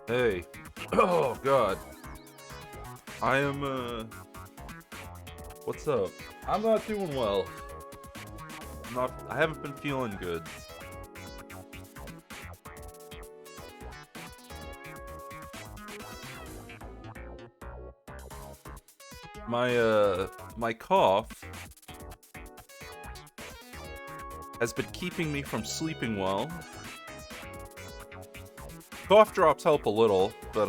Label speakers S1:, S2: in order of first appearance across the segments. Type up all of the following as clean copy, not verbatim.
S1: Hey. Oh, God. I am, What's up? I'm not doing well. I haven't been feeling good. My cough has been keeping me from sleeping well. Cough drops help a little, but,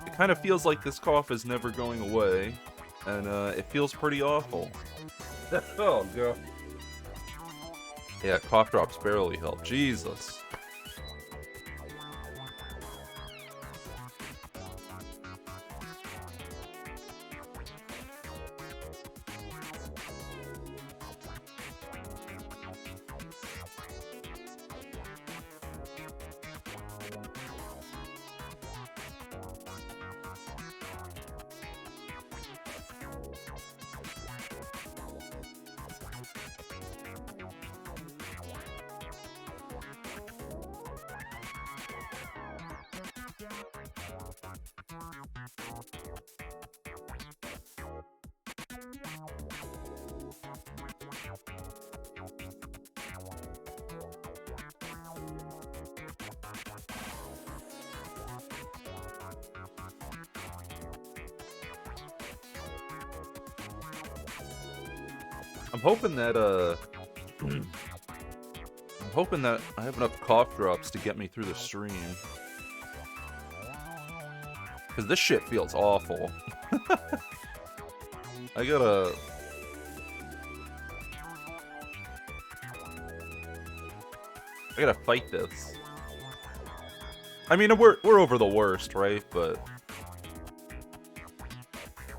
S1: it kind of feels like this cough is never going away, and, it feels pretty awful. Oh, God. Yeah, cough drops barely help. Jesus. I'm hoping that, I'm hoping that I have enough cough drops to get me through the stream. Because this shit feels awful. I gotta... I gotta fight this. I mean, we're over the worst, right? But...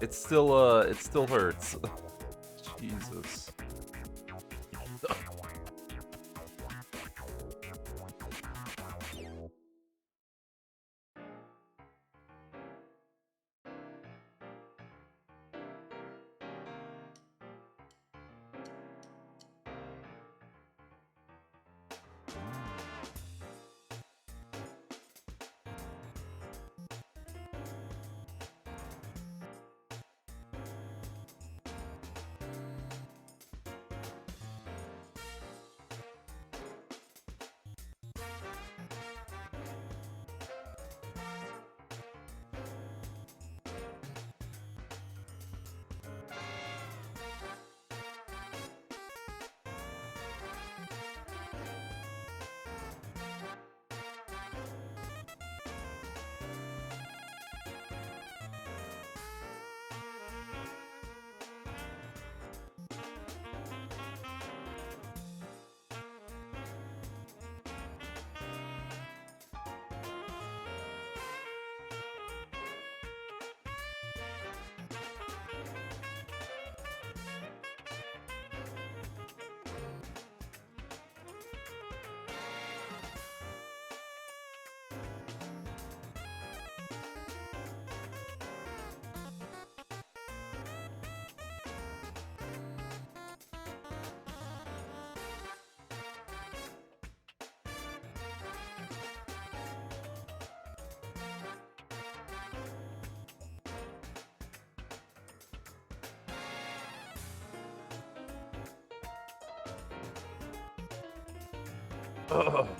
S1: it still hurts. Jesus.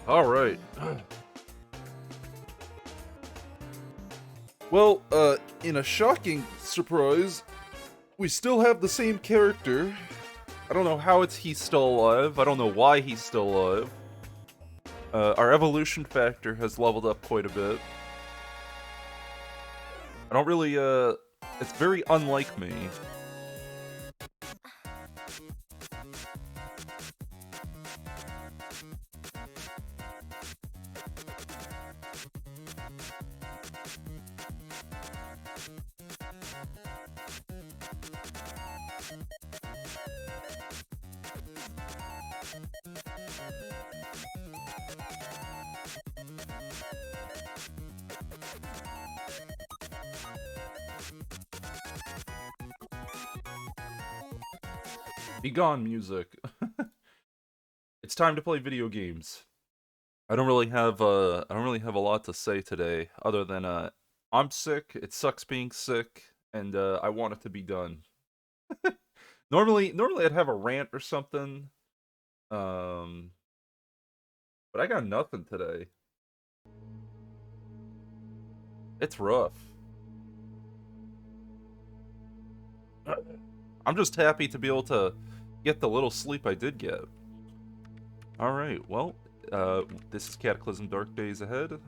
S1: Alright. Well, in a shocking surprise, we still have the same character. I don't know how he's still alive. I don't know why he's still alive. Our evolution factor has leveled up quite a bit. I don't really, it's very unlike me. Be gone, music. It's time to play video games. I don't really have a lot to say today, other than I'm sick. It sucks being sick, and I want it to be done. Normally I'd have a rant or something, um, but I got nothing today. It's rough. I'm just happy to be able to get the little sleep I did get. Alright, well, this is Cataclysm Dark Days Ahead,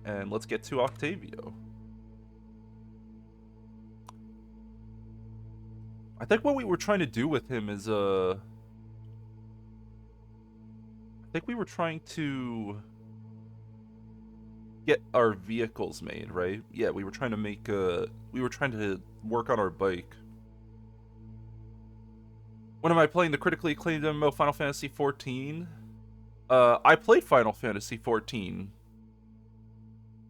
S1: and let's get to Octavio. I think what we were trying to do with him is, I think we were trying to get our vehicles made, right? Yeah, we were trying to make, we were trying to work on our bike. When am I playing the critically acclaimed MMO Final Fantasy XIV? I played Final Fantasy XIV.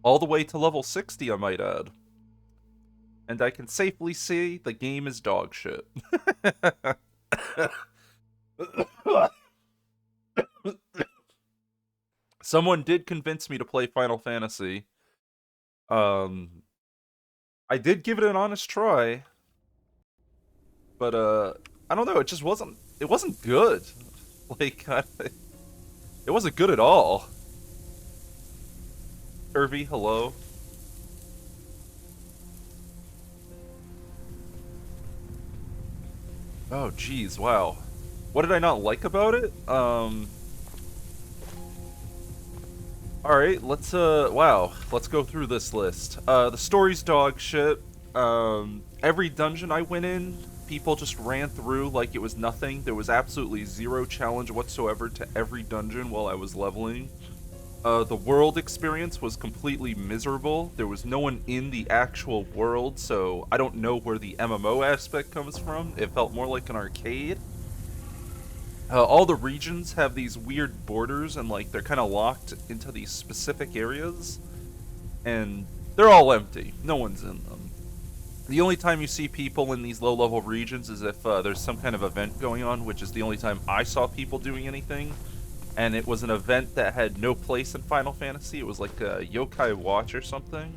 S1: All the way to level 60, I might add. And I can safely say the game is dog shit. Someone did convince me to play Final Fantasy. I did give it an honest try. But, I don't know, it just wasn't, it wasn't good. Like, it wasn't good at all. Irvi, hello. Oh, geez, wow. What did I not like about it? Alright, let's, wow. Let's go through this list. The story's dog shit. Every dungeon I went in, people just ran through like it was nothing. There was absolutely zero challenge whatsoever to every dungeon while I was leveling. The world experience was completely miserable. There was no one in the actual world, so I don't know where the MMO aspect comes from. It felt more like an arcade. All the regions have these weird borders, and like they're kind of locked into these specific areas, and they're all empty. No one's in them. The only time you see people in these low-level regions is if there's some kind of event going on, which is the only time I saw people doing anything. And it was an event that had no place in Final Fantasy. It was like a Yokai Watch or something.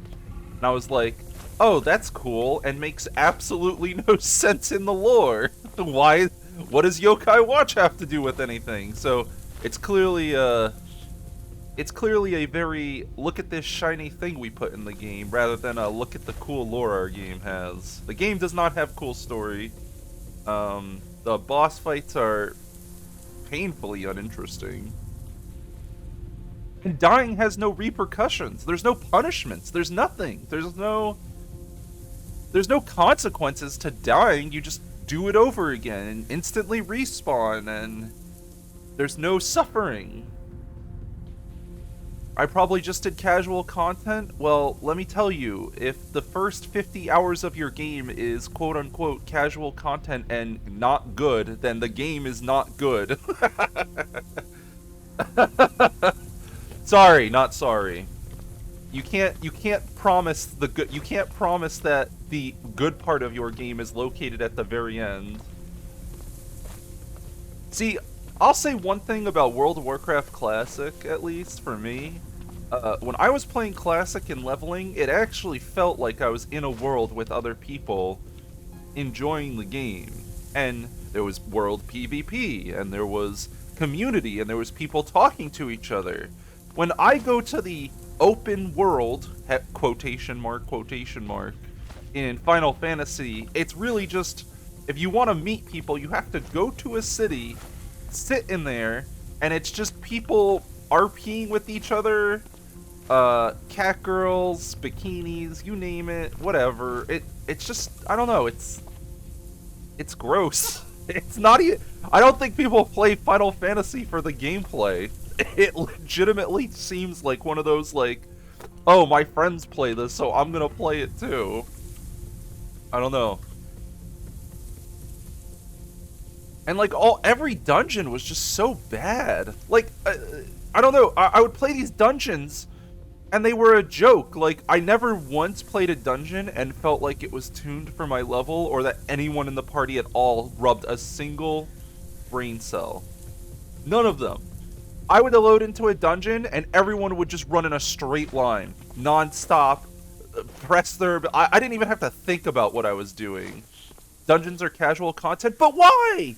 S1: And I was like, oh, that's cool, and makes absolutely no sense in the lore. Why? What does Yokai Watch have to do with anything? So it's clearly a very look at this shiny thing we put in the game, rather than a look at the cool lore our game has. The game does not have cool story. The boss fights are painfully uninteresting. And dying has no repercussions. There's no punishments. There's nothing. There's no consequences to dying. You just do it over again and instantly respawn, and there's no suffering. I probably just did casual content. Well, let me tell you, if the first 50 hours of your game is quote-unquote casual content and not good, then the game is not good. Sorry, not sorry. You can't promise the good. You can't promise that the good part of your game is located at the very end. See, I'll say one thing about World of Warcraft Classic, at least for me. When I was playing Classic and leveling, it actually felt like I was in a world with other people enjoying the game. And there was world PvP, and there was community, and there was people talking to each other. When I go to the open world, quotation mark, in Final Fantasy, it's really just, if you want to meet people, you have to go to a city, sit in there, and it's just people RPing with each other, cat girls, bikinis, you name it, whatever. It's just, I don't know, it's gross. It's not even, I don't think people play Final Fantasy for the gameplay. It legitimately seems like one of those, like, oh, my friends play this, so I'm gonna play it too. I don't know. And like every dungeon was just so bad. Like, I don't know, I would play these dungeons and they were a joke. Like, I never once played a dungeon and felt like it was tuned for my level, or that anyone in the party at all rubbed a single brain cell. None of them. I would load into a dungeon and everyone would just run in a straight line, non-stop, press their... I didn't even have to think about what I was doing. Dungeons are casual content, but why?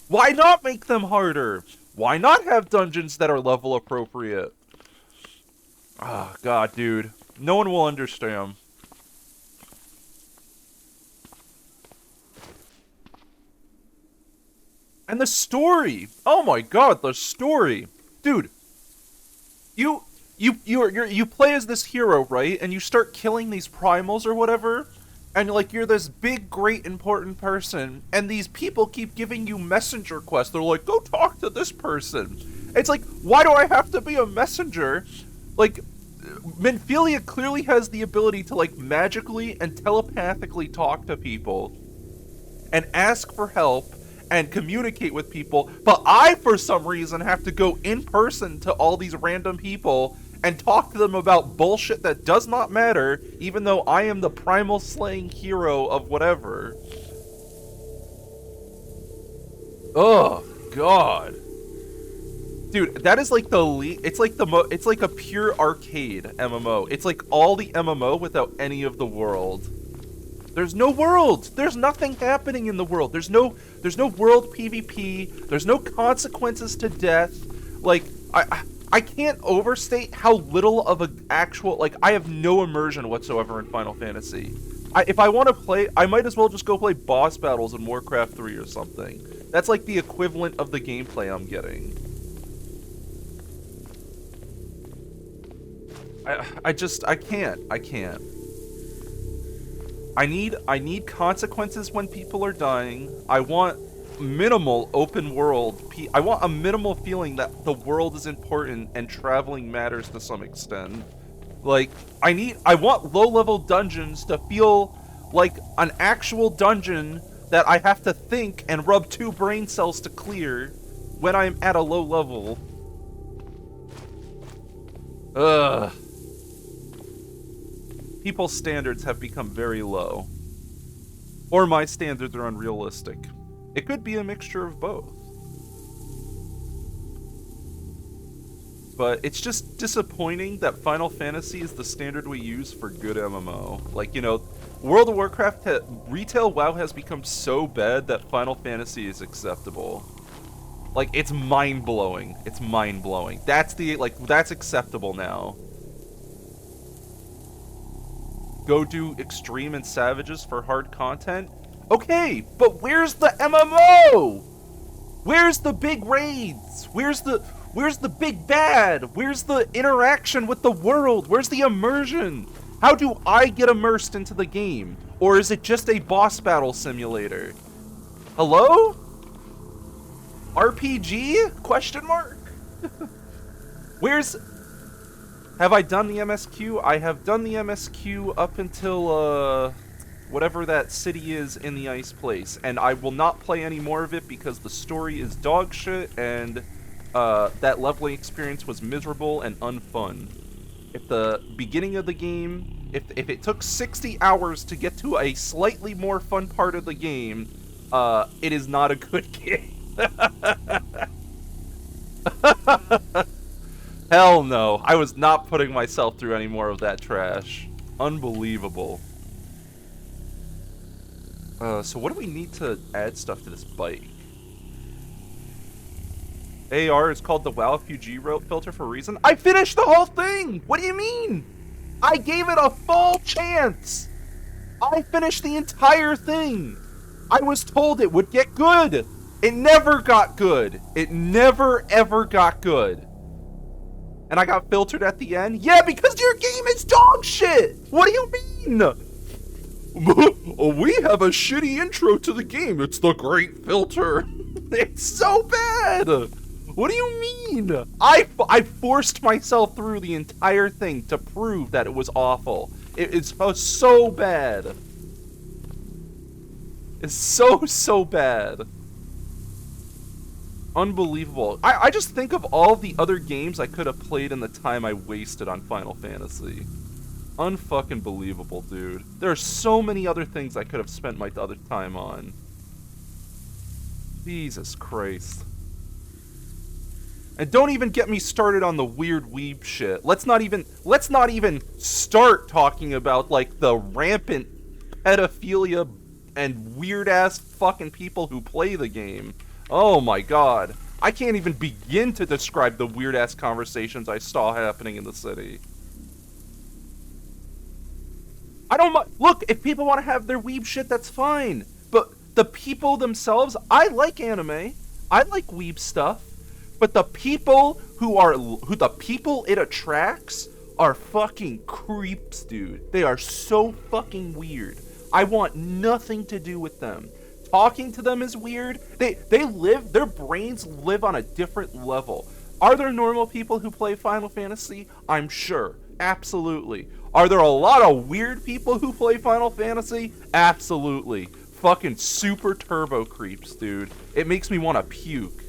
S1: Why not make them harder? Why not have dungeons that are level appropriate? Ah, God, dude. No one will understand. And the story! Oh my God, the story! Dude, you play as this hero, right? And you start killing these primals or whatever, and like you're this big, great, important person, and these people keep giving you messenger quests. They're like, go talk to this person. It's like, why do I have to be a messenger? Like, Minfilia clearly has the ability to like magically and telepathically talk to people and ask for help and communicate with people, but I, for some reason, have to go in person to all these random people and talk to them about bullshit that does not matter, even though I am the primal slaying hero of whatever. Oh, God. Dude, that is like the it's like it's like a pure arcade MMO. It's like all the MMO without any of the world. There's no world. There's nothing happening in the world. There's no world PvP. There's no consequences to death. Like, I can't overstate how little of an actual, like, I have no immersion whatsoever in Final Fantasy. If I want to play, I might as well just go play boss battles in Warcraft 3 or something. That's like the equivalent of the gameplay I'm getting. I can't. I need consequences when people are dying. I want minimal open world. I want a minimal feeling that the world is important and traveling matters to some extent. Like, I want low-level dungeons to feel like an actual dungeon that I have to think and rub 2 brain cells to clear when I'm at a low level. Ugh. People's standards have become very low. Or my standards are unrealistic. It could be a mixture of both. But it's just disappointing that Final Fantasy is the standard we use for good MMO. Like, you know, World of Warcraft, retail WoW has become so bad that Final Fantasy is acceptable. Like, it's mind-blowing. It's mind-blowing. That's that's acceptable now. Go do Extreme and Savages for hard content? Okay, but where's the MMO? Where's the big raids? Where's the big bad? Where's the interaction with the world? Where's the immersion? How do I get immersed into the game? Or is it just a boss battle simulator? Hello? RPG? Question mark? Have I done the MSQ? I have done the MSQ up until, whatever that city is in the ice place. And I will not play any more of it because the story is dog shit and, that leveling experience was miserable and unfun. If the beginning of the game, if it took 60 hours to get to a slightly more fun part of the game, it is not a good game. Hell no, I was not putting myself through any more of that trash. Unbelievable. So what do we need to add stuff to this bike? AR is called the WoW filter for a reason. I finished the whole thing! What do you mean? I gave it a full chance! I finished the entire thing! I was told it would get good! It never got good! It never ever got good! And I got filtered at the end? Yeah, because your game is dog shit! What do you mean? We have a shitty intro to the game. It's the great filter. It's so bad! What do you mean? I forced myself through the entire thing to prove that it was awful. It's so bad. It's so bad. Unbelievable. I just think of all the other games I could have played in the time I wasted on Final Fantasy. Unfucking believable, dude. There are so many other things I could have spent my other time on. Jesus Christ. And don't even get me started on the weird weeb shit. Let's not even start talking about, like, the rampant pedophilia and weird-ass fucking people who play the game. Oh my god. I can't even begin to describe the weird-ass conversations I saw happening in the city. I don't look, if people want to have their weeb shit, that's fine. But the people themselves, I like anime. I like weeb stuff. But the people who the people it attracts are fucking creeps, dude. They are so fucking weird. I want nothing to do with them. Talking to them is weird. Their brains live on a different level. Are there normal people who play Final Fantasy? I'm sure. Absolutely. Are there a lot of weird people who play Final Fantasy? Absolutely. Fucking super turbo creeps, dude. It makes me want to puke.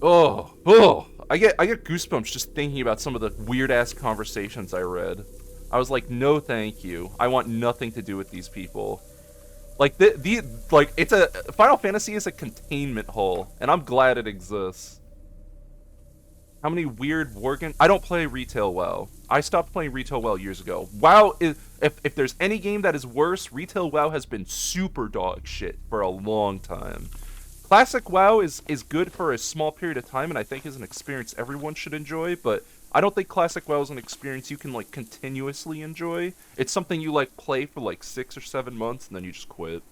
S1: I get goosebumps just thinking about some of the weird-ass conversations I read. I was like, no thank you. I want nothing to do with these people. Like, Final Fantasy is a containment hole, and I'm glad it exists. How many weird Worgen... I don't play retail WoW. I stopped playing retail WoW years ago. WoW is... If there's any game that is worse, retail WoW has been super dog shit for a long time. Classic WoW is good for a small period of time, and I think is an experience everyone should enjoy, but I don't think Classic WoW is an experience you can, like, continuously enjoy. It's something you, like, play for, like, 6 or 7 months, and then you just quit.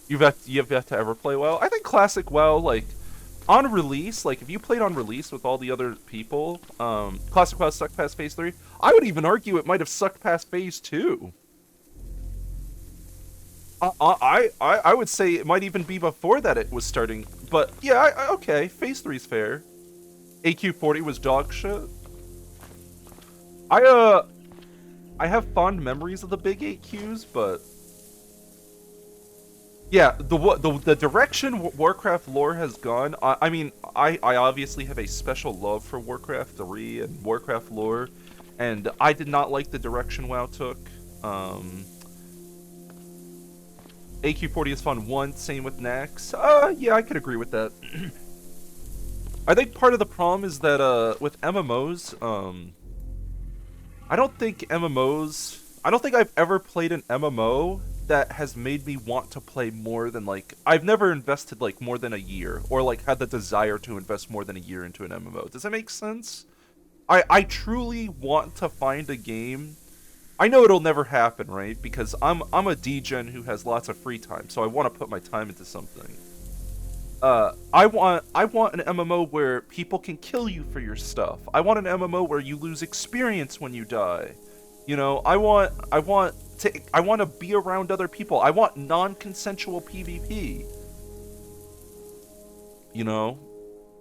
S1: You've yet to ever play WoW? I think Classic WoW, like, on release, like, if you played on release with all the other people, Classic WoW sucked past Phase 3. I would even argue it might have sucked past Phase 2. I would say it might even be before that it was starting, but yeah, okay, Phase 3's fair. AQ40 was dog shit. I have fond memories of the big AQs, but yeah, the direction Warcraft lore has gone. I mean, I obviously have a special love for Warcraft 3 and Warcraft lore, and I did not like the direction WoW took. AQ40 is fun once, same with Nax. Yeah, I could agree with that. I think part of the problem is that, with MMOs, I don't think I've ever played an MMO that has made me want to play more than, like, I've never invested, like, more than a year, or, like, had the desire to invest more than a year into an MMO. Does that make sense? I truly want to find a game. I know it'll never happen, right? Because I'm a degen who has lots of free time, so I want to put my time into something. I want an MMO where people can kill you for your stuff. I want an MMO where you lose experience when you die. You know, I want to be around other people. I want non-consensual PvP. You know,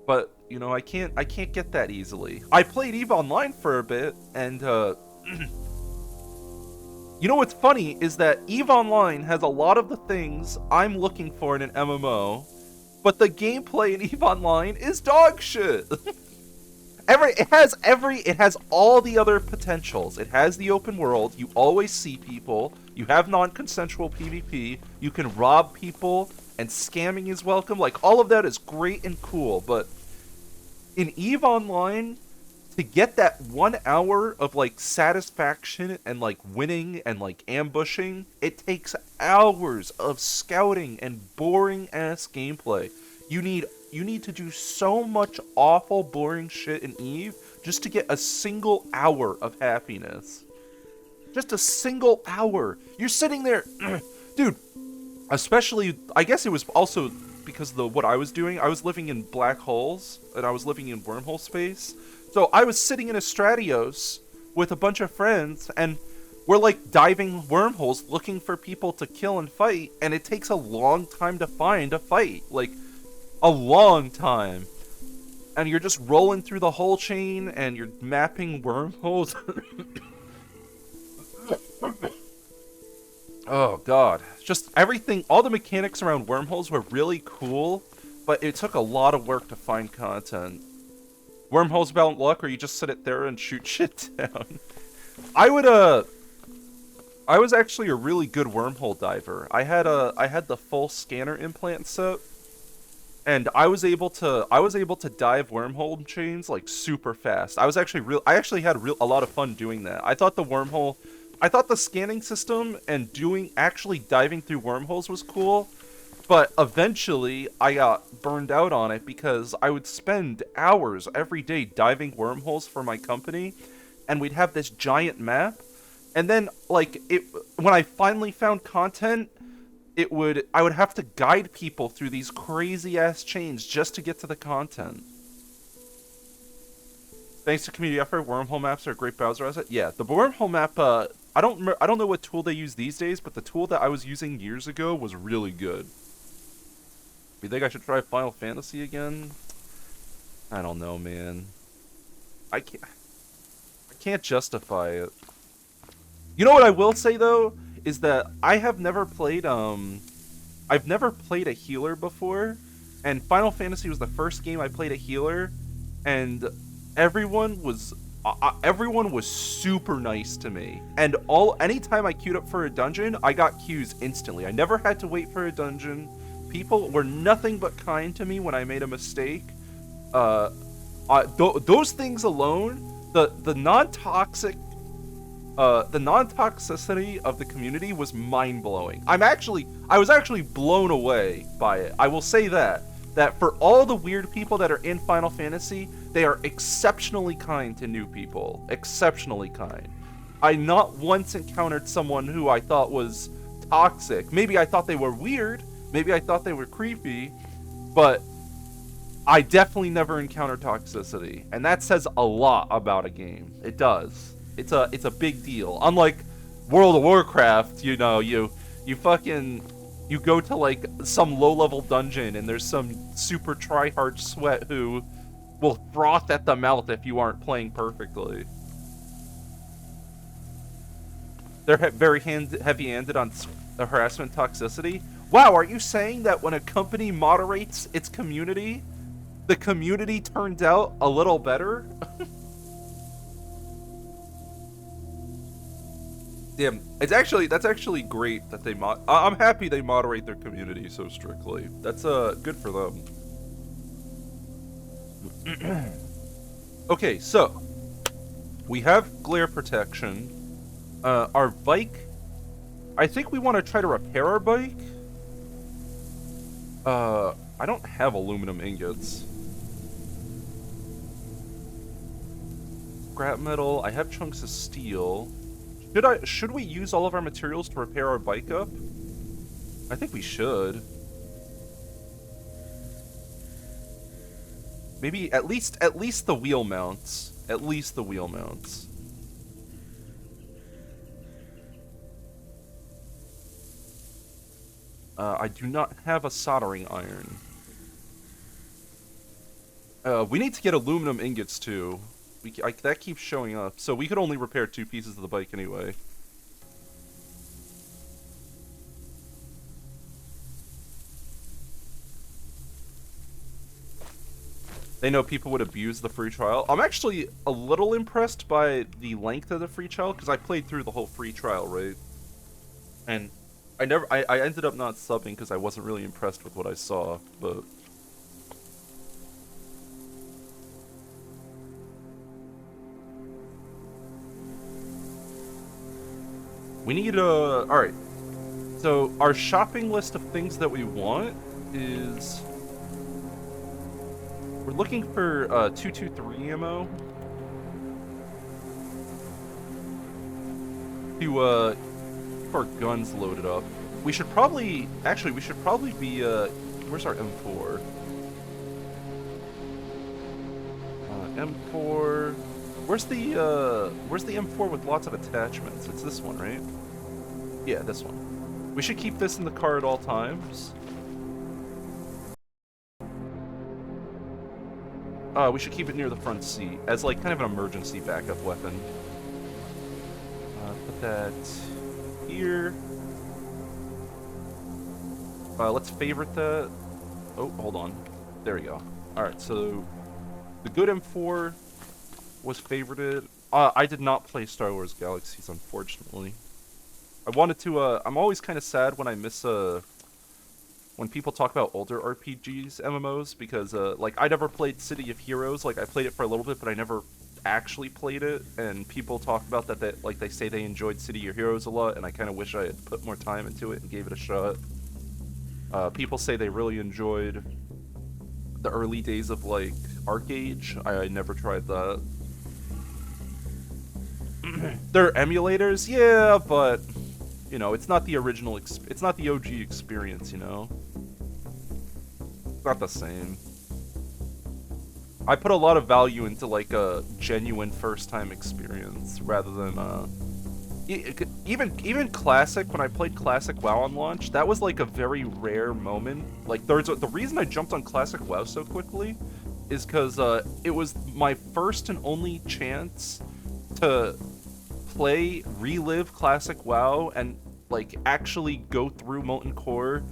S1: but you know, I can't get that easily. I played EVE Online for a bit, and you know what's funny is that EVE Online has a lot of the things I'm looking for in an MMO, but the gameplay in EVE Online is dog shit. It has all the other potentials. It has the open world. You always see people. You have non-consensual PvP. You can rob people, and scamming is welcome. Like, all of that is great and cool, but in EVE Online, to get that 1 hour of, like, satisfaction and, like, winning and, like, ambushing, it takes hours of scouting and boring-ass gameplay. You need to do so much awful, boring shit in EVE just to get a single hour of happiness. Just a single hour. You're sitting there... Dude, especially... I guess it was also because of what I was doing. I was living in black holes, and I was living in wormhole space. So I was sitting in a Stratios with a bunch of friends, and we're, like, diving wormholes looking for people to kill and fight, and it takes a long time to find a fight. Like, a long time. And you're just rolling through the whole chain, and you're mapping wormholes. Oh, God. Just everything, all the mechanics around wormholes were really cool, but it took a lot of work to find content. Wormholes about luck, or you just sit it there and shoot shit down. I was actually a really good wormhole diver. I had the full scanner implant set, and I was able to dive wormhole chains like super fast. I actually had a lot of fun doing that. I thought the scanning system and actually diving through wormholes was cool, but eventually I got burned out on it because I would spend hours every day diving wormholes for my company, and we'd have this giant map, and then like when I finally found content, I would have to guide people through these crazy ass chains just to get to the content. Thanks to community effort, wormhole maps are a great browser asset. Yeah, the wormhole map. I don't know what tool they use these days, but the tool that I was using years ago was really good. You think I should try Final Fantasy again? I don't know, man. I can't justify it. You know what I will say though is that I've never played a healer before, and Final Fantasy was the first game I played a healer, and everyone was super nice to me. And anytime I queued up for a dungeon, I got queues instantly. I never had to wait for a dungeon. People were nothing but kind to me when I made a mistake. Those things alone, the non-toxicity of the community was mind-blowing. I was actually blown away by it. I will say that for all the weird people that are in Final Fantasy, they are exceptionally kind to new people. Exceptionally kind. I not once encountered someone who I thought was toxic. Maybe I thought they were weird, maybe I thought they were creepy, but I definitely never encountered toxicity, and that says a lot about a game. It does. It's a big deal. Unlike World of Warcraft, you know, you go to like some low-level dungeon and there's some super try-hard sweat who will froth at the mouth if you aren't playing perfectly. They're very heavy-handed on harassment toxicity. Wow, are you saying that when a company moderates its community, the community turns out a little better? Damn, that's actually great that they I'm happy they moderate their community so strictly. That's good for them. Okay, so we have glare protection. Our bike, I think we want to try to repair our bike. I don't have aluminum ingots. Scrap metal, I have chunks of steel. Should we use all of our materials to repair our bike up? I think we should. Maybe at least the wheel mounts. At least the wheel mounts. I do not have a soldering iron. We need to get aluminum ingots too. That keeps showing up, so we could only repair 2 pieces of the bike anyway. They know people would abuse the free trial. I'm actually a little impressed by the length of the free trial, because I played through the whole free trial, right? And I ended up not subbing because I wasn't really impressed with what I saw, but... We need alright. So, our shopping list of things that we want is... We're looking for 223 ammo. To keep our guns loaded up. We should probably... Actually, we should probably be... Where's our M4? M4... Where's the M4 with lots of attachments? It's this one, right? Yeah, this one. We should keep this in the car at all times. We should keep it near the front seat as like kind of an emergency backup weapon. Put that here. Let's favorite that. Oh, hold on. There we go. Alright, so the good M4 was favorited. I did not play Star Wars Galaxies, unfortunately. I wanted to, I'm always kind of sad when I miss when people talk about older RPGs, MMOs, because like I never played City of Heroes. Like I played it for a little bit, but I never actually played it. And people talk about that like they say they enjoyed City of Heroes a lot, and I kind of wish I had put more time into it and gave it a shot. People say they really enjoyed the early days of like Arcade. I never tried that. They're emulators, yeah, but you know, it's not the original. It's not the OG experience, you know. It's not the same. I put a lot of value into like a genuine first-time experience rather than even classic. When I played classic WoW on launch, that was like a very rare moment. Like the reason I jumped on classic WoW so quickly is because it was my first and only chance to relive classic WoW and like actually go through Molten Core,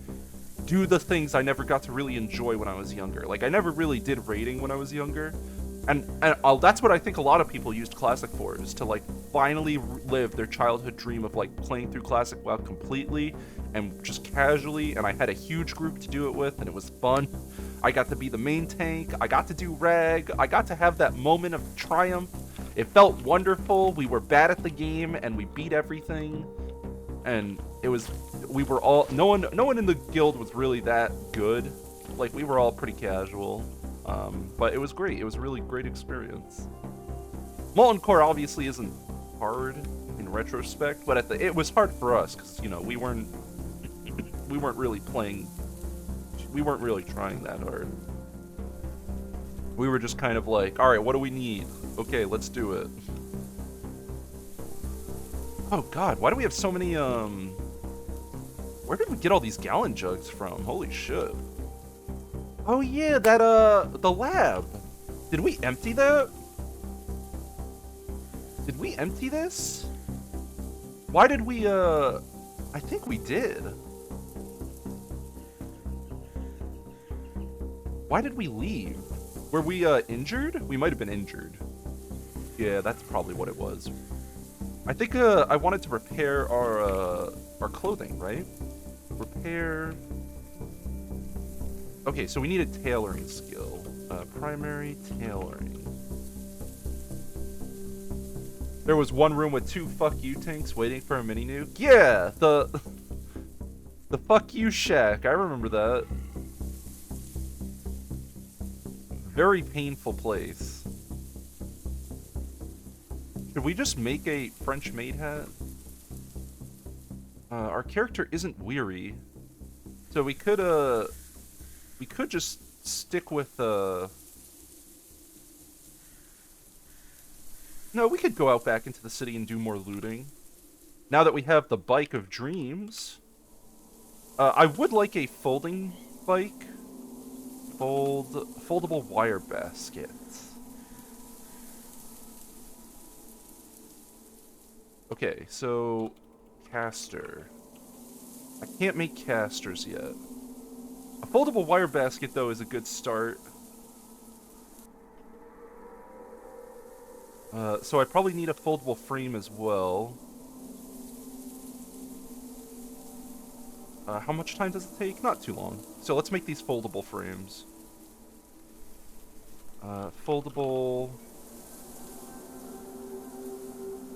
S1: do the things I never got to really enjoy when I was younger. Like I never really did raiding when I was younger, and that's what I think a lot of people used classic for, is to like finally live their childhood dream of like playing through classic WoW completely and just casually. And I had a huge group to do it with, and it was fun. I got to be the main tank. I got to do rag. I got to have that moment of triumph. It felt wonderful. We were bad at the game, and we beat everything. And we were all, no one in the guild was really that good. Like, we were all pretty casual. But it was great. It was a really great experience. Molten Core obviously isn't hard in retrospect, but it was hard for us, because, you know, we weren't really playing, we weren't really trying that hard. We were just kind of like, alright, what do we need? Okay, let's do it. Oh god, why do we have so many, where did we get all these gallon jugs from? Holy shit. Oh yeah, the lab. Did we empty that? Did we empty this? Why did we, I think we did. Why did we leave? Were we, injured? We might have been injured. Yeah, that's probably what it was. I think, I wanted to repair our clothing, right? Repair... Okay, so we need a tailoring skill. Primary tailoring. There was one room with 2 fuck you tanks waiting for a mini nuke. Yeah, the fuck you shack. I remember that. Very painful place. Should we just make a French maid hat? Our character isn't weary, so we could just stick with No, we could go out back into the city and do more looting. Now that we have the Bike of Dreams. I would like a folding bike. Foldable wire basket. Okay, so caster. I can't make casters yet. A foldable wire basket, though, is a good start. So I probably need a foldable frame as well. How much time does it take? Not too long. So let's make these foldable frames. Foldable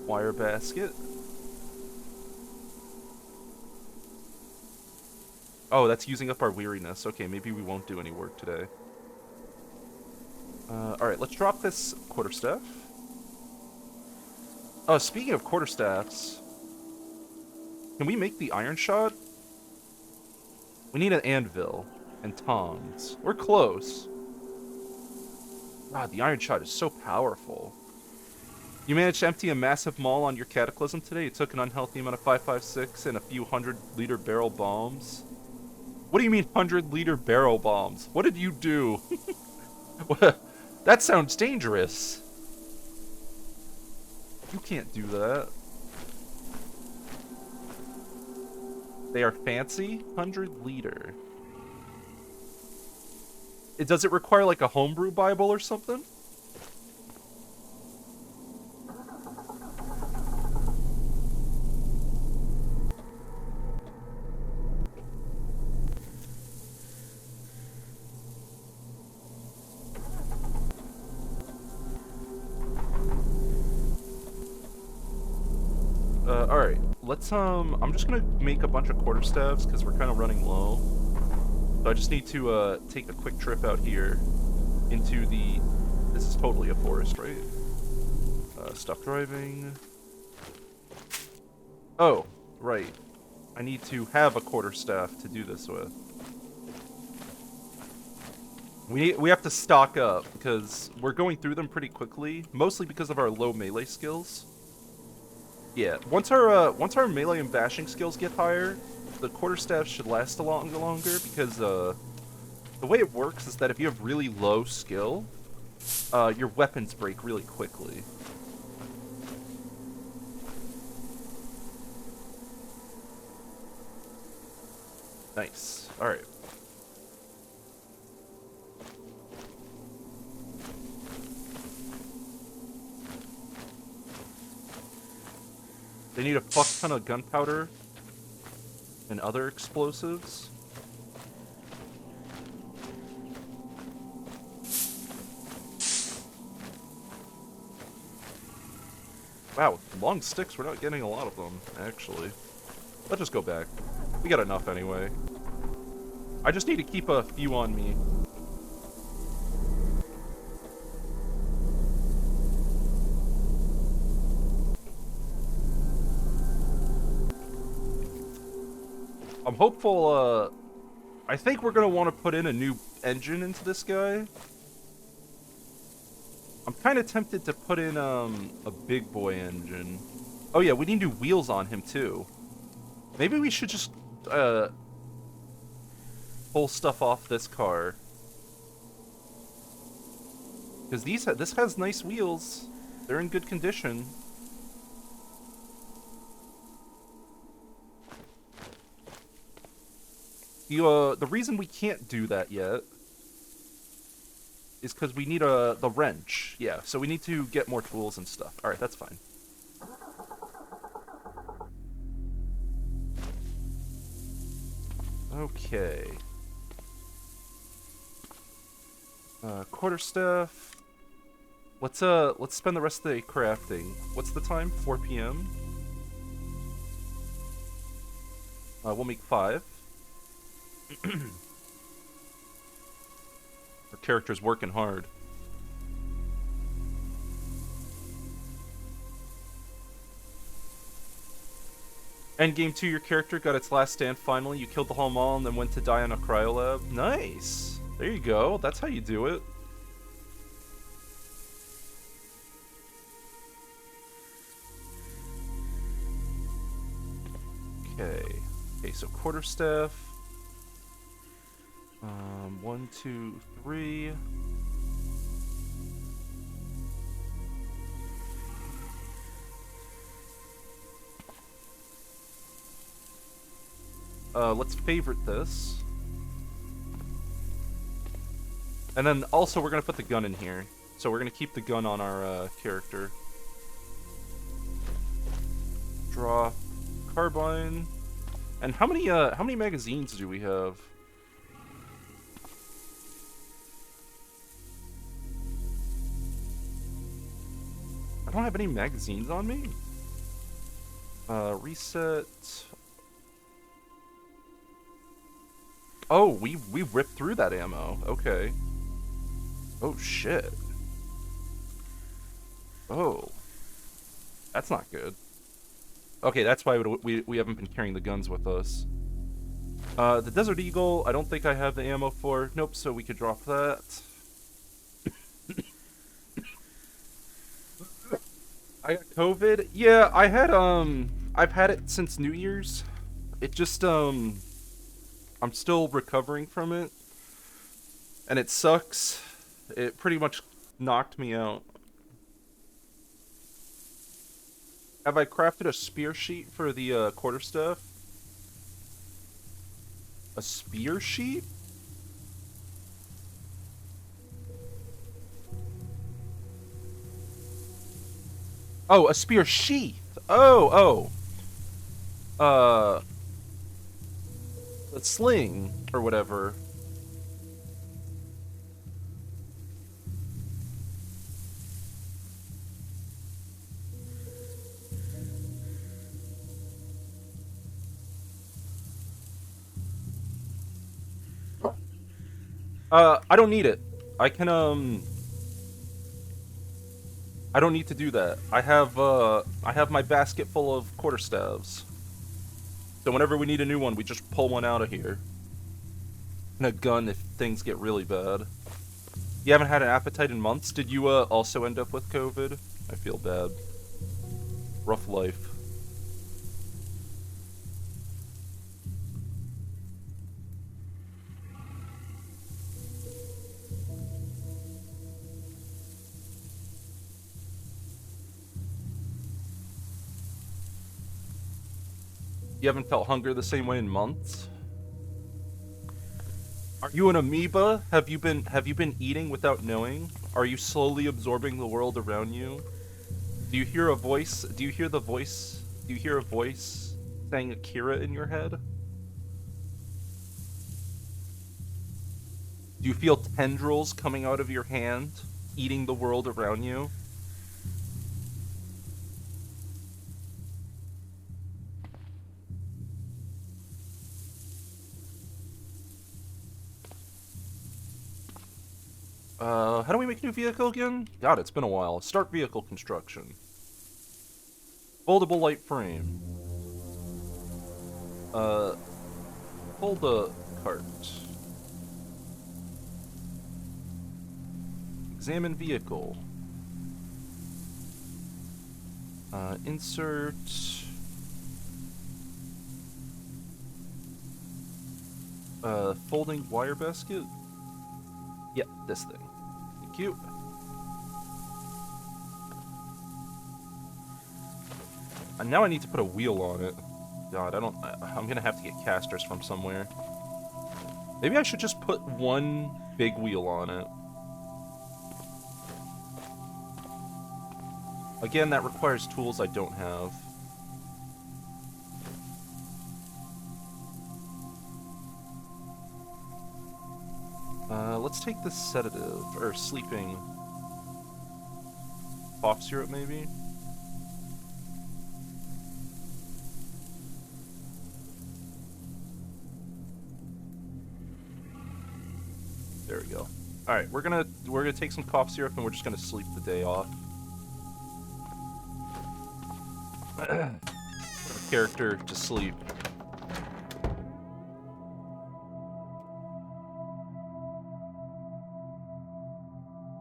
S1: wire basket. Oh, that's using up our weariness. Okay, maybe we won't do any work today. Alright, let's drop this quarterstaff. Speaking of quarterstaffs, can we make the iron shot? We need an anvil and tongs. We're close. God, the iron shot is so powerful. You managed to empty a massive maul on your cataclysm today. You took an unhealthy amount of 5.56 and a few 100-liter barrel bombs. What do you mean 100-liter barrel bombs? What did you do? That sounds dangerous. You can't do that. They are fancy? 100-liter. Does it require like a homebrew Bible or something? let's, I'm just gonna make a bunch of quarterstaffs, because we're kind of running low. So I just need to, take a quick trip out here into the... This is totally a forest, right? Stop driving. Oh, right. I need to have a quarterstaff to do this with. We have to stock up, because we're going through them pretty quickly, mostly because of our low melee skills. Yeah, once our melee and bashing skills get higher, the quarterstaff should last a lot longer, because the way it works is that if you have really low skill, your weapons break really quickly. Nice. Alright. They need a fuck ton of gunpowder and other explosives. Wow, long sticks, we're not getting a lot of them, actually. Let's just go back. We got enough anyway. I just need to keep a few on me. I'm hopeful, I think we're gonna want to put in a new engine into this guy. I'm kind of tempted to put in, a big boy engine. Oh yeah, we need new wheels on him, too. Maybe we should just, pull stuff off this car. Because this has nice wheels. They're in good condition. The reason we can't do that yet is because we need the wrench. Yeah, so we need to get more tools and stuff. Alright, that's fine. Okay. Quarterstaff. Let's spend the rest of the day crafting. What's the time? 4 p.m. We'll make 5. Our character's working hard. Endgame 2, your character got its last stand finally. You killed the whole mall and then went to die on a cryolab. Nice! There you go. That's how you do it. Okay, so quarterstaff. 1, 2, 3. Let's favorite this. And then also we're gonna put the gun in here. So we're gonna keep the gun on our character. Draw carbine. And how many magazines do we have? I don't have any magazines on me. Reset. Oh, we ripped through that ammo. Okay. Oh shit. Oh. That's not good. Okay, that's why we haven't been carrying the guns with us. The Desert Eagle, I don't think I have the ammo for. Nope, so we could drop that. I got COVID? Yeah, I had, I've had it since New Year's. It just, I'm still recovering from it. And it sucks. It pretty much knocked me out. Have I crafted a spear sheet for the quarterstaff? A spear sheet? Oh, a spear sheath. Oh. A sling or whatever. I don't need it. I can, I don't need to do that. I have my basket full of quarterstaves. So whenever we need a new one, we just pull one out of here. And a gun if things get really bad. You haven't had an appetite in months? Did you, also end up with COVID? I feel bad. Rough life. You haven't felt hunger the same way in months? Are you an amoeba? Have you been eating without knowing? Are you slowly absorbing the world around you? Do you hear a voice? Do you hear the voice? Do you hear a voice saying Akira in your head? Do you feel tendrils coming out of your hand, eating the world around you? How do we make a new vehicle again? God, it's been a while. Start vehicle construction. Foldable light frame. Fold a cart. Examine vehicle. Insert. Folding wire basket? Yep, this thing. Thank you. And now I need to put a wheel on it. God, I'm gonna have to get casters from somewhere. Maybe I should just put one big wheel on it. Again, that requires tools I don't have. Let's take this sedative, or sleeping cough syrup, maybe? There we go. Alright, we're gonna take some cough syrup and we're just gonna sleep the day off. Put our character to sleep.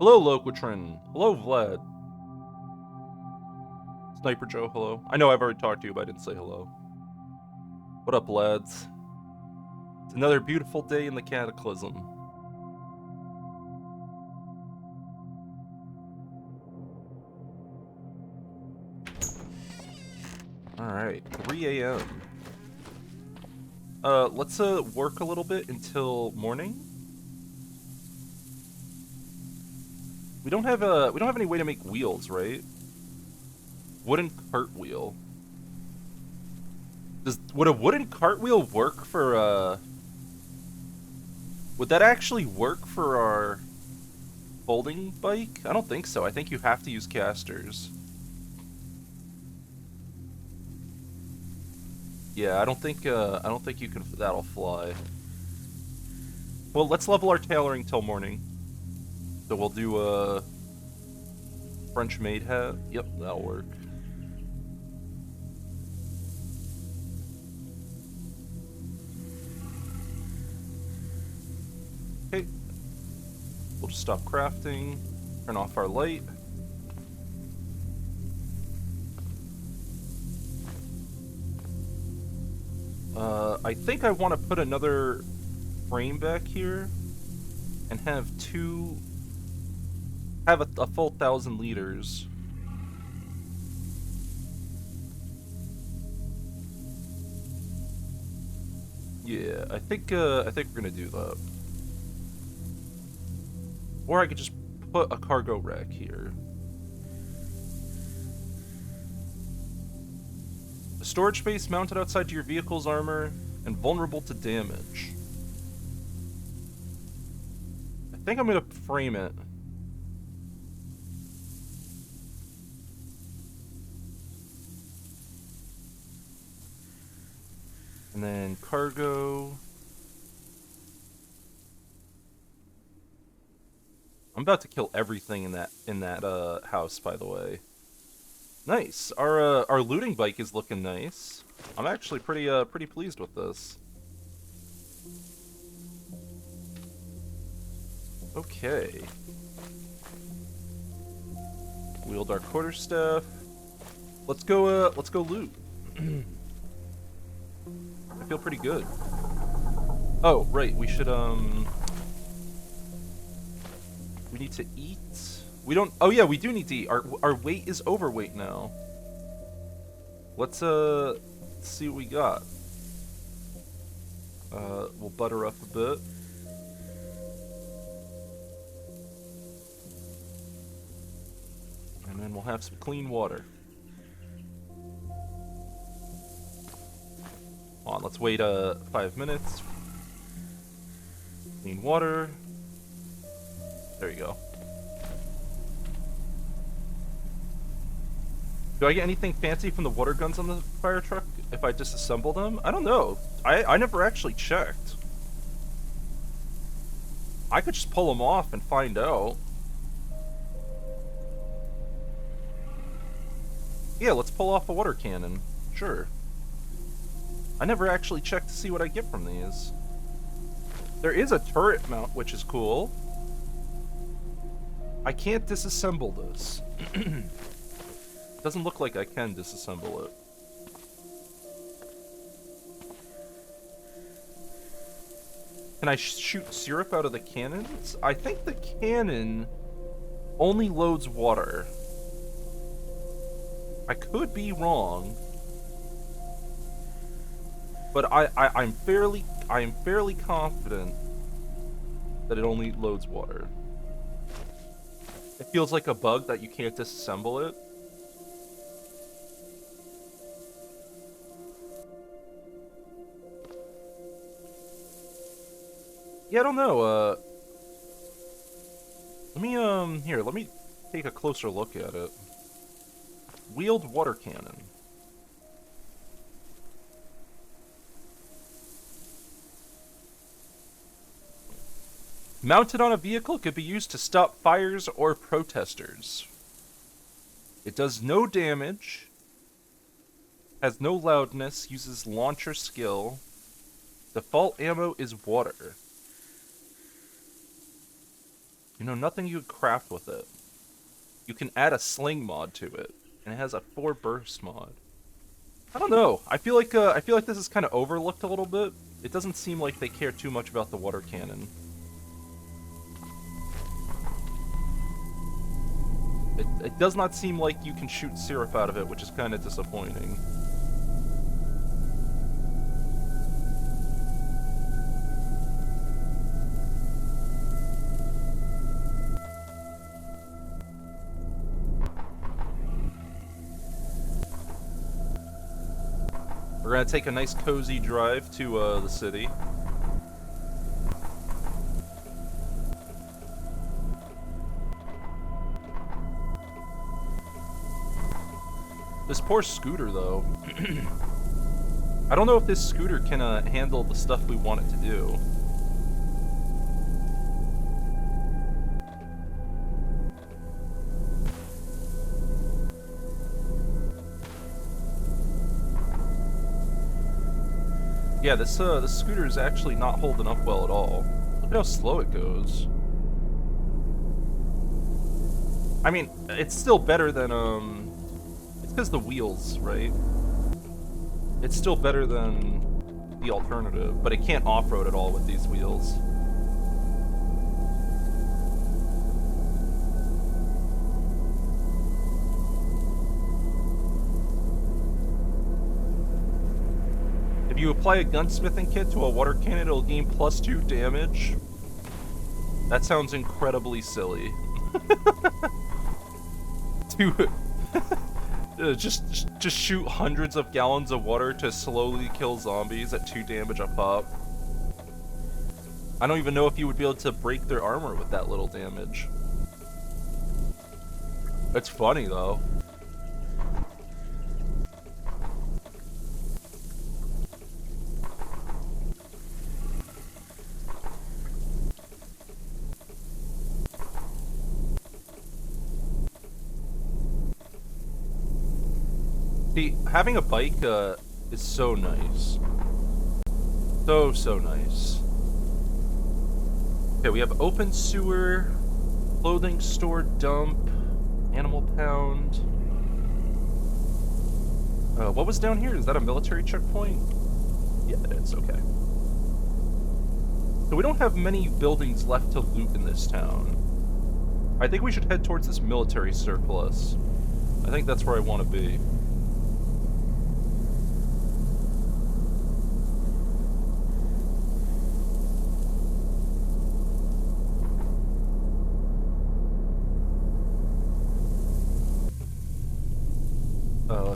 S1: Hello, Loquatrin. Hello, Vlad. Sniper Joe, hello. I know I've already talked to you, but I didn't say hello. What up, lads? It's another beautiful day in the cataclysm. Alright, 3 a.m. Let's work a little bit until morning. We don't have any way to make wheels, right? Wooden cartwheel. Would a wooden cartwheel work for would that actually work for our folding bike? I don't think so. I think you have to use casters. Yeah, I don't think you can, that'll fly. Well, let's level our tailoring till morning. So we'll do a French maid hat. Yep, that'll work. Okay. We'll just stop crafting, turn off our light. I think I want to put another frame back here and have a full 1,000 liters. Yeah, I think we're gonna do that. Or I could just put a cargo rack here. A storage space mounted outside your vehicle's armor and vulnerable to damage. I think I'm gonna frame it. And then cargo. I'm about to kill everything in that house, by the way. Nice. Our looting bike is looking nice. I'm actually pretty pleased with this. Okay. Wield our quarterstaff. Let's go loot. I feel pretty good. Oh, right, we should we need to eat. We don't. Oh yeah, we do need to eat. Our weight is overweight now. Let's see what we got. We'll butter up a bit. And then we'll have some clean water. Come on, let's wait 5 minutes. Clean water. There you go. Do I get anything fancy from the water guns on the fire truck if I disassemble them? I don't know. I never actually checked. I could just pull them off and find out. Yeah, let's pull off a water cannon. Sure. I never actually checked to see what I get from these. There is a turret mount, which is cool. I can't disassemble this. Doesn't look like I can disassemble it. Can I shoot syrup out of the cannons? I think the cannon only loads water. I could be wrong, but I'm fairly confident that it only loads water. It feels like a bug that you can't disassemble it. Yeah, I don't know. Let me take a closer look at it. Wheeled water cannon. Mounted on a vehicle, could be used to stop fires or protesters. It does no damage, has no loudness, uses launcher skill. Default ammo is water. You know, nothing you could craft with it. You can add a sling mod to it, and it has a 4 burst mod. I don't know. I feel like this is kind of overlooked a little bit. It doesn't seem like they care too much about the water cannon. It does not seem like you can shoot syrup out of it, which is kind of disappointing. We're gonna take a nice cozy drive to the city. This poor scooter, though. I don't know if this scooter can handle the stuff we want it to do. Yeah, this scooter is actually not holding up well at all. Look at how slow it goes. I mean, it's still better than it's because the wheels, right? It's still better than the alternative, but it can't off-road at all with these wheels. If you apply a gunsmithing kit to a water cannon, it'll gain +2 damage. That sounds incredibly silly. Dude, just shoot hundreds of gallons of water to slowly kill zombies at 2 damage a pop. I don't even know if you would be able to break their armor with that little damage. It's funny though. See, having a bike is so nice. So nice. Okay, we have open sewer, clothing store dump, animal pound. What was down here? Is that a military checkpoint? Yeah, it is. Okay. So we don't have many buildings left to loot in this town. I think we should head towards this military surplus. I think that's where I want to be.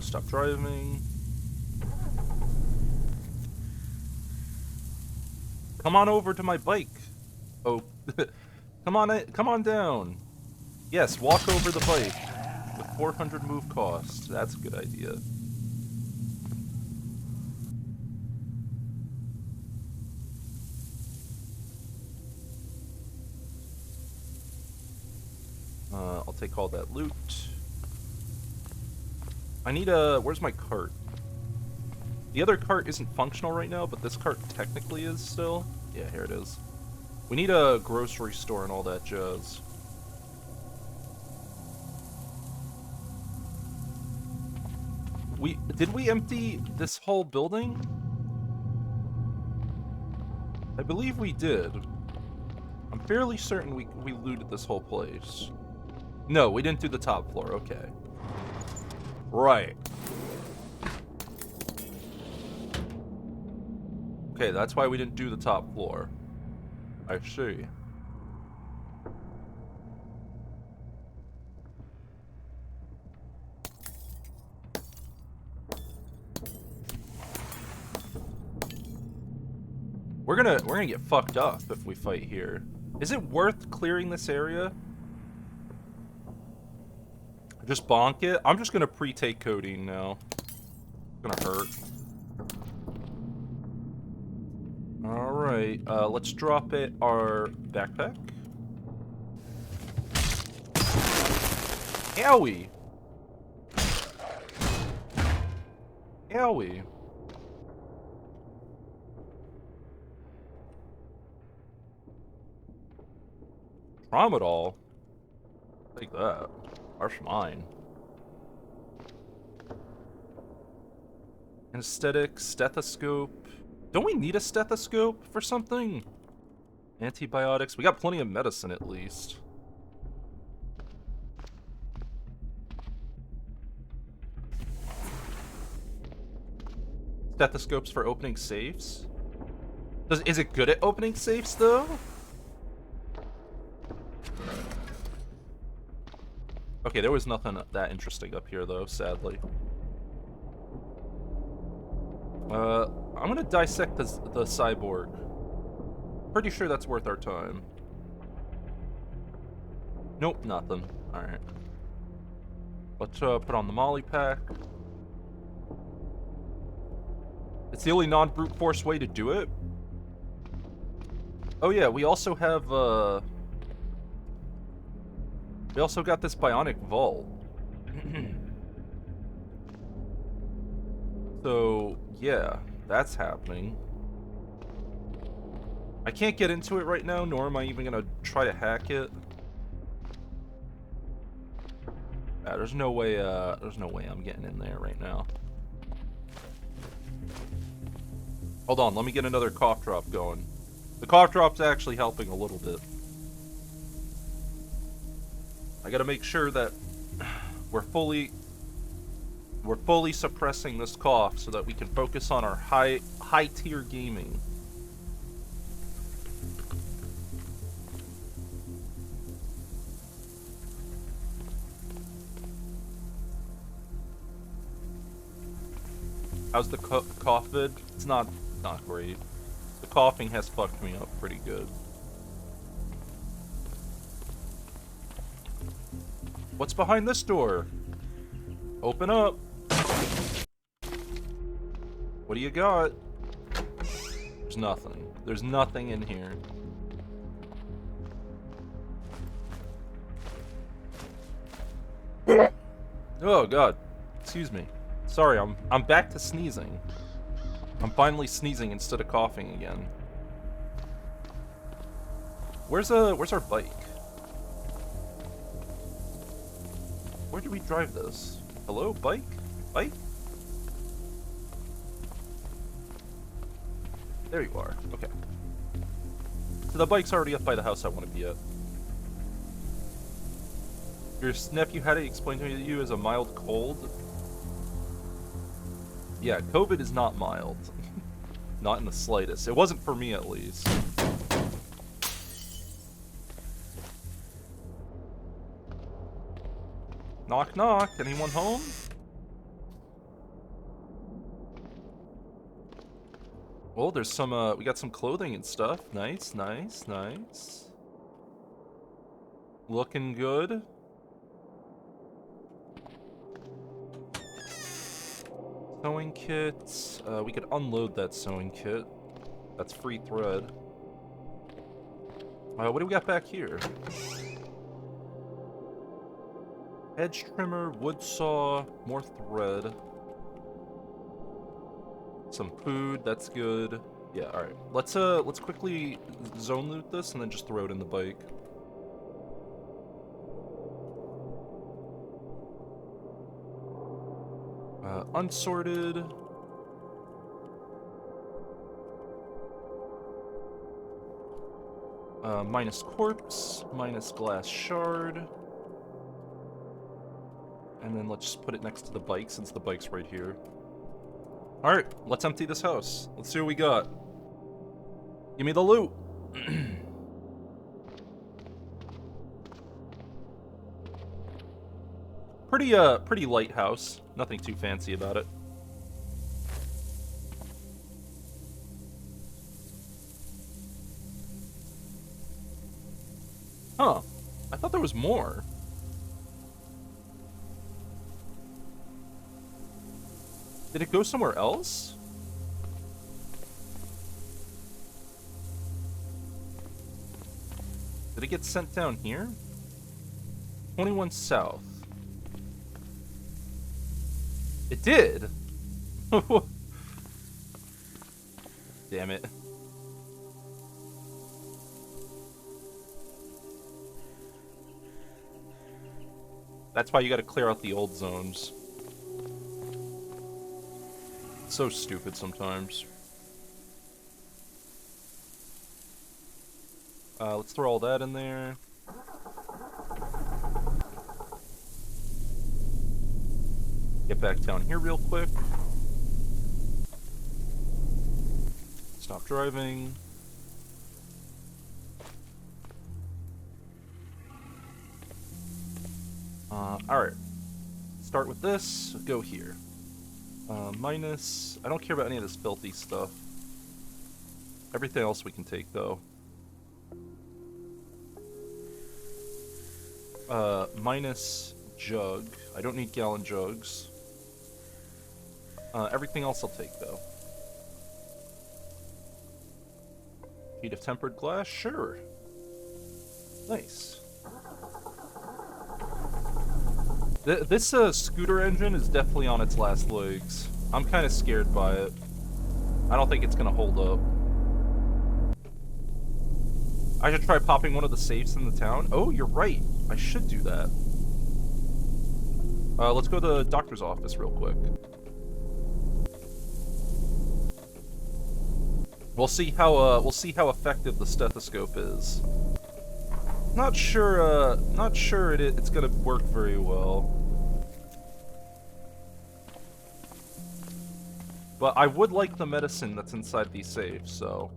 S1: Stop driving. Come on over to my bike. Oh, come on down. Yes, walk over the bike with 400 move cost. That's a good idea. I'll take all that loot. I need a... Where's my cart? The other cart isn't functional right now, but this cart technically is still. Yeah, here it is. We need a grocery store and all that jazz. Did we empty this whole building? I believe we did. I'm fairly certain we looted this whole place. No, we didn't do the top floor. Okay. Right. Okay, that's why we didn't do the top floor. I see. We're gonna get fucked up if we fight here. Is it worth clearing this area? Just bonk it? I'm just gonna pre-take codeine now. It's gonna hurt. Alright, let's drop it our backpack. Owie! Owie! Tramadol? Take that. Harsh mine. Anesthetic, stethoscope. Don't we need a stethoscope for something? Antibiotics. We got plenty of medicine at least. Stethoscopes for opening safes? Is it good at opening safes though? Okay, there was nothing that interesting up here though, sadly. I'm gonna dissect the cyborg. Pretty sure that's worth our time. Nope, nothing. Alright. Let's put on the molly pack. It's the only non-brute force way to do it. Oh yeah, we also have, we also got this bionic vault. So, yeah, that's happening. I can't get into it right now, nor am I even gonna try to hack it. There's no way I'm getting in there right now. Hold on, let me get another cough drop going. The cough drop's actually helping a little bit. I gotta make sure that we're fully suppressing this cough so that we can focus on our high tier gaming. How's the cough vid? It's not great. The coughing has fucked me up pretty good. What's behind this door? Open up. What do you got? There's nothing. There's nothing in here. Oh god. Excuse me. Sorry, I'm back to sneezing. I'm finally sneezing instead of coughing again. Where's our bike? Where do we drive this? Hello, bike? Bike? There you are. Okay. So the bike's already up by the house I want to be at. Your nephew had it explained to you as a mild cold. Yeah, COVID is not mild. Not in the slightest. It wasn't for me, at least. Knock, knock. Anyone home? Well, there's some, we got some clothing and stuff. Nice, nice, nice. Looking good. Sewing kit. We could unload that sewing kit. That's free thread. What do we got back here? Edge trimmer, wood saw, more thread. Some food, that's good. Yeah, alright. Let's quickly zone loot this and then just throw it in the bike. Unsorted. Minus corpse, minus glass shard. And then let's just put it next to the bike since the bike's right here. Alright, let's empty this house. Let's see what we got. Give me the loot. Pretty light house. Nothing too fancy about it. Huh. I thought there was more. Did it go somewhere else? Did it get sent down here? 21 South. It did? Damn it. That's why you gotta clear out the old zones. So stupid sometimes. Let's throw all that in there. Get back down here real quick. Stop driving. Alright. Start with this, go here. Minus... I don't care about any of this filthy stuff. Everything else we can take, though. Minus jug. I don't need gallon jugs. Everything else I'll take, though. Sheet of tempered glass? Sure. Nice. This scooter engine is definitely on its last legs. I'm kind of scared by it. I don't think it's gonna hold up. I should try popping one of the safes in the town. Oh, you're right. I should do that. Let's go to the doctor's office real quick. We'll see how effective the stethoscope is. Not sure it's gonna work very well. But I would like the medicine that's inside these safes, so...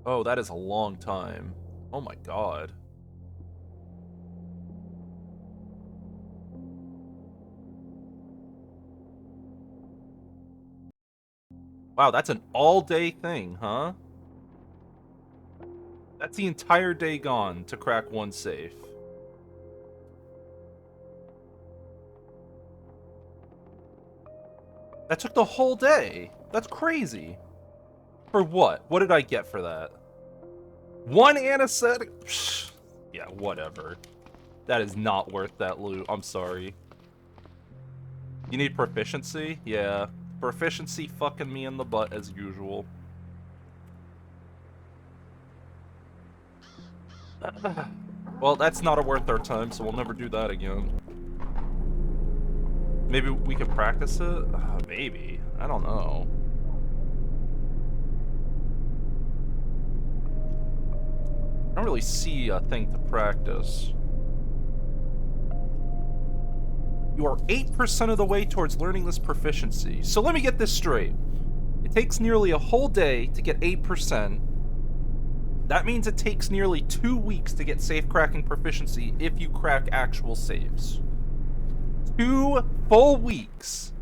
S1: Oh, that is a long time. Oh my god. Wow, that's an all-day thing, huh? That's the entire day gone to crack one safe. That took the whole day. That's crazy. For what? What did I get for that? One anesthetic? Psh, yeah, whatever. That is not worth that loot. I'm sorry. You need proficiency? Yeah. Proficiency fucking me in the butt as usual. Well, that's not worth our time, so we'll never do that again. Maybe we could practice it? Maybe. I don't know. I don't really see a thing to practice. You are 8% of the way towards learning this proficiency. So let me get this straight. It takes nearly a whole day to get 8%. That means it takes nearly 2 weeks to get safe cracking proficiency if you crack actual saves. 2 full weeks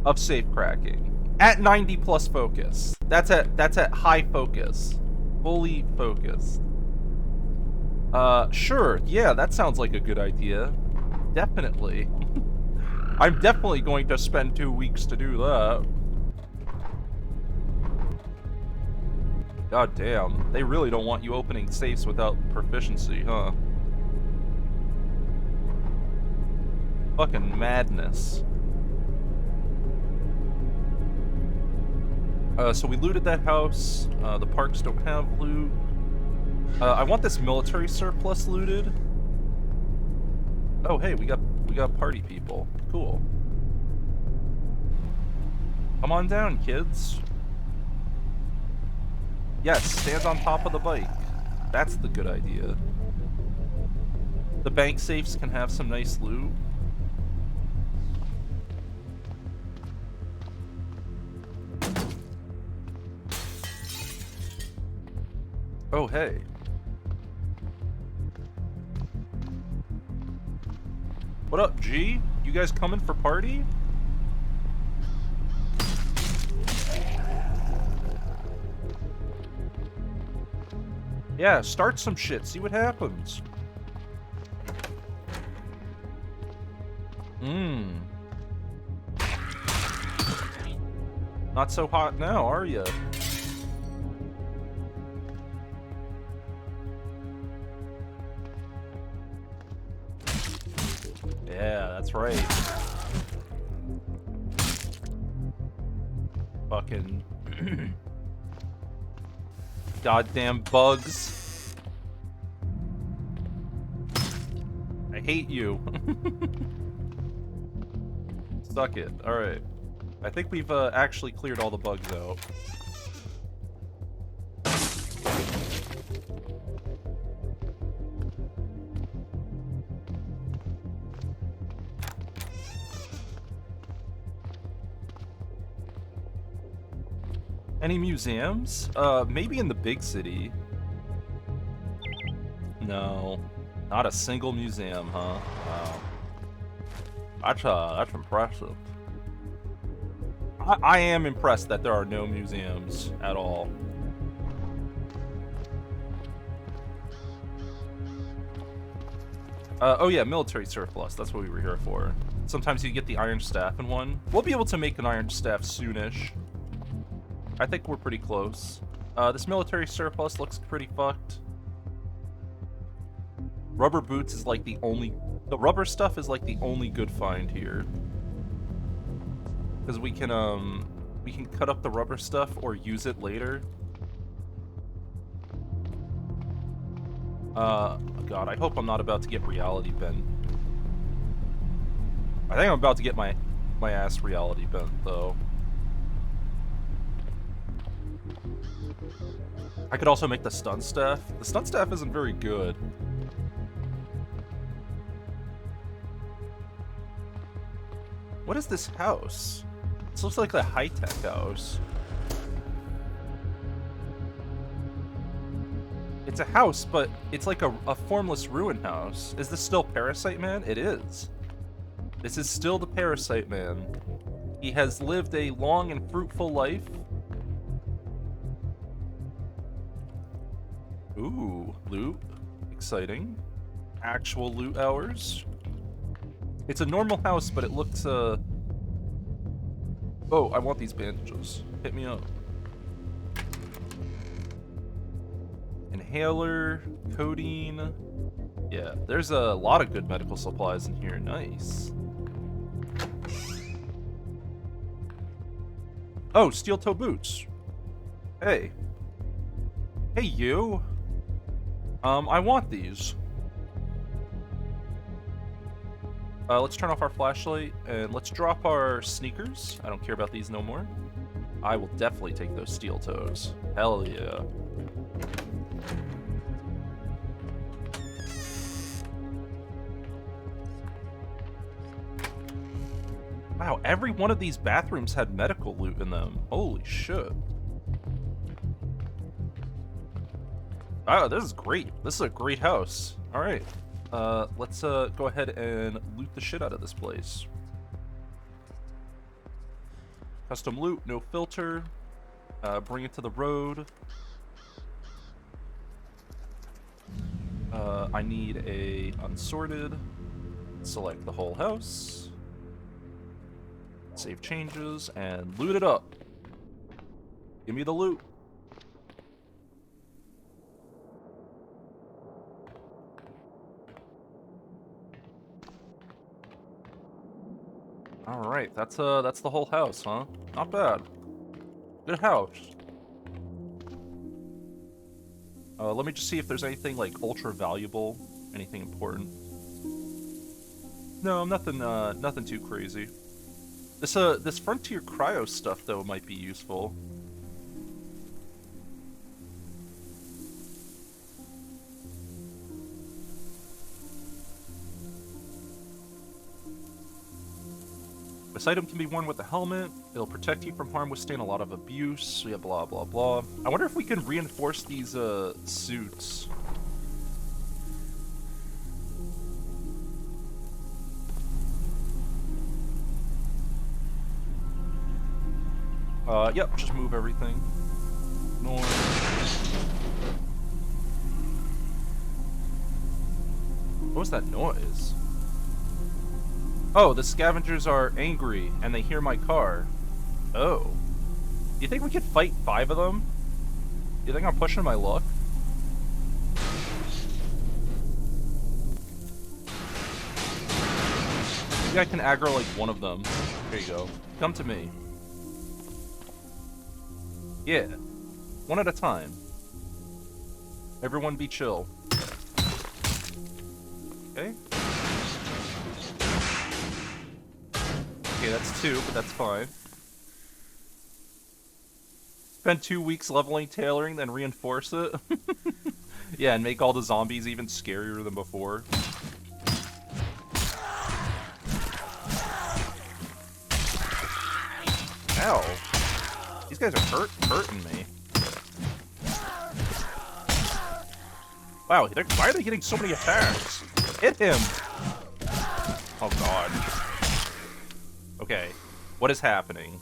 S1: of safe cracking at 90 plus focus. That's at high focus. Fully focused. Sure. Yeah, that sounds like a good idea. Definitely. I'm definitely going to spend 2 weeks to do that. God damn. They really don't want you opening safes without proficiency, huh? Fucking madness. So we looted that house. The parks don't have loot. I want this military surplus looted. Oh, hey, we got party people. Cool. Come on down, kids. Yes, stand on top of the bike. That's the good idea. The bank safes can have some nice loot. Oh, hey. What up, G? You guys coming for party? Yeah, start some shit, see what happens. Not so hot now, are ya? Yeah, that's right. Fucking goddamn bugs. I hate you. Suck it. Alright. I think we've actually cleared all the bugs out. Any museums? Maybe in the big city. No. Not a single museum, huh? Wow. That's impressive. I am impressed that there are no museums at all. Oh yeah, military surplus. That's what we were here for. Sometimes you get the iron staff in one. We'll be able to make an iron staff soonish. I think we're pretty close. This military surplus looks pretty fucked. Rubber boots is like the only... The rubber stuff is like the only good find here. Because we can cut up the rubber stuff or use it later. God, I hope I'm not about to get reality bent. I think I'm about to get my ass reality bent, though. I could also make the stun staff. The stun staff isn't very good. What is this house? This looks like a high-tech house. It's a house, but it's like a formless ruin house. Is this still Parasite Man? It is. This is still the Parasite Man. He has lived a long and fruitful life. Ooh, loot. Exciting. Actual loot hours. It's a normal house, but it looks, Oh, I want these bandages. Hit me up. Inhaler, codeine. Yeah, there's a lot of good medical supplies in here. Nice. Oh, steel toe boots. Hey. Hey, you. I want these. Let's turn off our flashlight, and let's drop our sneakers. I don't care about these no more. I will definitely take those steel toes. Hell yeah. Wow, every one of these bathrooms had medical loot in them. Holy shit. Wow, this is great. This is a great house. Alright. Let's go ahead and loot the shit out of this place. Custom loot, no filter. Bring it to the road. I need a unsorted. Select the whole house. Save changes and loot it up. Give me the loot. All right, that's the whole house, huh? Not bad. Good house. Let me just see if there's anything like ultra valuable, anything important. No, nothing too crazy. This frontier cryo stuff though might be useful. This item can be worn with a helmet. It'll protect you from harm, withstand a lot of abuse. Yeah, blah, blah, blah. I wonder if we can reinforce these, suits. Yep, just move everything. Ignore. What was that noise? Oh, the scavengers are angry, and they hear my car. Oh. Do you think we could fight 5 of them? Do you think I'm pushing my luck? Maybe I can aggro, like, one of them. There you go. Come to me. Yeah. One at a time. Everyone be chill. Okay. Okay, that's 2, but that's fine. Spend 2 weeks leveling tailoring, then reinforce it. Yeah, and make all the zombies even scarier than before. Ow. These guys are hurting me. Wow, why are they getting so many attacks? Hit him! Oh god. Okay, what is happening?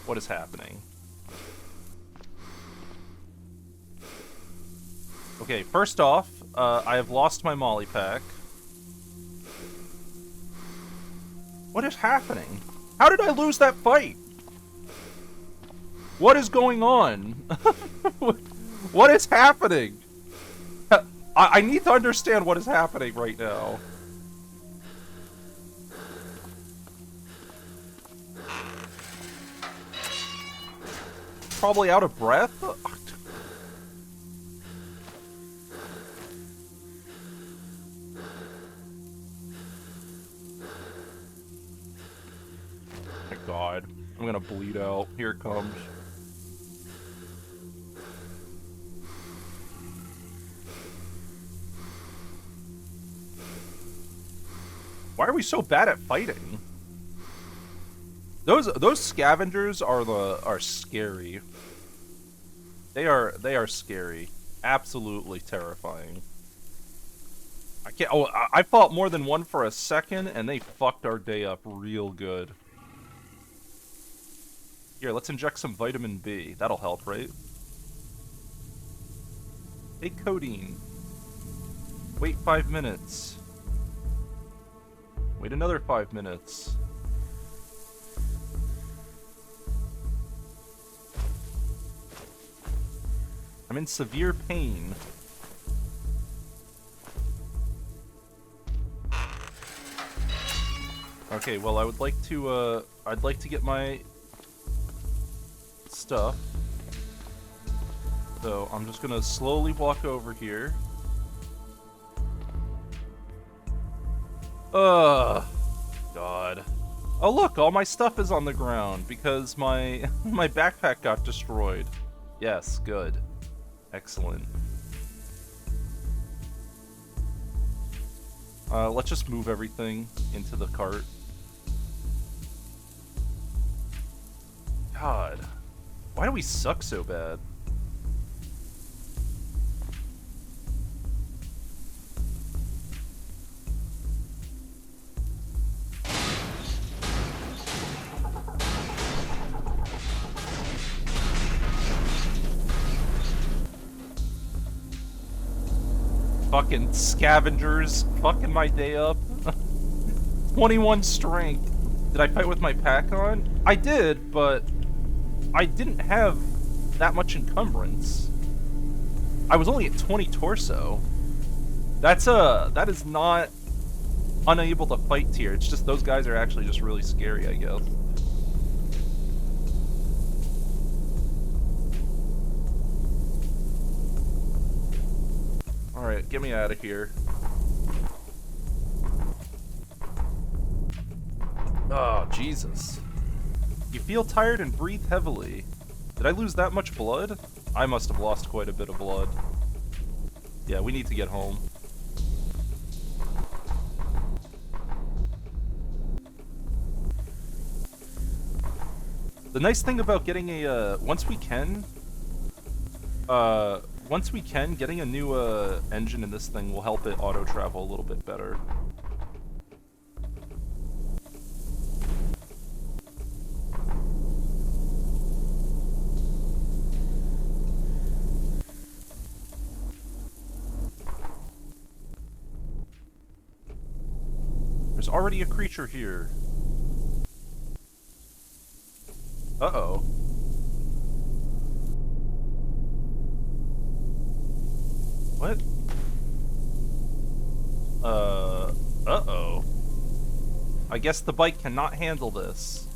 S1: What is happening? Okay, first off, I have lost my molly pack. What is happening? How did I lose that fight? What is going on? What is happening? I need to understand what is happening right now. Probably out of breath? My god. I'm gonna bleed out. Here it comes. Why are we so bad at fighting? Those scavengers are scary. They are scary. Absolutely terrifying. I can't. Oh, I fought more than one for a second, and they fucked our day up real good. Here, let's inject some vitamin B. That'll help, right? Take codeine. Wait 5 minutes. Wait another 5 minutes. I'm in severe pain. Okay, well, I'd like to get my stuff. So, I'm just gonna slowly walk over here. Ugh. God. Oh look, all my stuff is on the ground because my my backpack got destroyed. Yes, good. Excellent. Let's just move everything into the cart. God. Why do we suck so bad? Fucking scavengers fucking my day up. 21 strength. Did I fight with my pack on? I did, but I didn't have that much encumbrance. I was only at 20 torso. That is not unable to fight tier. It's just those guys are actually just really scary, I guess. Alright, get me out of here. Oh, Jesus. You feel tired and breathe heavily. Did I lose that much blood? I must have lost quite a bit of blood. Yeah, we need to get home. The nice thing about getting a, once we can, getting a new engine in this thing will help it auto-travel a little bit better. There's already a creature here. Uh-oh. What? Uh-oh. I guess the bike cannot handle this.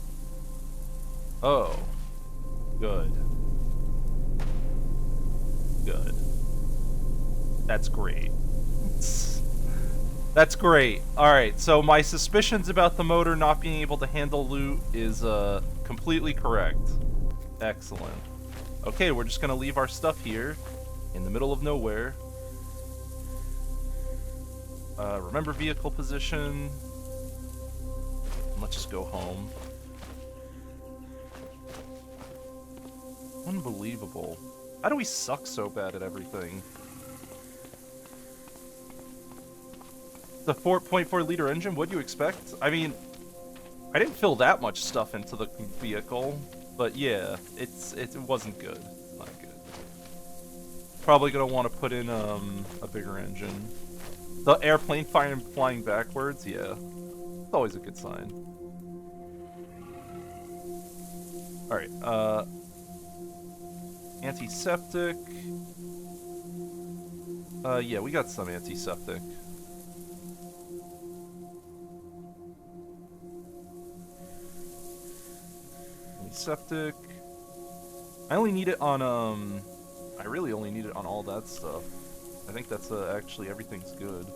S1: Oh. Good. Good. That's great. That's great. Alright, so my suspicions about the motor not being able to handle loot is, completely correct. Excellent. Okay, we're just gonna leave our stuff here, in the middle of nowhere. Remember vehicle position. Let's just go home. Unbelievable. How do we suck so bad at everything? The 4.4 liter engine, what'd you expect? I mean, I didn't fill that much stuff into the vehicle, but yeah, it wasn't good. Not good. Probably gonna want to put in a bigger engine. The airplane flying backwards, yeah. It's always a good sign. Alright, antiseptic. Yeah, we got some antiseptic. Antiseptic. I only need it on, I really only need it on all that stuff. I think that's, actually everything's good.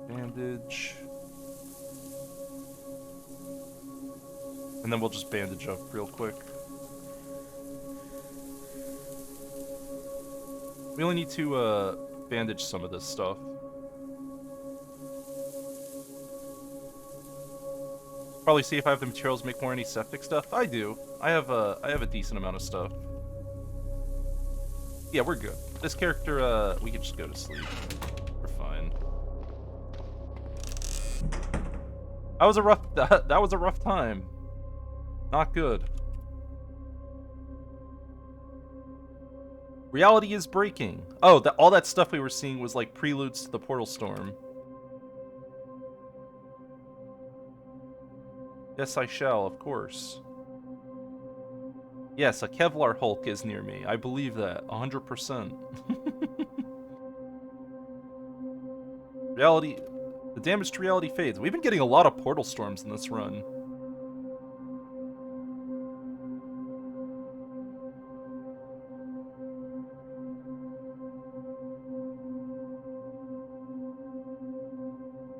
S1: Bandage. And then we'll just bandage up real quick. We only need to, bandage some of this stuff. Probably see if I have the materials to make more antiseptic stuff. I do. I have a decent amount of stuff. Yeah, we're good. This character, we can just go to sleep. We're fine. That was a rough. That was a rough time. Not good. Reality is breaking. Oh, all that stuff we were seeing was like preludes to the portal storm. Yes, I shall, of course. Yes, a Kevlar Hulk is near me. I believe that, 100%. The damaged reality fades. We've been getting a lot of portal storms in this run.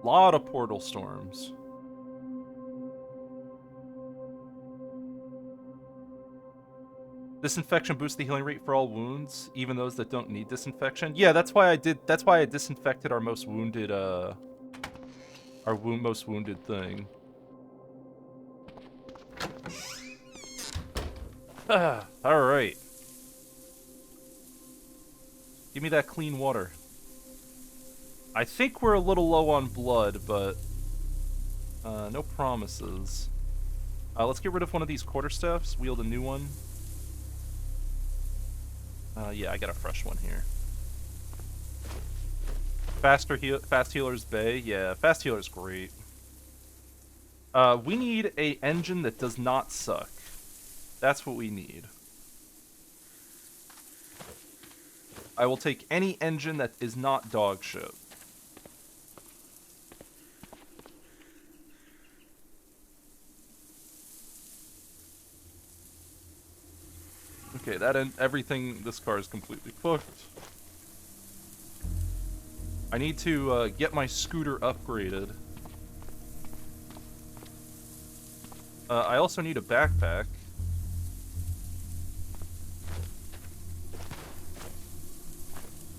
S1: Lot of portal storms. Disinfection boosts the healing rate for all wounds, even those that don't need disinfection. Yeah, that's why I disinfected our most wounded most wounded thing. All right. Give me that clean water. I think we're a little low on blood, but no promises. Let's get rid of one of these quarterstaffs. Wield a new one. Yeah, I got a fresh one here. Fast healer's bay. Yeah, fast healer's great. We need a engine that does not suck. That's what we need. I will take any engine that is not dog shit. Okay, everything. This car is completely fucked. I need to get my scooter upgraded. I also need a backpack.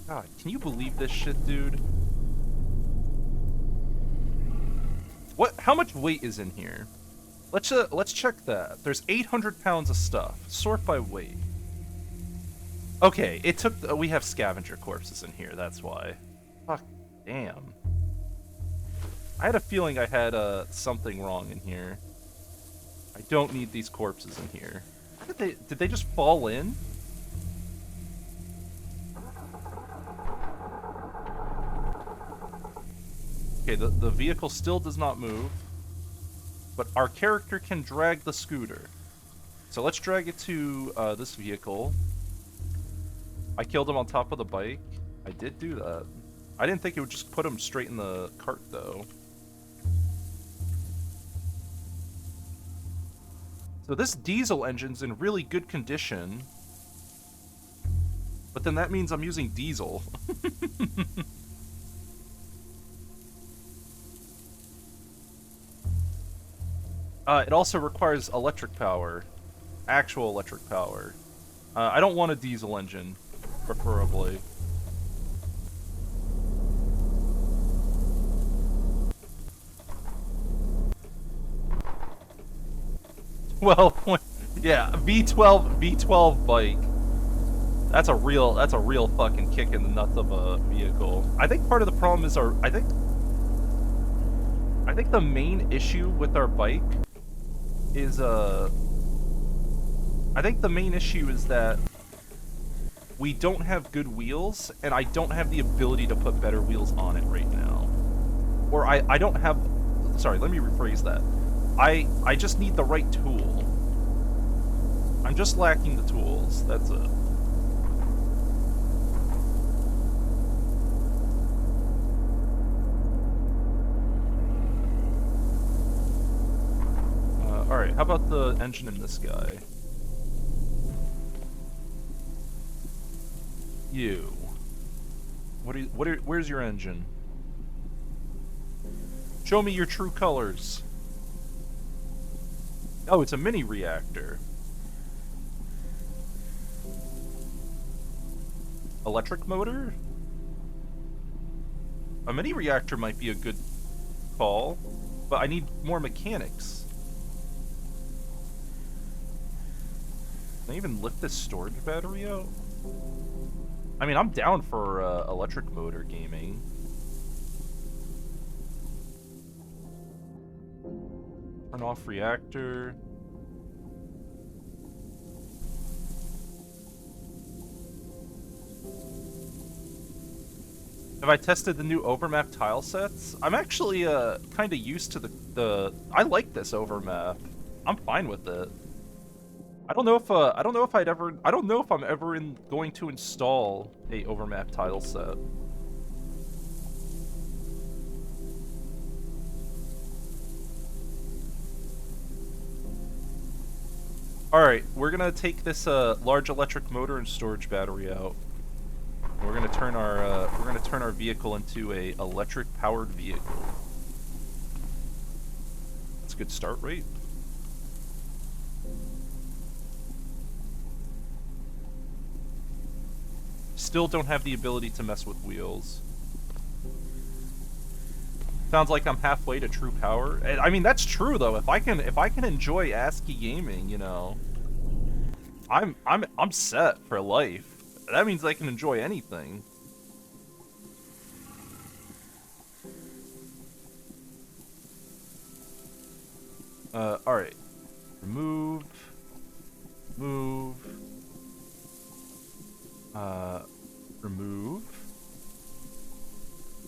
S1: God, can you believe this shit, dude? What? How much weight is in here? Let's check that. There's 800 pounds of stuff. Sort by weight. Okay, it took. We have scavenger corpses in here. That's why. Fuck. Damn. I had a feeling I had something wrong in here. I don't need these corpses in here. Did they just fall in? Okay, the vehicle still does not move. But our character can drag the scooter. So let's drag it to this vehicle. I killed him on top of the bike. I did do that. I didn't think it would just put him straight in the cart, though. So this diesel engine's in really good condition. But then that means I'm using diesel. It also requires electric power. Actual electric power. I don't want a diesel engine, preferably. Well, yeah, V12 bike. That's a real fucking kick in the nuts of a vehicle. I think part of the problem is I think the main issue with our bike is I think the main issue is that we don't have good wheels, and I don't have the ability to put better wheels on it right now. Or I don't have... Sorry, let me rephrase that. I just need the right tool. I'm just lacking the tools, that's it. Alright, how about the engine in this guy? You. Where's your engine? Show me your true colors. Oh, it's a mini reactor. Electric motor? A mini reactor might be a good call, but I need more mechanics. Can I even lift this storage battery out? I mean, I'm down for electric motor gaming. Turn off reactor. Have I tested the new overmap tile sets? I'm actually kind of used to the. I like this overmap. I'm fine with it. I don't know if I'm ever going to install a overmap tile set. Alright, we're gonna take this large electric motor and storage battery out. And we're gonna turn our vehicle into a electric powered vehicle. That's a good start rate. Still don't have the ability to mess with wheels. Sounds like I'm halfway to true power. I mean, that's true though. If I can enjoy ASCII gaming, you know, I'm set for life. That means I can enjoy anything. All right. Remove. Move. Remove.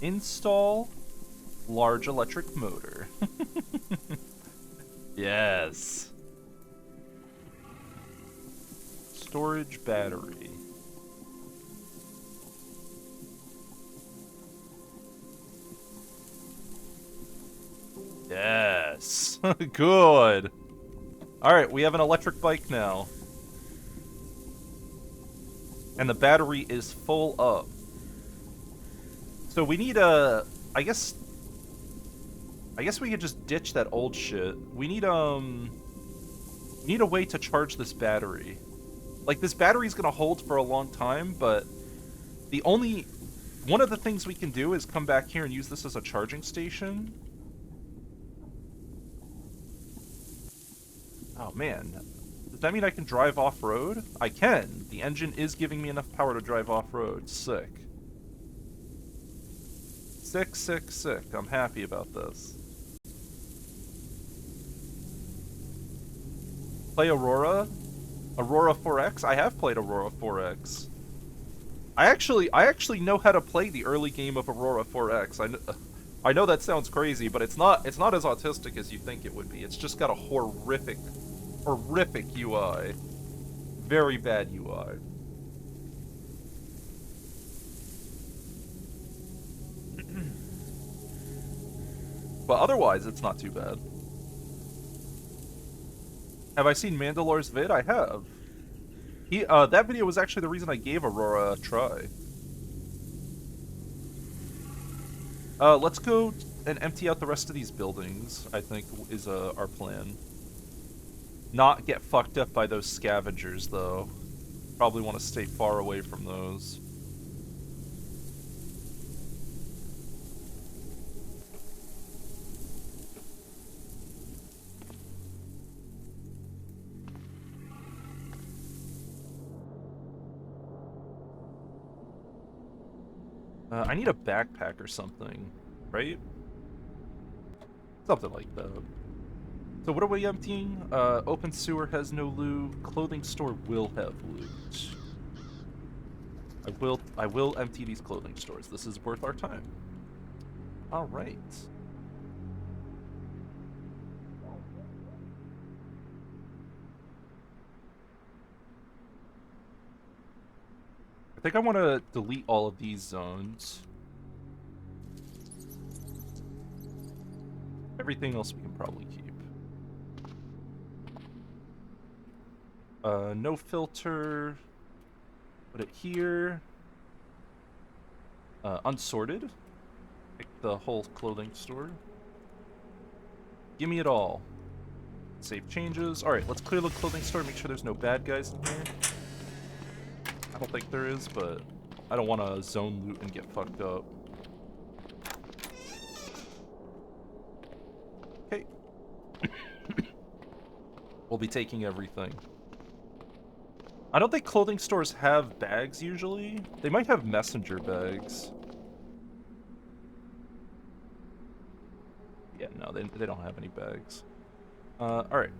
S1: Install large electric motor. Yes. Storage battery. Yes. Good. Alright, we have an electric bike now. And the battery is full up. So we need a... I guess we could just ditch that old shit. We need a way to charge this battery. Like, this battery's gonna hold for a long time, but one of the things we can do is come back here and use this as a charging station. Oh, man. Does that mean I can drive off-road? I can. The engine is giving me enough power to drive off-road. Sick. Sick, sick, sick. I'm happy about this. Play Aurora? Aurora 4X? I have played Aurora 4X. I actually know how to play the early game of Aurora 4X. I know that sounds crazy, but it's not as autistic as you think it would be. It's just got a horrific UI. Very bad UI. But otherwise, it's not too bad. Have I seen Mandalore's vid? I have. That video was actually the reason I gave Aurora a try. Let's go and empty out the rest of these buildings, I think, is our plan. Not get fucked up by those scavengers, though. Probably want to stay far away from those. I need a backpack or something, right? Something like that. So what are we emptying? Open sewer has no loot. Clothing store will have loot. I will empty these clothing stores. This is worth our time. All right. I think I want to delete all of these zones. Everything else we can probably keep. No filter. Put it here. Unsorted. Pick the whole clothing store. Give me it all. Save changes. Alright, let's clear the clothing store, make sure there's no bad guys in here. I don't think there is, but I don't want to zone loot and get fucked up. Okay. We'll be taking everything. I don't think clothing stores have bags usually. They might have messenger bags. Yeah, no, they don't have any bags. Alright.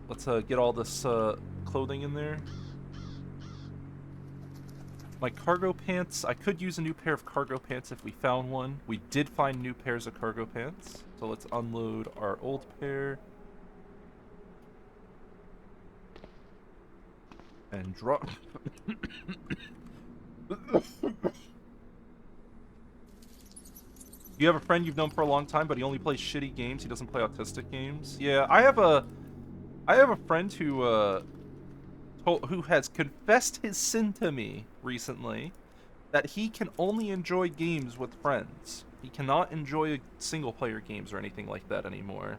S1: Let's get all this clothing in there. My cargo pants. I could use a new pair of cargo pants if we found one. We did find new pairs of cargo pants. So let's unload our old pair. And drop. You have a friend you've known for a long time, but he only plays shitty games. He doesn't play autistic games. Yeah, I have I have a friend who has confessed his sin to me recently that he can only enjoy games with friends. He cannot enjoy single-player games or anything like that anymore.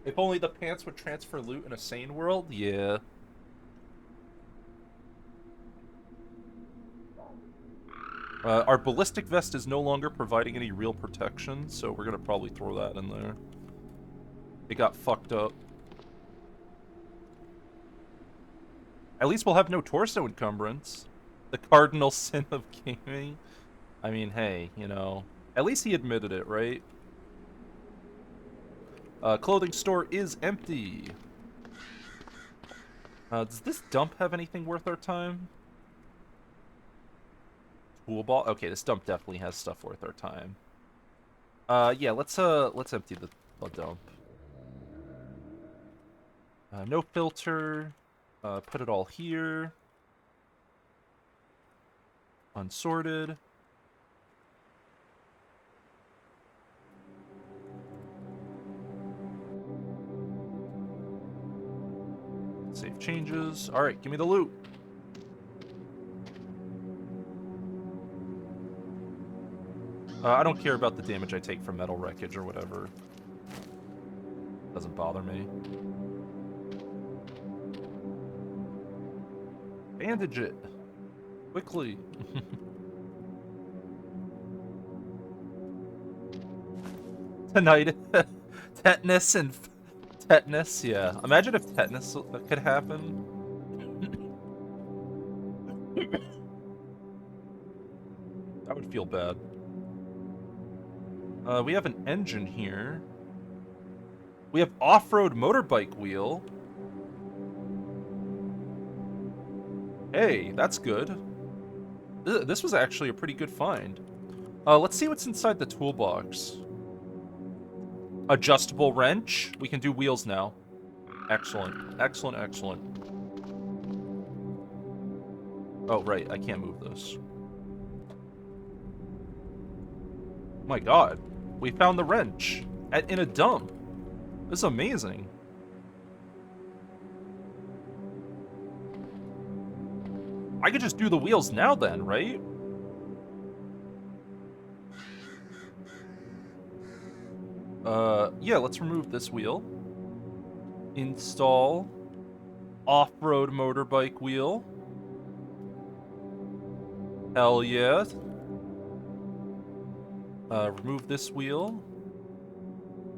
S1: If only the pants would transfer loot in a sane world? Yeah. Our ballistic vest is no longer providing any real protection, so we're gonna probably throw that in there. It got fucked up. At least we'll have no torso encumbrance. The cardinal sin of gaming. I mean, hey, you know, at least he admitted it, right? Clothing store is empty. Does this dump have anything worth our time? Tool ball? Okay, this dump definitely has stuff worth our time. Yeah, let's empty the dump. No filter. Put it all here. Unsorted. Save changes. Alright, give me the loot. I don't care about the damage I take from metal wreckage or whatever. Doesn't bother me. Bandage it. Quickly. Tonight. Tetanus and... Tetanus, yeah. Imagine if tetanus could happen. That would feel bad. We have an engine here. We have off-road motorbike wheel. Hey, that's good. This was actually a pretty good find. Let's see what's inside the toolbox. Adjustable wrench. We can do wheels now. Excellent. Excellent, excellent. Oh, right. I can't move this. Oh my god. We found the wrench in a dump. This is amazing. I could just do the wheels now then, right? Yeah, let's remove this wheel. Install off-road motorbike wheel. Hell yeah. Remove this wheel.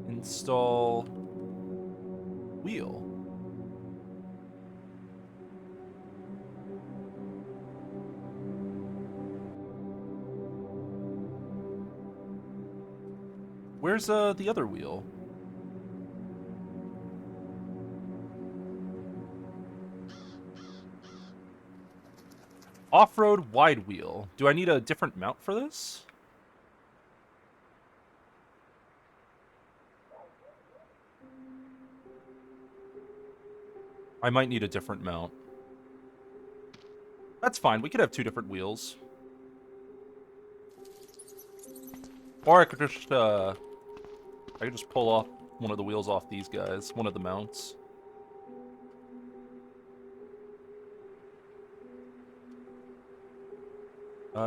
S1: Install wheel. Where's the other wheel? Off-road wide wheel. Do I need a different mount for this? I might need a different mount. That's fine. We could have two different wheels. Or I could just pull off one of the wheels off these guys, one of the mounts.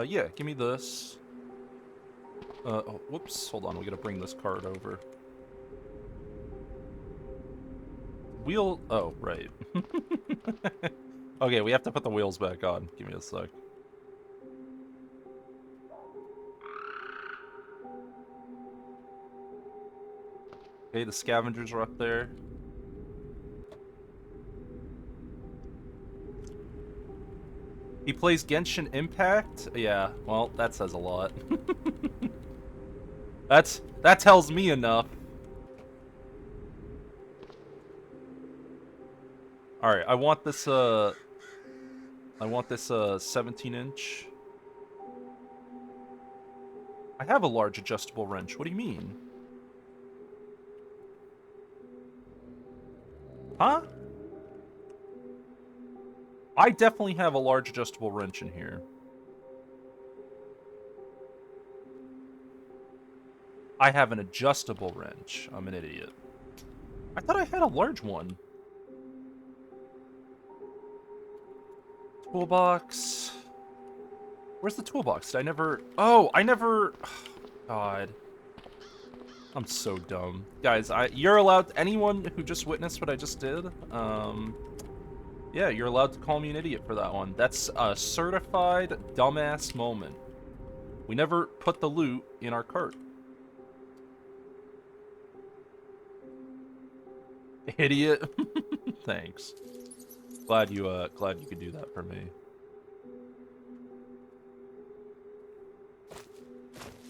S1: Yeah, give me this. Oh, whoops, hold on, we gotta bring this card over. Wheel, oh, right. Okay, we have to put the wheels back on. Give me a sec. Okay, the scavengers are up there. He plays Genshin Impact? Yeah, well, that says a lot. That tells me enough. Alright, I want this 17-inch. I have a large adjustable wrench. What do you mean? Huh? I definitely have a large adjustable wrench in here. I have an adjustable wrench. I'm an idiot. I thought I had a large one. Toolbox. Where's the toolbox? Did I never... Oh, I never... God. I'm so dumb. Guys, you're allowed... Anyone who just witnessed what I just did, yeah, you're allowed to call me an idiot for that one. That's a certified dumbass moment. We never put the loot in our cart. Idiot. Thanks. Glad you could do that for me.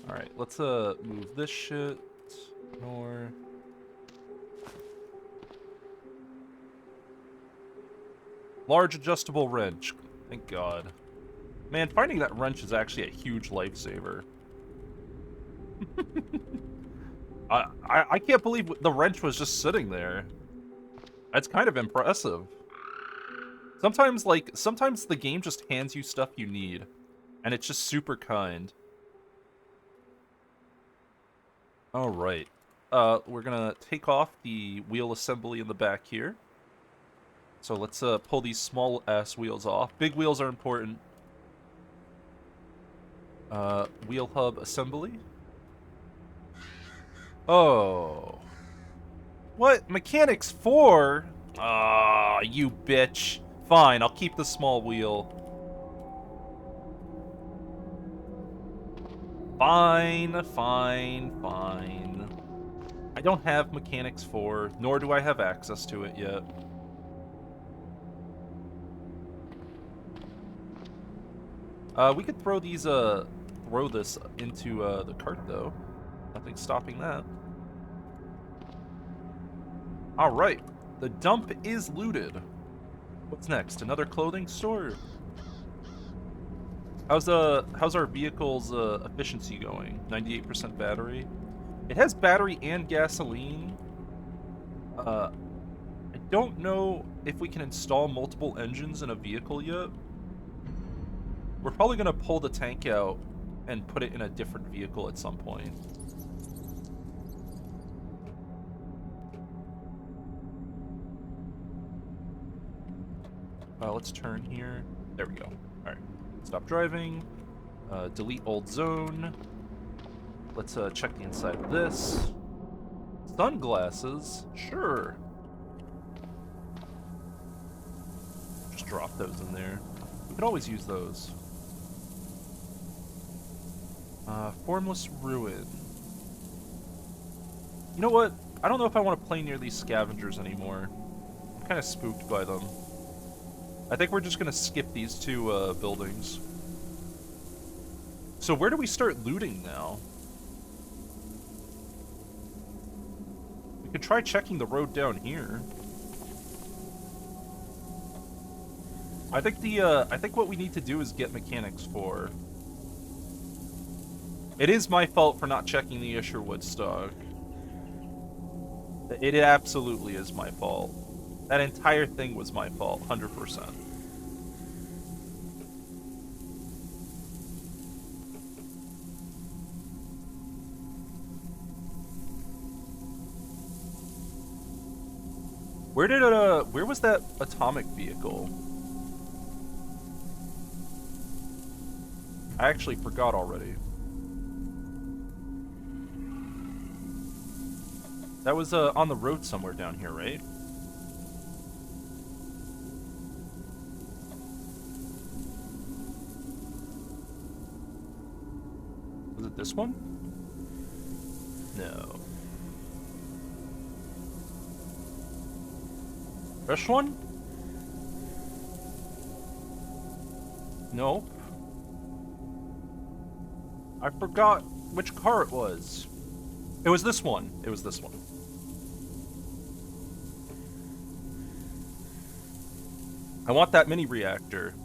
S1: Alright, let's move this shit. Ignore. Large adjustable wrench. Thank God. Man, finding that wrench is actually a huge lifesaver. I can't believe the wrench was just sitting there. That's kind of impressive. Sometimes the game just hands you stuff you need, and it's just super kind. Alright. We're gonna take off the wheel assembly in the back here. So let's pull these small ass wheels off. Big wheels are important. Wheel hub assembly. Oh. What? Mechanics 4? Ah, you bitch. Fine, I'll keep the small wheel. Fine, fine, fine. I don't have Mechanics 4, nor do I have access to it yet. We could throw these, throw this into, the cart, though. Nothing's stopping that. Alright, the dump is looted. What's next? Another clothing store? How's our vehicle's, efficiency going? 98% battery? It has battery and gasoline. I don't know if we can install multiple engines in a vehicle yet. We're probably gonna pull the tank out and put it in a different vehicle at some point. Let's turn here. There we go. Alright. Stop driving. Delete old zone. Let's check the inside of this. Sunglasses? Sure. Just drop those in there. We could always use those. Formless ruin. You know what? I don't know if I want to play near these scavengers anymore. I'm kind of spooked by them. I think we're just gonna skip these two buildings. So where do we start looting now? We could try checking the road down here. I think what we need to do is get Mechanics 4. It is my fault for not checking the Isherwood stock. It absolutely is my fault. That entire thing was my fault, 100%. Where was that atomic vehicle? I actually forgot already. That was on the road somewhere down here, right? Was it this one? No. This one? Nope. I forgot which car it was. It was this one. It was this one. I want that mini reactor.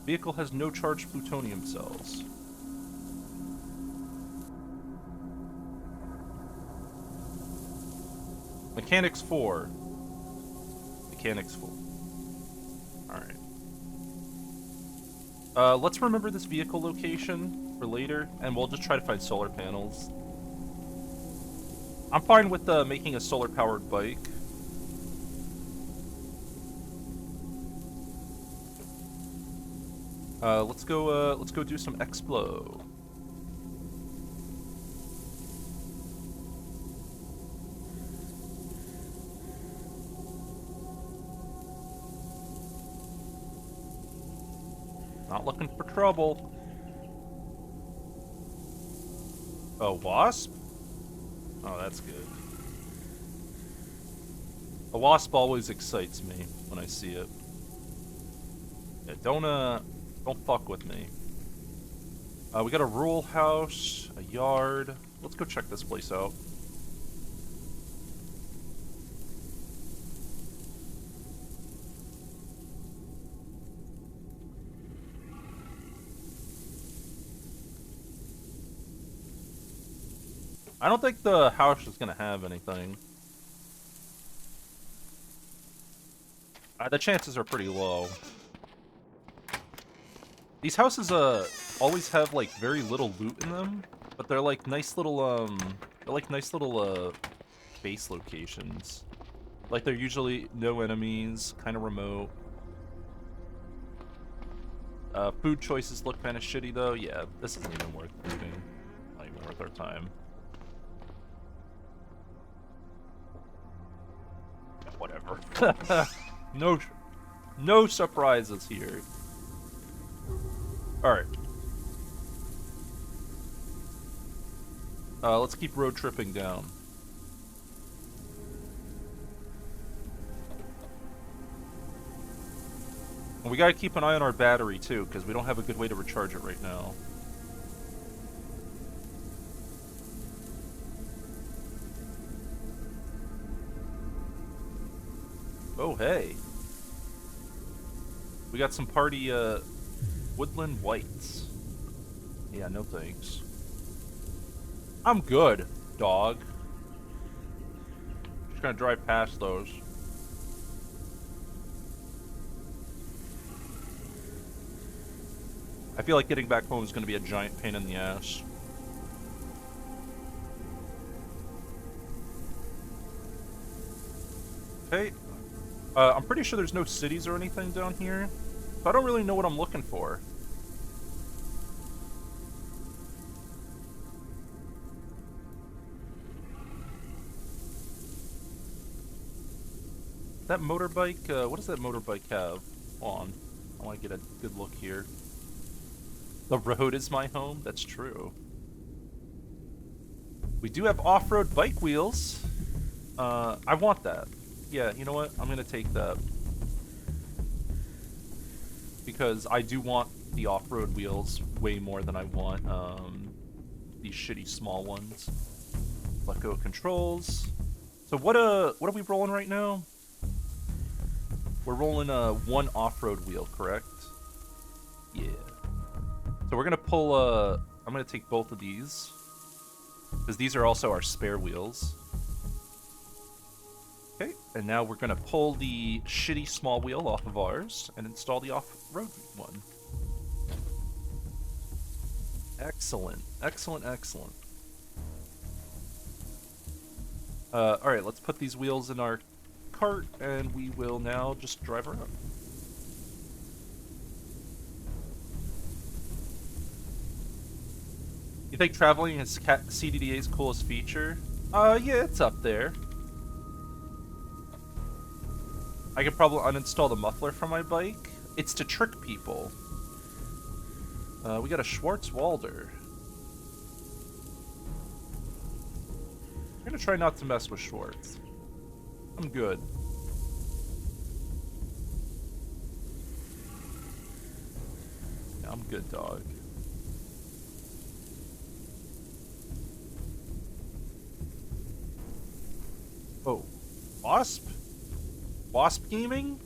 S1: Vehicle has no charged plutonium cells. Mechanics 4. Mechanics 4. Alright. Let's remember this vehicle location. for later, and we'll just try to find solar panels. I'm fine with making a solar-powered bike. Let's go do some Explo. Not looking for trouble. A wasp? Oh, that's good. A wasp always excites me when I see it. Yeah, don't fuck with me. We got a rural house, a yard. Let's go check this place out. I don't think the house is gonna have anything. The chances are pretty low. These houses always have like very little loot in them, but they're like nice little base locations. Like they're usually no enemies, kind of remote. Food choices look kind of shitty though. Yeah, this isn't even worth looting. Not even worth our time. Whatever. No surprises here. Alright. Let's keep road tripping down. And we gotta keep an eye on our battery too, because we don't have a good way to recharge it right now. Oh, hey. We got some party, woodland whites. Yeah, no thanks. I'm good, dog. Just gonna drive past those. I feel like getting back home is gonna be a giant pain in the ass. Okay. I'm pretty sure there's no cities or anything down here, so I don't really know what I'm looking for. That motorbike, what does that motorbike have? Hold on. I want to get a good look here. The road is my home? That's true. We do have off-road bike wheels. I want that. Yeah, you know what? I'm gonna take that. Because I do want the off-road wheels way more than I want these shitty small ones. Let go of controls. So what are we rolling right now? We're rolling one off-road wheel, correct? Yeah. So we're gonna pull I'm gonna take both of these. Because these are also our spare wheels. Okay, and now we're gonna pull the shitty small wheel off of ours and install the off-road one. Excellent, excellent, excellent. Alright, let's put these wheels in our cart and we will now just drive around. You think traveling is CDDA's coolest feature? Yeah, it's up there. I could probably uninstall the muffler from my bike. It's to trick people. We got a Schwarzwalder. I'm gonna try not to mess with Schwartz. I'm good. Yeah, I'm good, dog. Oh, Wasp? Wasp gaming?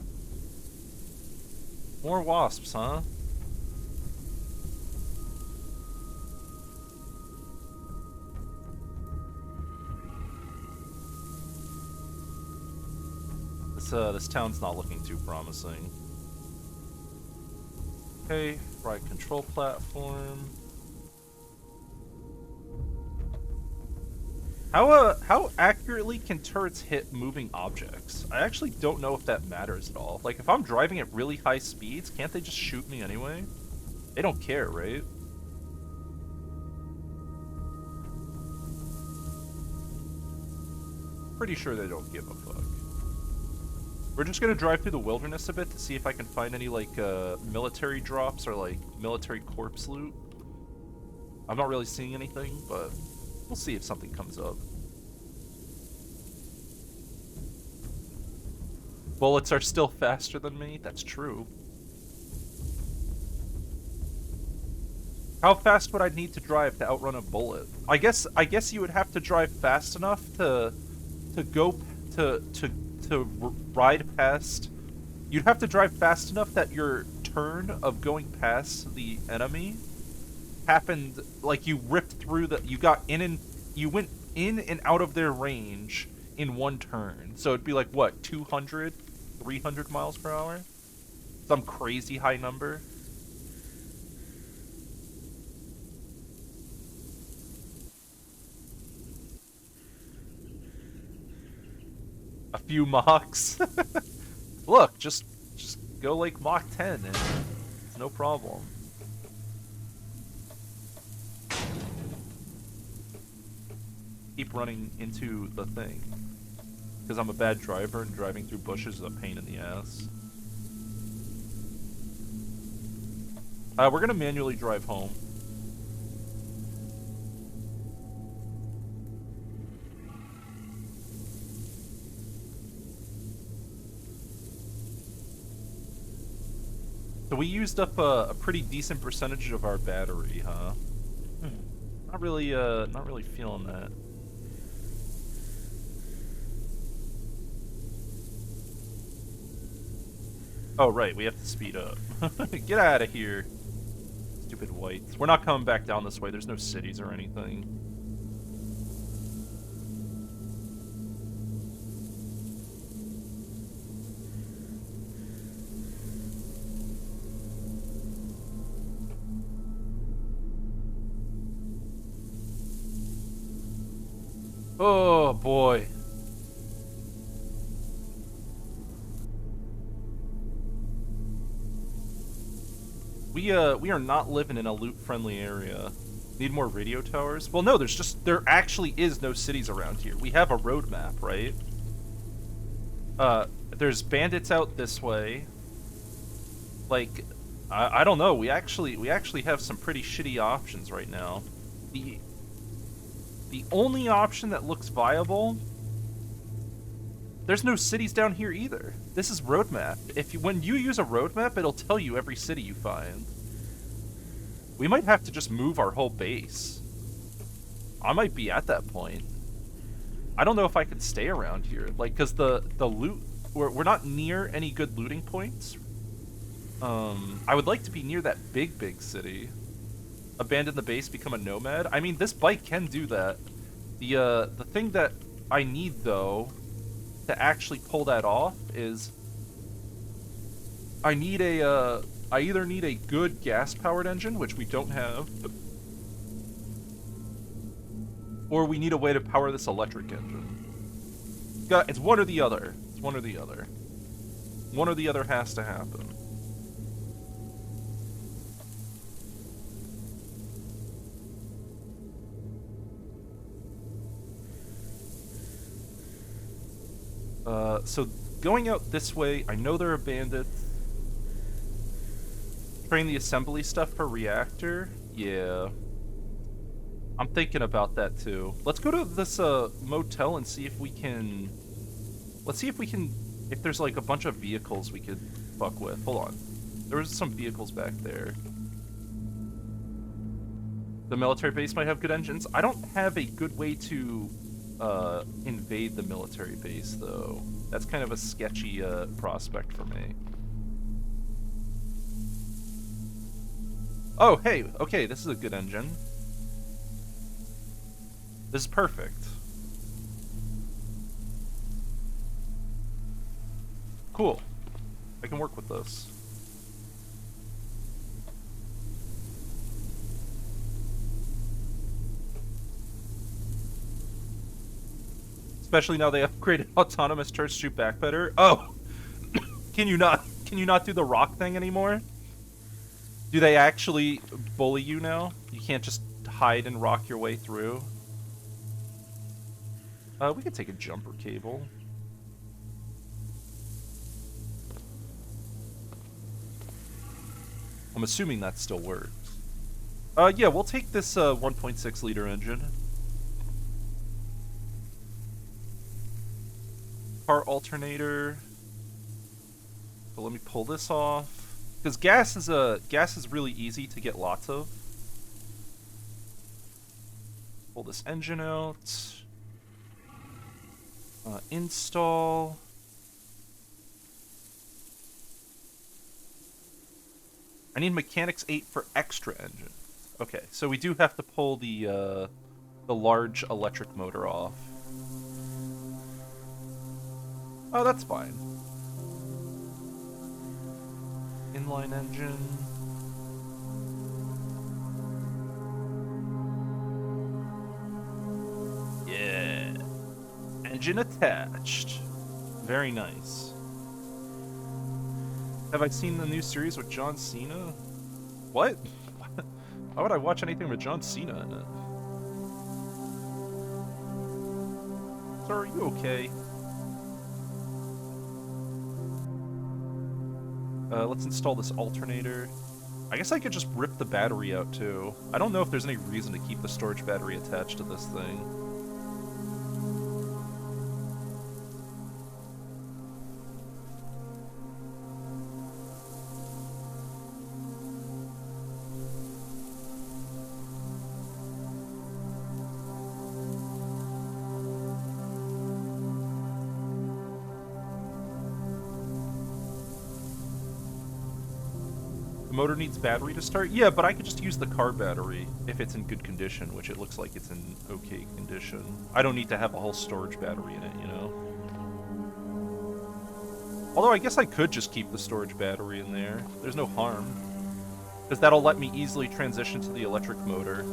S1: More wasps, huh? This town's not looking too promising. Okay, right control platform. How accurately can turrets hit moving objects? I actually don't know if that matters at all. Like, if I'm driving at really high speeds, can't they just shoot me anyway? They don't care, right? Pretty sure they don't give a fuck. We're just gonna drive through the wilderness a bit to see if I can find any, like, military drops or, like, military corpse loot. I'm not really seeing anything, but we'll see if something comes up. Bullets are still faster than me? That's true. How fast would I need to drive to outrun a bullet? I guess you would have to drive fast enough to go to ride past. You'd have to drive fast enough that your turn of going past the enemy happened, like, you ripped through you went in and out of their range in one turn. So it'd be like, what, 200, 300 miles per hour? Some crazy high number. A few Machs. Look, just go like Mach 10 and it's no problem. Keep running into the thing. Because I'm a bad driver and driving through bushes is a pain in the ass. We're gonna manually drive home. So we used up a pretty decent percentage of our battery, huh? Not really feeling that. Oh, right, we have to speed up. Get out of here. Stupid whites. We're not coming back down this way. There's no cities or anything. Oh, boy. We are not living in a loot-friendly area. Need more radio towers? Well, no, there actually is no cities around here. We have a roadmap, right? There's bandits out this way. Like, I don't know. We actually have some pretty shitty options right now. The only option that looks viable, there's no cities down here either. This is roadmap. When you use a roadmap, it'll tell you every city you find. We might have to just move our whole base. I might be at that point. I don't know if I could stay around here, like, because the loot, we're not near any good looting points. I would like to be near that big city. Abandon the base, become a nomad. I mean, this bike can do that. The thing that I need, though, to actually pull that off is I either need a good gas-powered engine, which we don't have, or we need a way to power this electric engine. It's one or the other. It's one or the other. One or the other has to happen. So going out this way, I know there are bandits. Train the assembly stuff for reactor? Yeah. I'm thinking about that too. Let's go to this motel and see if we can... Let's see if we can... If there's like a bunch of vehicles we could fuck with. Hold on. There was some vehicles back there. The military base might have good engines. I don't have a good way to invade the military base, though. That's kind of a sketchy prospect for me. Oh, hey, okay, this is a good engine. This is perfect. Cool. I can work with this. Especially now they upgraded autonomous turrets shoot back better. Oh! Can you not do the rock thing anymore? Do they actually bully you now? You can't just hide and rock your way through? We could take a jumper cable. I'm assuming that still works. Yeah, we'll take this 1.6 liter engine. Car alternator. So let me pull this off. Because gas is really easy to get lots of. Pull this engine out. Install. I need mechanics 8 for extra engine. Okay, so we do have to pull the large electric motor off. Oh, that's fine. Inline engine. Yeah. Engine attached. Very nice. Have I seen the new series with John Cena? What? Why would I watch anything with John Cena in it? Sir, are you okay? Let's install this alternator. I guess I could just rip the battery out too. I don't know if there's any reason to keep the storage battery attached to this thing. The motor needs battery to start? Yeah, but I could just use the car battery if it's in good condition, which it looks like it's in okay condition. I don't need to have a whole storage battery in it, you know? Although I guess I could just keep the storage battery in there. There's no harm. Because that'll let me easily transition to the electric motor.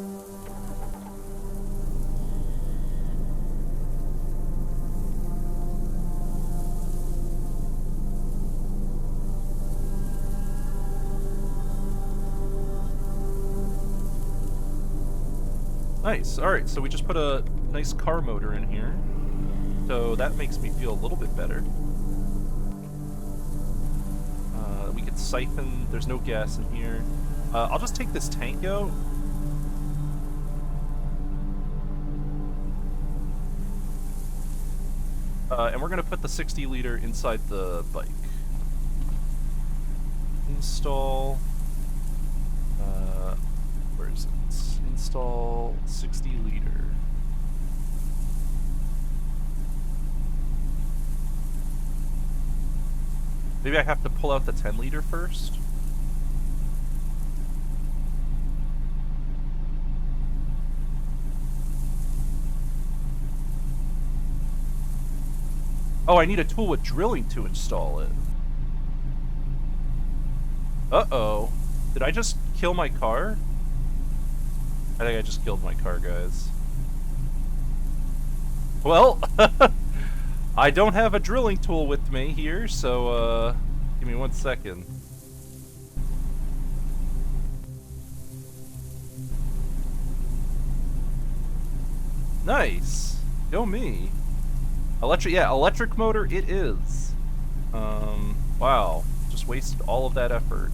S1: Nice. Alright, so we just put a nice car motor in here. So that makes me feel a little bit better. We could siphon. There's no gas in here. I'll just take this tank out. And we're going to put the 60 liter inside the bike. Install. Where is it? Install 60 liter. Maybe I have to pull out the 10 liter first? Oh, I need a tool with drilling to install it. Uh-oh. Did I just kill my car? I think I just killed my car, guys. Well, I don't have a drilling tool with me here, so, give me 1 second. Nice. Go me. Electric motor it is. Wow. Just wasted all of that effort.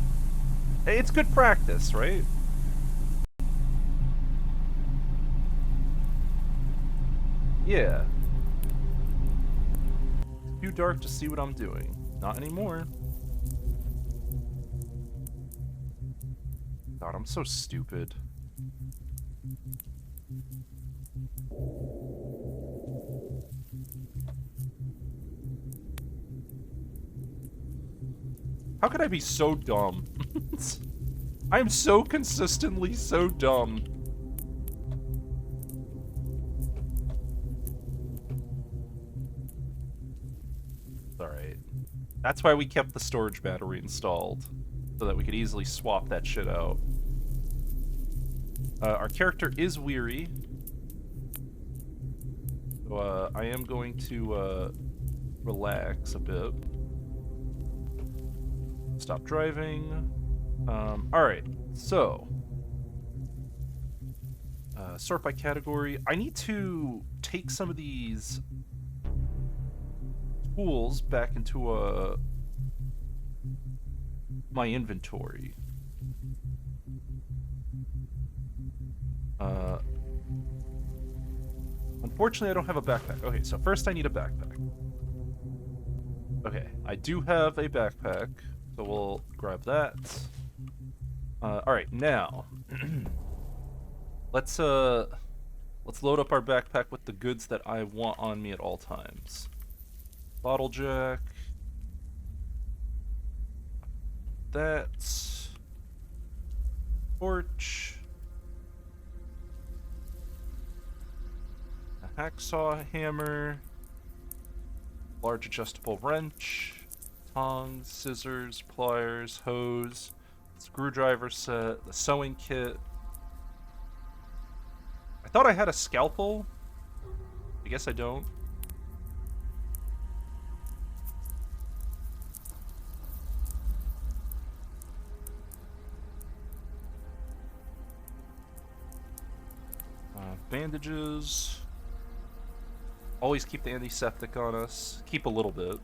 S1: Hey, it's good practice, right? Yeah. It's too dark to see what I'm doing. Not anymore. God, I'm so stupid. How could I be so dumb? I'm so consistently so dumb. Alright. That's why we kept the storage battery installed. So that we could easily swap that shit out. Our character is weary. So, I am going to, relax a bit. Stop driving. Alright, so... sort by category. I need to take some of these tools back into, my inventory. Unfortunately, I don't have a backpack. Okay, so first I need a backpack. Okay, I do have a backpack, so we'll grab that. Alright, now... let's load up our backpack with the goods that I want on me at all times. Bottle jack. That. Torch. A hacksaw hammer. Large adjustable wrench. Tongs, scissors, pliers, hose. Screwdriver set. The sewing kit. I thought I had a scalpel. I guess I don't. Bandages. Always keep the antiseptic on us. Keep a little bit.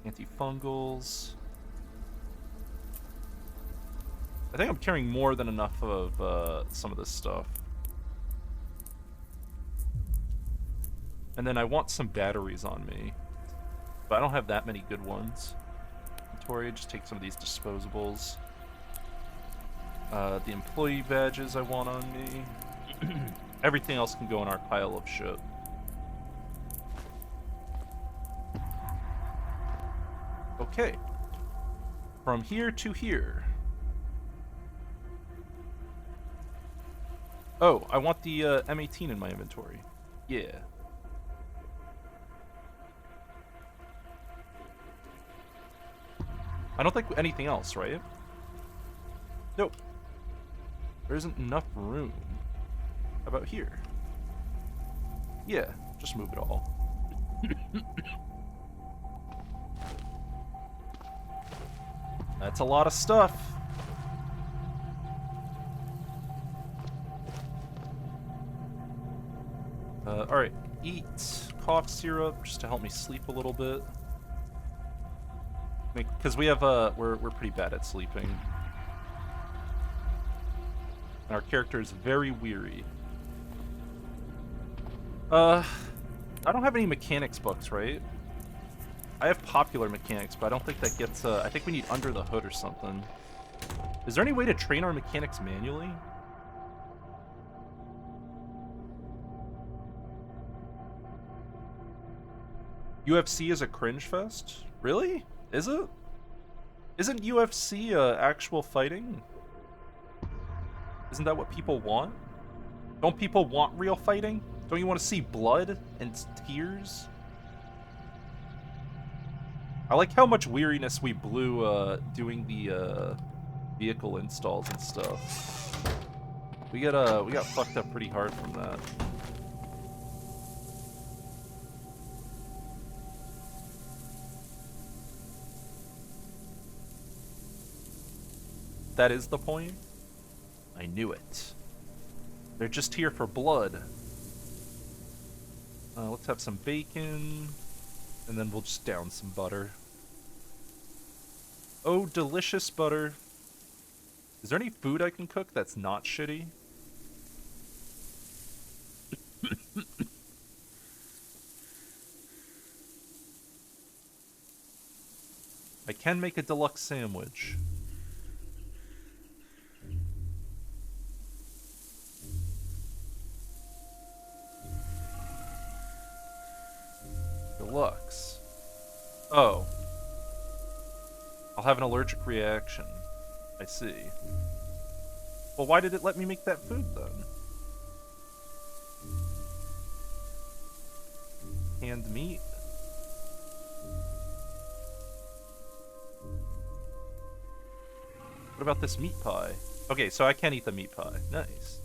S1: Antifungals. I think I'm carrying more than enough of some of this stuff. And then I want some batteries on me. But I don't have that many good ones. Inventory, just take some of these disposables. The employee badges I want on me. Everything else can go in our pile of shit. Okay. From here to here. Oh, I want the M18 in my inventory. Yeah. I don't think anything else, right? Nope. There isn't enough room. How about here? Yeah, just move it all. That's a lot of stuff. Alright, eat cough syrup just to help me sleep a little bit. Because we have, we're pretty bad at sleeping. And our character is very weary. I don't have any mechanics books, right? I have popular mechanics, but I don't think that gets, I think we need under the hood or something. Is there any way to train our mechanics manually? UFC is a cringe fest? Really? Is it? Isn't UFC actual fighting? Isn't that what people want? Don't people want real fighting? Don't you want to see blood and tears? I like how much weariness we blew doing the vehicle installs and stuff. We got fucked up pretty hard from that. That is the point? I knew it. They're just here for blood. Let's have some bacon, and then we'll just down some butter. Oh, delicious butter. Is there any food I can cook that's not shitty? I can make a deluxe sandwich. Deluxe. Oh. I'll have an allergic reaction. I see. Well, why did it let me make that food, then? Canned meat? What about this meat pie? Okay, so I can eat the meat pie. Nice.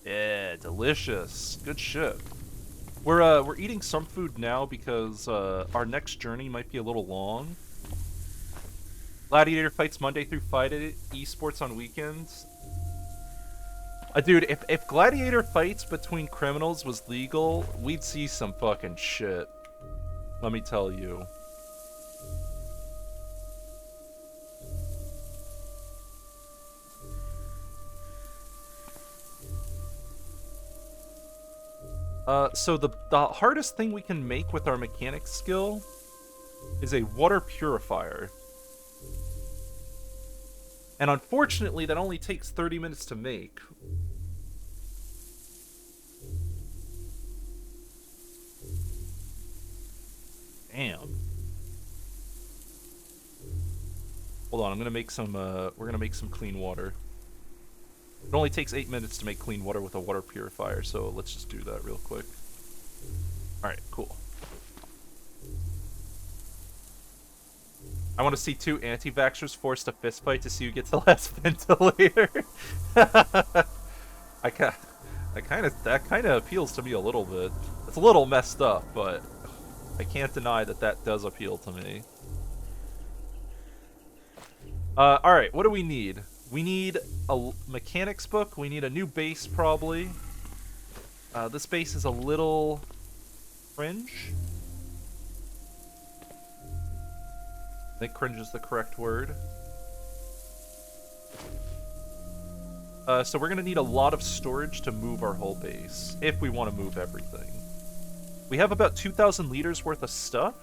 S1: Yeah, delicious. Good shit. We're eating some food now because our next journey might be a little long. Gladiator fights Monday through Friday, esports on weekends. Dude, if gladiator fights between criminals was legal, we'd see some fucking shit. Let me tell you. So the hardest thing we can make with our mechanics skill is a water purifier. And unfortunately, that only takes 30 minutes to make. Damn. Hold on, I'm gonna make some, we're gonna make some clean water. It only takes 8 minutes to make clean water with a water purifier, so let's just do that real quick. Alright, cool. I want to see two anti-vaxxers forced a fistfight to see who gets the last ventilator. That kind of appeals to me a little bit. It's a little messed up, but I can't deny that that does appeal to me. Alright, what do we need? We need a mechanics book. We need a new base, probably. This base is a little cringe. I think cringe is the correct word. So we're gonna need a lot of storage to move our whole base, if we want to move everything. We have about 2,000 liters worth of stuff.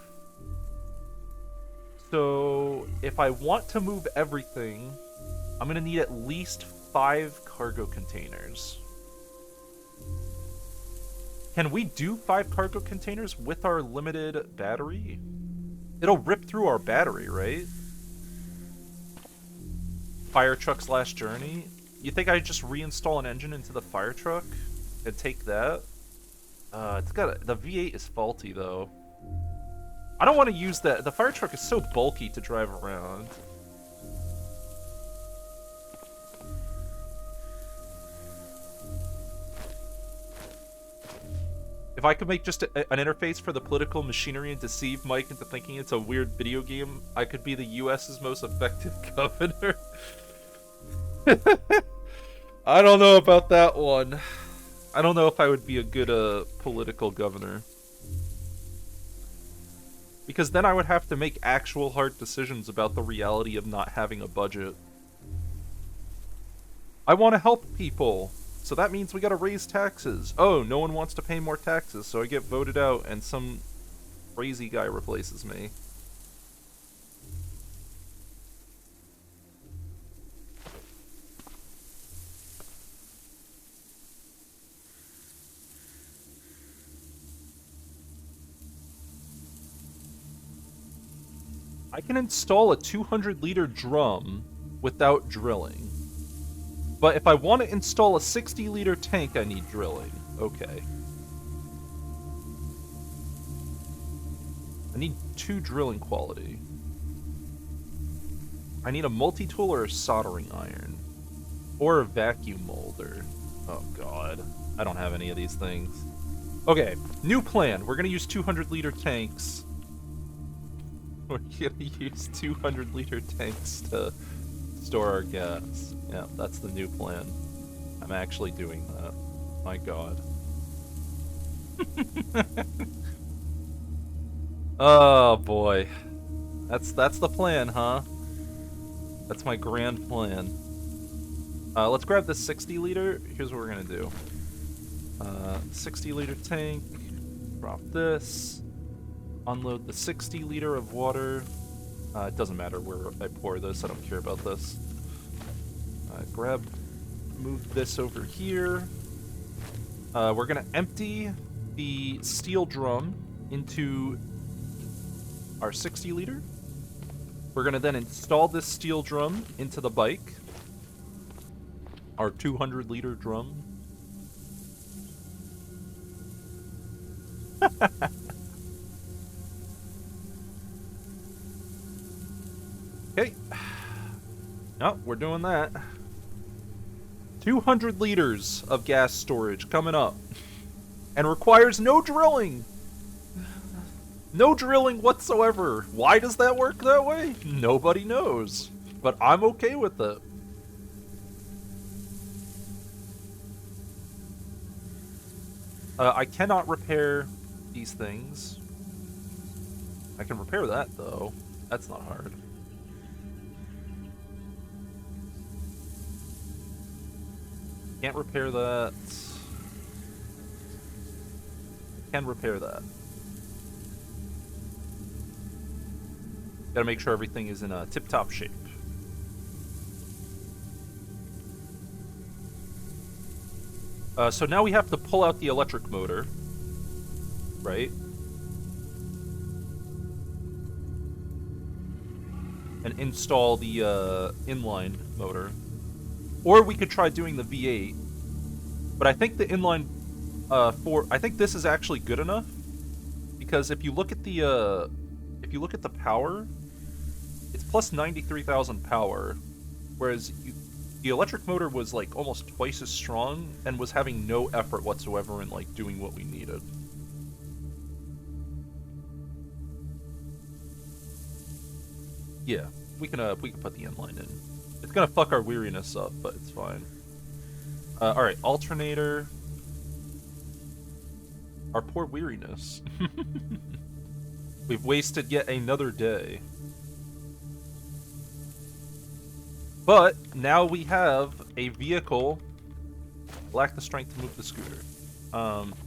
S1: So if I want to move everything, I'm gonna need at least 5 cargo containers. Can we do 5 cargo containers with our limited battery? It'll rip through our battery, right? Fire truck's last journey. You think I'd just reinstall an engine into the fire truck and take that? It's got the V8 is faulty though. I don't want to use that. The fire truck is so bulky to drive around. If I could make just an interface for the political machinery and deceive Mike into thinking it's a weird video game, I could be the US's most effective governor. I don't know about that one. I don't know if I would be a good political governor. Because then I would have to make actual hard decisions about the reality of not having a budget. I want to help people. So that means we gotta raise taxes. Oh, no one wants to pay more taxes, so I get voted out and some crazy guy replaces me. I can install a 200-liter drum without drilling. But if I want to install a 60-liter tank, I need drilling. Okay. I need 2 drilling quality. I need a multi-tool or a soldering iron. Or a vacuum molder. Oh god. I don't have any of these things. Okay, new plan. We're gonna use 200-liter tanks. We're gonna use 200-liter tanks to store our gas. Yeah, that's the new plan. I'm actually doing that. My god. Oh boy. That's the plan, huh? That's my grand plan. Let's grab this 60-liter. Here's what we're gonna do. 60-liter tank. Drop this. Unload the 60-liter of water. It doesn't matter where I pour this. I don't care about this. Move this over here. We're gonna empty the steel drum into our 60-liter. We're gonna then install this steel drum into the bike. Our 200-liter drum. Okay. No, we're doing that. 200 liters of gas storage coming up. And requires no drilling. No drilling whatsoever. Why does that work that way? Nobody knows. But I'm okay with it. I cannot repair these things. I can repair that, though. That's not hard. Can't repair that. Can repair that. Gotta make sure everything is in a tip-top shape. So now we have to pull out the electric motor, right? And install the inline motor. Or we could try doing the V8. But I think the inline I think this is actually good enough, because if you look at the power, it's plus 93,000 power, whereas the electric motor was like almost twice as strong and was having no effort whatsoever in like doing what we needed. Yeah, we can put the inline in. It's gonna fuck our weariness up, but it's fine. All right, alternator. Our poor weariness. We've wasted yet another day. But now we have a vehicle. Lack the strength to move the scooter.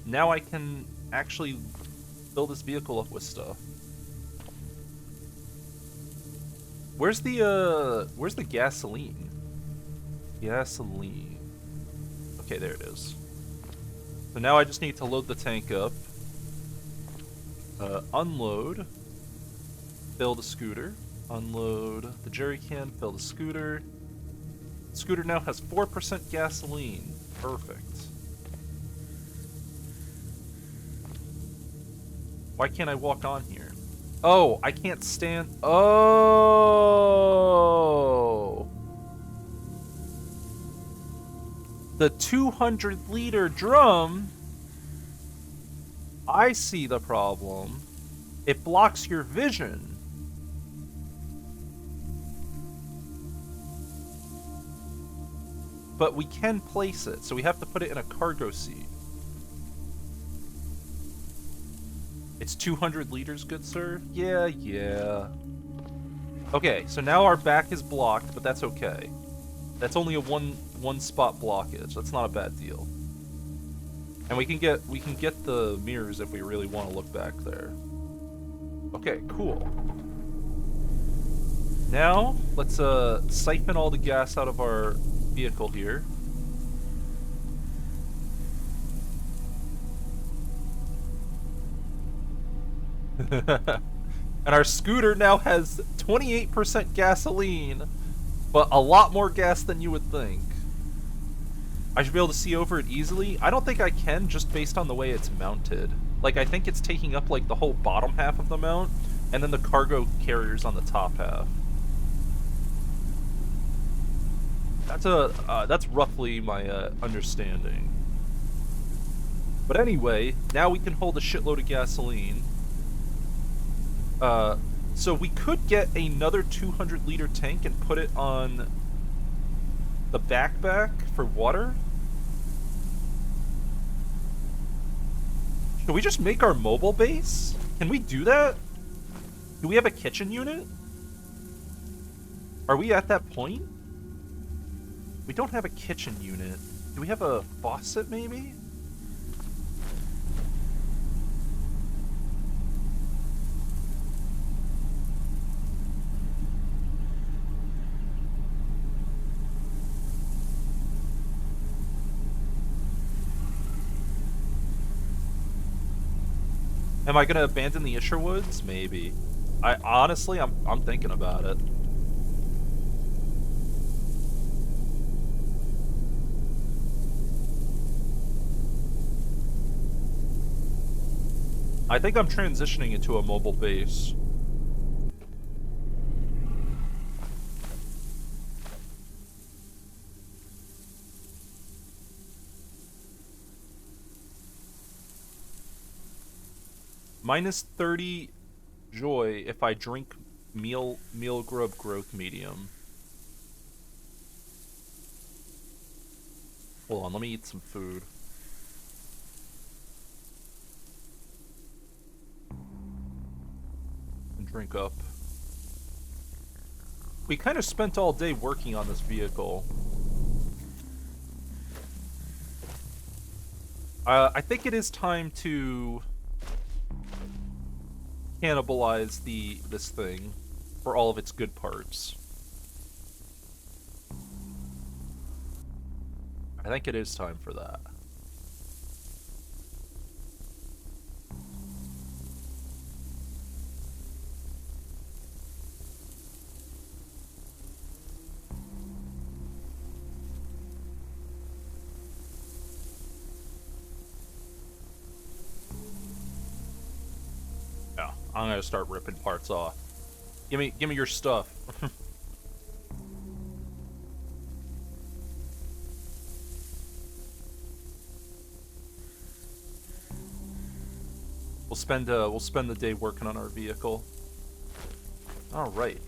S1: Now I can actually fill this vehicle up with stuff. Where's the gasoline? Gasoline. Okay, there it is. So now I just need to load the tank up. Unload. Fill the scooter. Unload the jerry can, fill the scooter. Scooter now has 4% gasoline. Perfect. Why can't I walk on here? Oh, I can't stand... Oh! The 200-liter drum... I see the problem. It blocks your vision. But we can place it, so we have to put it in a cargo seat. It's 200 liters, good sir? Yeah. Okay, so now our back is blocked, but that's okay. That's only a one spot blockage. That's not a bad deal. And we can get the mirrors if we really want to look back there. Okay, cool. Now, let's siphon all the gas out of our vehicle here. And our scooter now has 28% gasoline, but a lot more gas than you would think. I should be able to see over it easily. I don't think I can, just based on the way it's mounted. Like, I think it's taking up like the whole bottom half of the mount, and then the cargo carrier's on the top half. That's roughly my understanding. But anyway, now we can hold a shitload of gasoline. So we could get another 200-liter tank and put it on the backpack for water. Should we just make our mobile base? Can we do that? Do we have a kitchen unit? Are we at that point? We don't have a kitchen unit. Do we have a faucet, maybe? Am I gonna abandon the Isherwoods? Maybe. Honestly, I'm thinking about it. I think I'm transitioning into a mobile base. Minus 30 joy if I drink meal grub growth medium. Hold on, let me eat some food. And drink up. We kind of spent all day working on this vehicle. I think it is time to cannibalize this thing for all of its good parts. I think it is time for that. Yeah, I'm gonna start ripping parts off. Give me your stuff. We'll spend the day working on our vehicle. All right.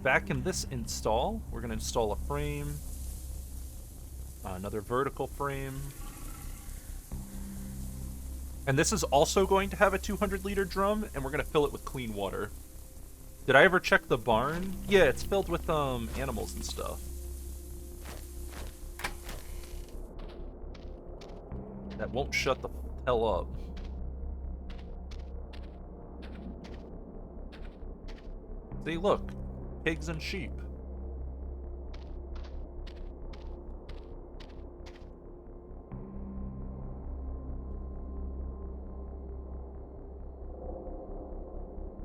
S1: Back in this install, we're gonna install a frame, another vertical frame, and this is also going to have a 200-liter drum, and we're gonna fill it with clean water. Did I ever check the barn? Yeah, it's filled with animals and stuff. That won't shut the hell up. See, look. Pigs and sheep.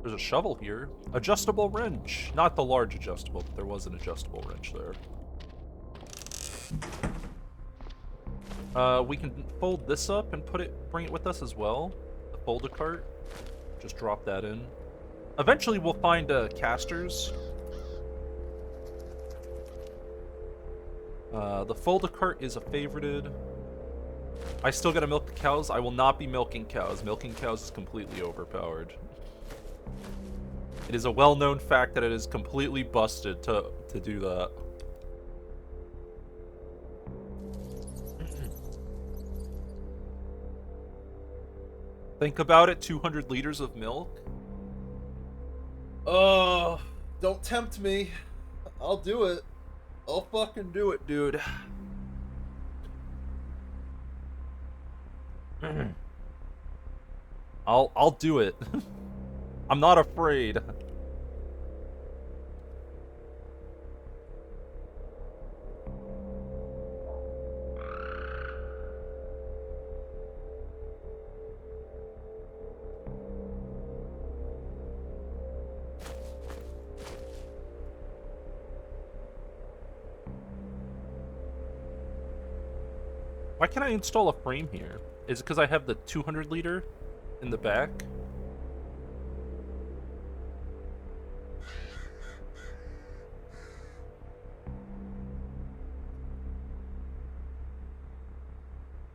S1: There's a shovel here. Adjustable wrench. Not the large adjustable, but there was an adjustable wrench there. We can fold this up and bring it with us as well. The folder cart. Just drop that in. Eventually we'll find casters. The folder cart is a favorited. I still gotta milk the cows. I will not be milking cows. Milking cows is completely overpowered. It is a well-known fact that it is completely busted to do that. Think about it, 200 liters of milk. Oh, don't tempt me. I'll do it. I'll fucking do it, dude. I'll do it. I'm not afraid. Why can't I install a frame here? Is it because I have the 200 liter in the back?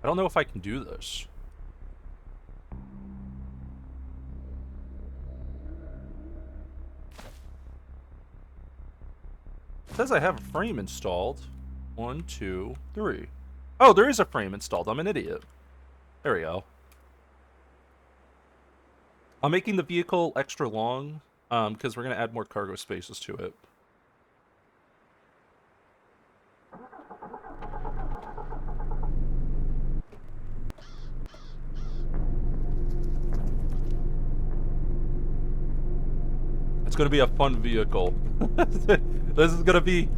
S1: I don't know if I can do this. It says I have a frame installed. 1, 2, 3. Oh, there is a frame installed. I'm an idiot. There we go. I'm making the vehicle extra long, because we're going to add more cargo spaces to it. It's going to be a fun vehicle. This is going to be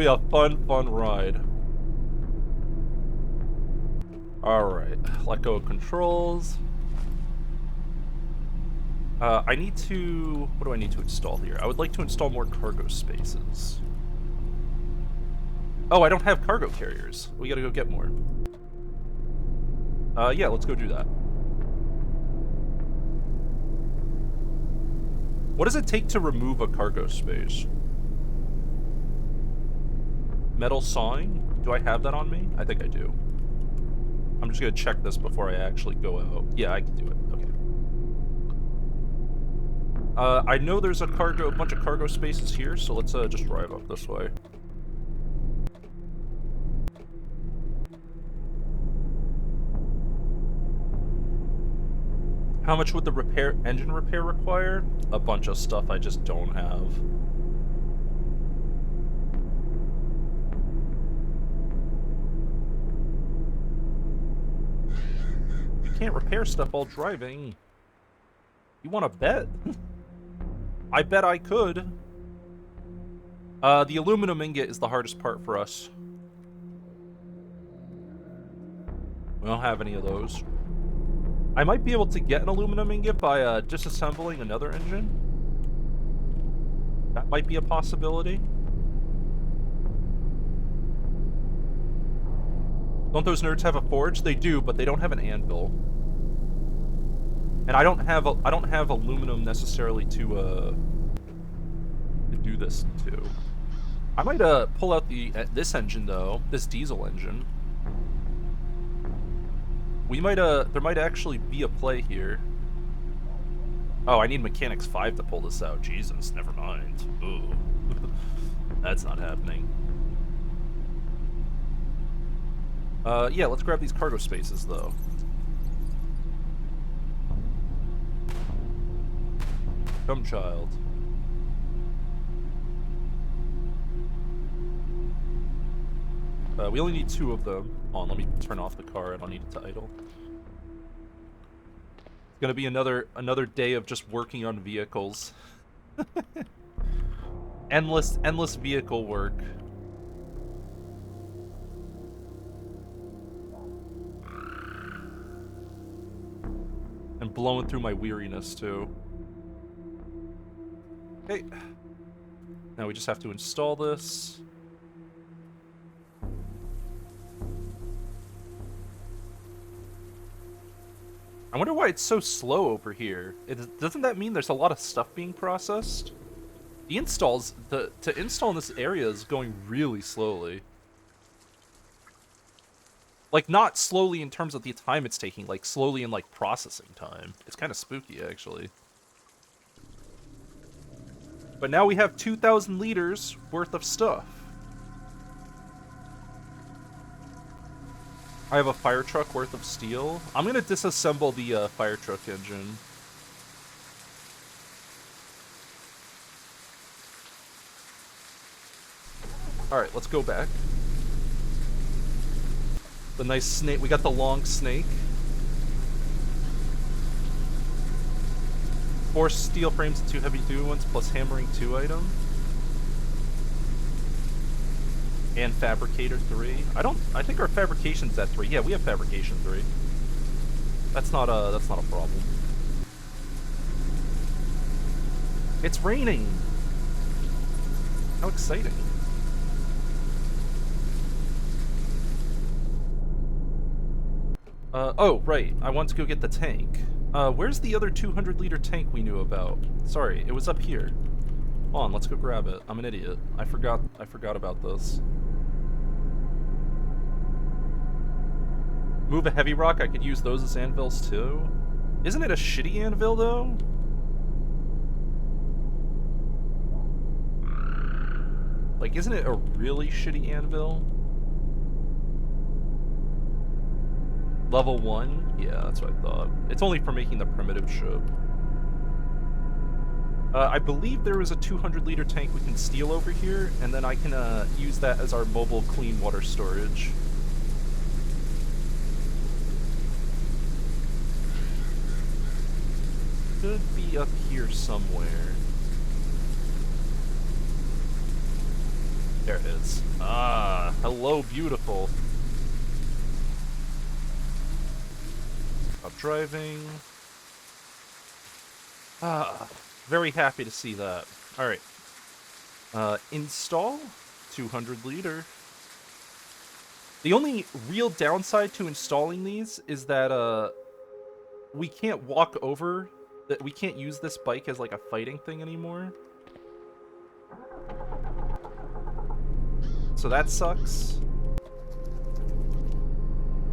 S1: a fun ride. Alright, let go of controls. I need to... What do I need to install here? I would like to install more cargo spaces. Oh, I don't have cargo carriers. We gotta go get more. Yeah, let's go do that. What does it take to remove a cargo space? Metal sawing? Do I have that on me? I think I do. I'm just gonna check this before I actually go out. Yeah, I can do it. Okay. I know there's a bunch of cargo spaces here, so let's just drive up this way. How much would the engine repair require? A bunch of stuff I just don't have. You can't repair stuff while driving. You want to bet? I bet I could. The aluminum ingot is the hardest part for us. We don't have any of those. I might be able to get an aluminum ingot by disassembling another engine. That might be a possibility. Don't those nerds have a forge? They do, but they don't have an anvil. And I don't have aluminum necessarily to do this too. I might pull out this engine though, this diesel engine. We might there might actually be a play here. Oh, I need Mechanics 5 to pull this out. Jesus, never mind. Ooh. That's not happening. Yeah, let's grab these cargo spaces though. Come, child. We only need 2 of them. Hold on, let me turn off the car. I don't need it to idle. It's gonna be another day of just working on vehicles. endless vehicle work. And blowing through my weariness too. Okay. Now we just have to install this. I wonder why it's so slow over here. Doesn't that mean there's a lot of stuff being processed? The installs, to install in this area is going really slowly. Like, not slowly in terms of the time it's taking, like, slowly in, like, processing time. It's kind of spooky, actually. But now we have 2,000 liters worth of stuff. I have a fire truck worth of steel. I'm gonna disassemble the fire truck engine. Alright, let's go back. The nice snake. We got the long snake. 4 steel frames and 2 heavy-duty ones, plus hammering 2 item. And fabricator 3. I think our fabrication's at 3. Yeah, we have fabrication 3. That's not a problem. It's raining. How exciting. Oh, right. I want to go get the tank. Where's the other 200-liter tank we knew about? Sorry, it was up here. Hold on, let's go grab it. I'm an idiot. I forgot about this. Move a heavy rock, I could use those as anvils too. Isn't it a shitty anvil though? Like, isn't it a really shitty anvil? Level 1? Yeah, that's what I thought. It's only for making the primitive ship. I believe there is a 200-liter tank we can steal over here, and then I can use that as our mobile clean water storage. Should be up here somewhere. There it is. Ah, hello, beautiful. Stop driving. Ah, very happy to see that. Alright. Install 200 liter. The only real downside to installing these is that, we can't walk over, that we can't use this bike as like a fighting thing anymore. So that sucks.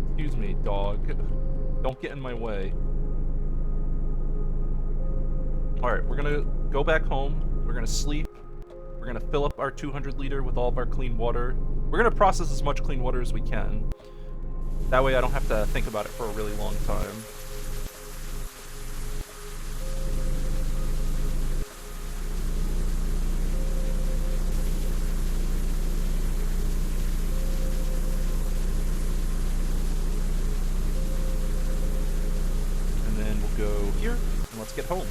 S1: Excuse me, dog. Don't get in my way. Alright, we're gonna go back home. We're gonna sleep. We're gonna fill up our 200 liter with all of our clean water. We're gonna process as much clean water as we can. That way I don't have to think about it for a really long time. And then we'll go here, and let's get home.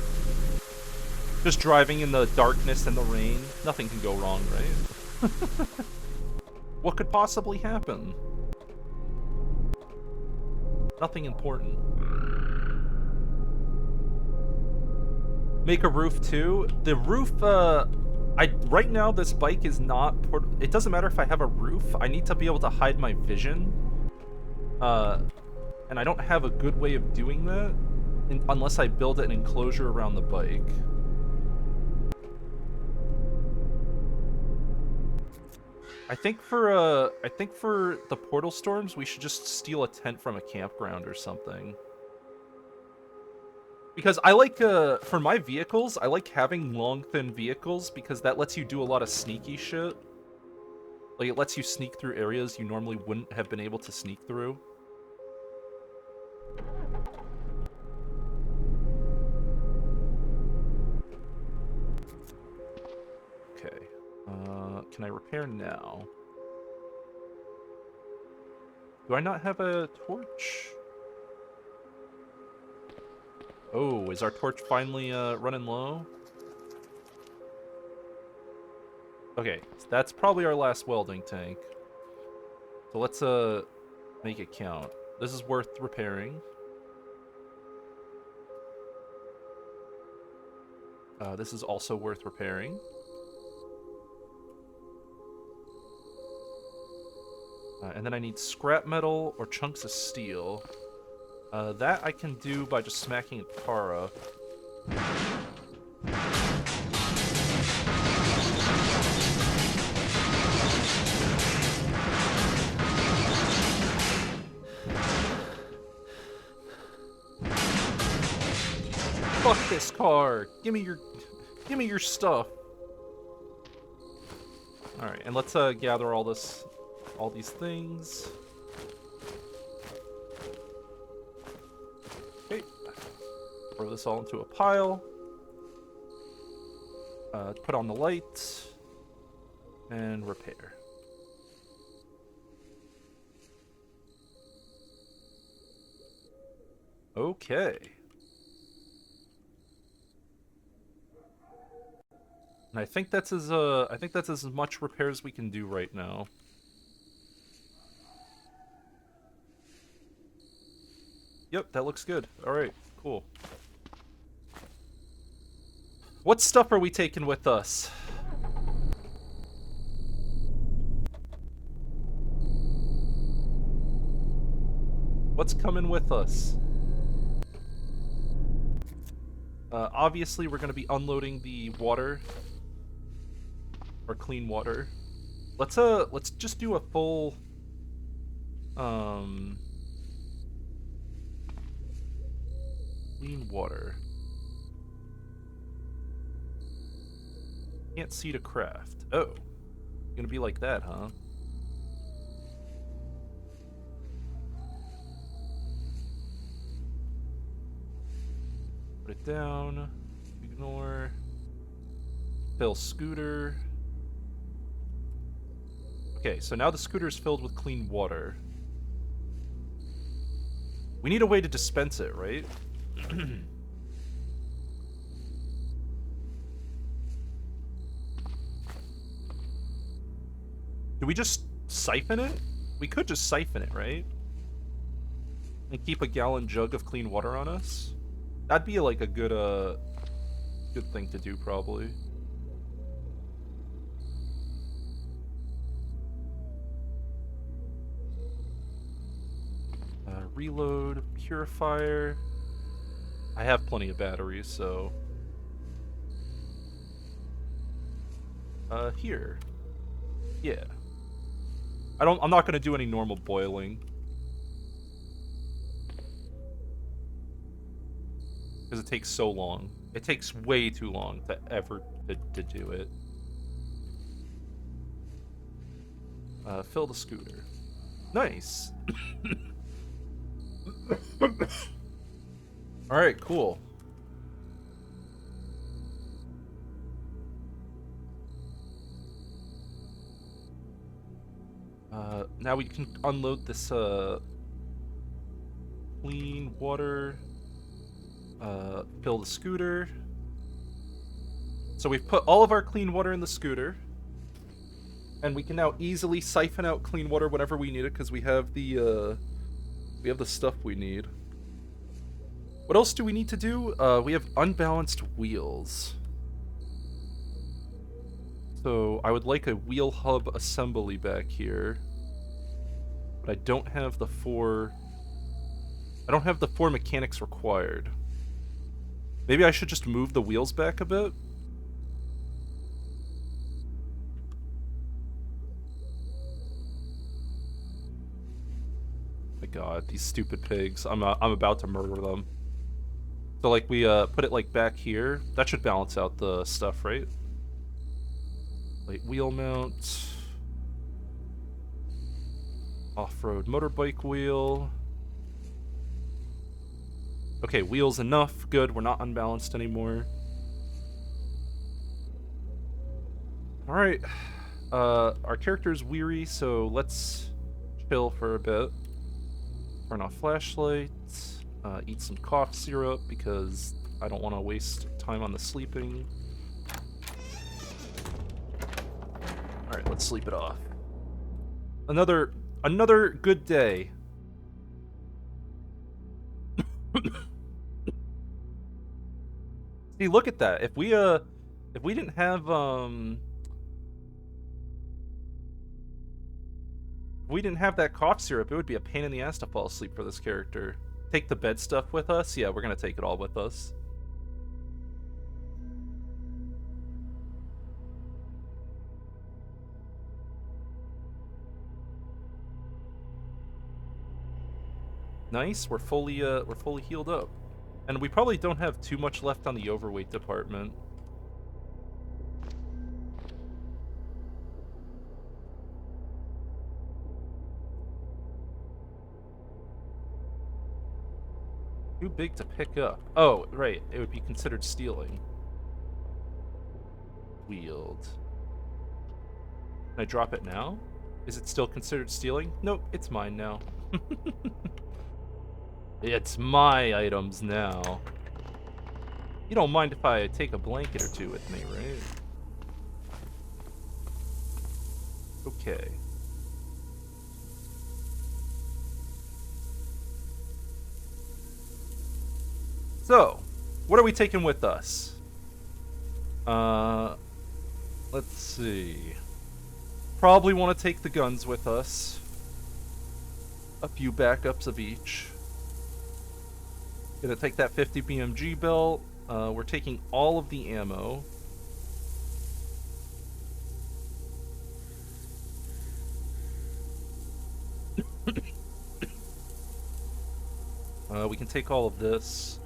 S1: Just driving in the darkness and the rain, nothing can go wrong, right? What could possibly happen? Nothing important. Make a roof too. The roof, right now this bike is not, it doesn't matter if I have a roof, I need to be able to hide my vision. And I don't have a good way of doing that unless I build an enclosure around the bike. I think for the portal storms, we should just steal a tent from a campground or something. Because I like, for my vehicles, I like having long, thin vehicles because that lets you do a lot of sneaky shit. Like, it lets you sneak through areas you normally wouldn't have been able to sneak through. Okay. Can I repair now? Do I not have a torch? Oh, is our torch finally running low? Okay, so that's probably our last welding tank. So let's make it count. This is worth repairing. This is also worth repairing. And then I need scrap metal or chunks of steel. That I can do by just smacking a car up. Fuck this car! Give me your stuff. Alright, and let's gather all these things. Okay. Throw this all into a pile. Put on the light. And repair. Okay. And I think that's as much repair as we can do right now. Yep, that looks good. Alright, cool. What stuff are we taking with us? What's coming with us? Obviously, we're going to be unloading the water. Or clean water. Let's just do a full... Clean water. Can't see to craft. Oh. Gonna be like that, huh? Put it down. Ignore. Fill scooter. Okay, so now the scooter is filled with clean water. We need a way to dispense it, right? Do we just siphon it? We could just siphon it, right? And keep a gallon jug of clean water on us? That'd be like a good thing to do, probably. Reload, purifier. I have plenty of batteries, so... here. Yeah. I'm not gonna do any normal boiling. Because it takes so long. It takes way too long to ever to do it. Fill the scooter. Nice. Alright, cool. Now we can unload this, clean water. Fill the scooter. So we've put all of our clean water in the scooter. And we can now easily siphon out clean water whenever we need it, because we have the stuff we need. What else do we need to do? We have unbalanced wheels. So I would like a wheel hub assembly back here. But I don't have the four mechanics required. Maybe I should just move the wheels back a bit? My god, these stupid pigs. I'm about to murder them. So like we put it like back here. That should balance out the stuff, right? Light wheel mount. Off-road motorbike wheel. Okay, wheels enough. Good, we're not unbalanced anymore. Alright. Our character's weary, so let's chill for a bit. Turn off flashlights. Eat some cough syrup, because I don't want to waste time on the sleeping. Alright, let's sleep it off. Another good day. See, look at that. If we didn't have that cough syrup, it would be a pain in the ass to fall asleep for this character. Take the bed stuff with us? Yeah, we're gonna take it all with us. Nice, we're fully healed up. And we probably don't have too much left on the overweight department. Too big to pick up. Oh, right, it would be considered stealing. Wield. Can I drop it now? Is it still considered stealing? Nope, it's mine now. It's my items now. You don't mind if I take a blanket or two with me, right? Okay. So, what are we taking with us? Let's see. Probably want to take the guns with us. A few backups of each. Gonna take that 50 BMG belt. We're taking all of the ammo. We can take all of this.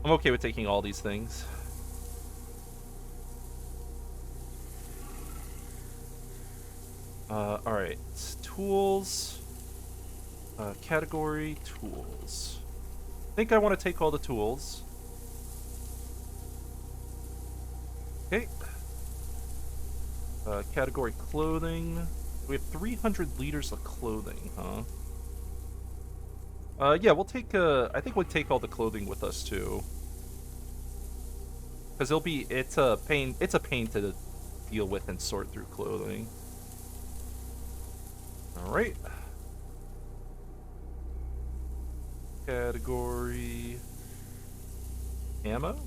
S1: I'm okay with taking all these things. Alright. Tools. Category, tools. I think I want to take all the tools. Okay. Category, clothing. We have 300 liters of clothing, huh? Yeah, we'll take, I think we'll take all the clothing with us, too. Because it's a pain to deal with and sort through clothing. Alright. Category... ammo?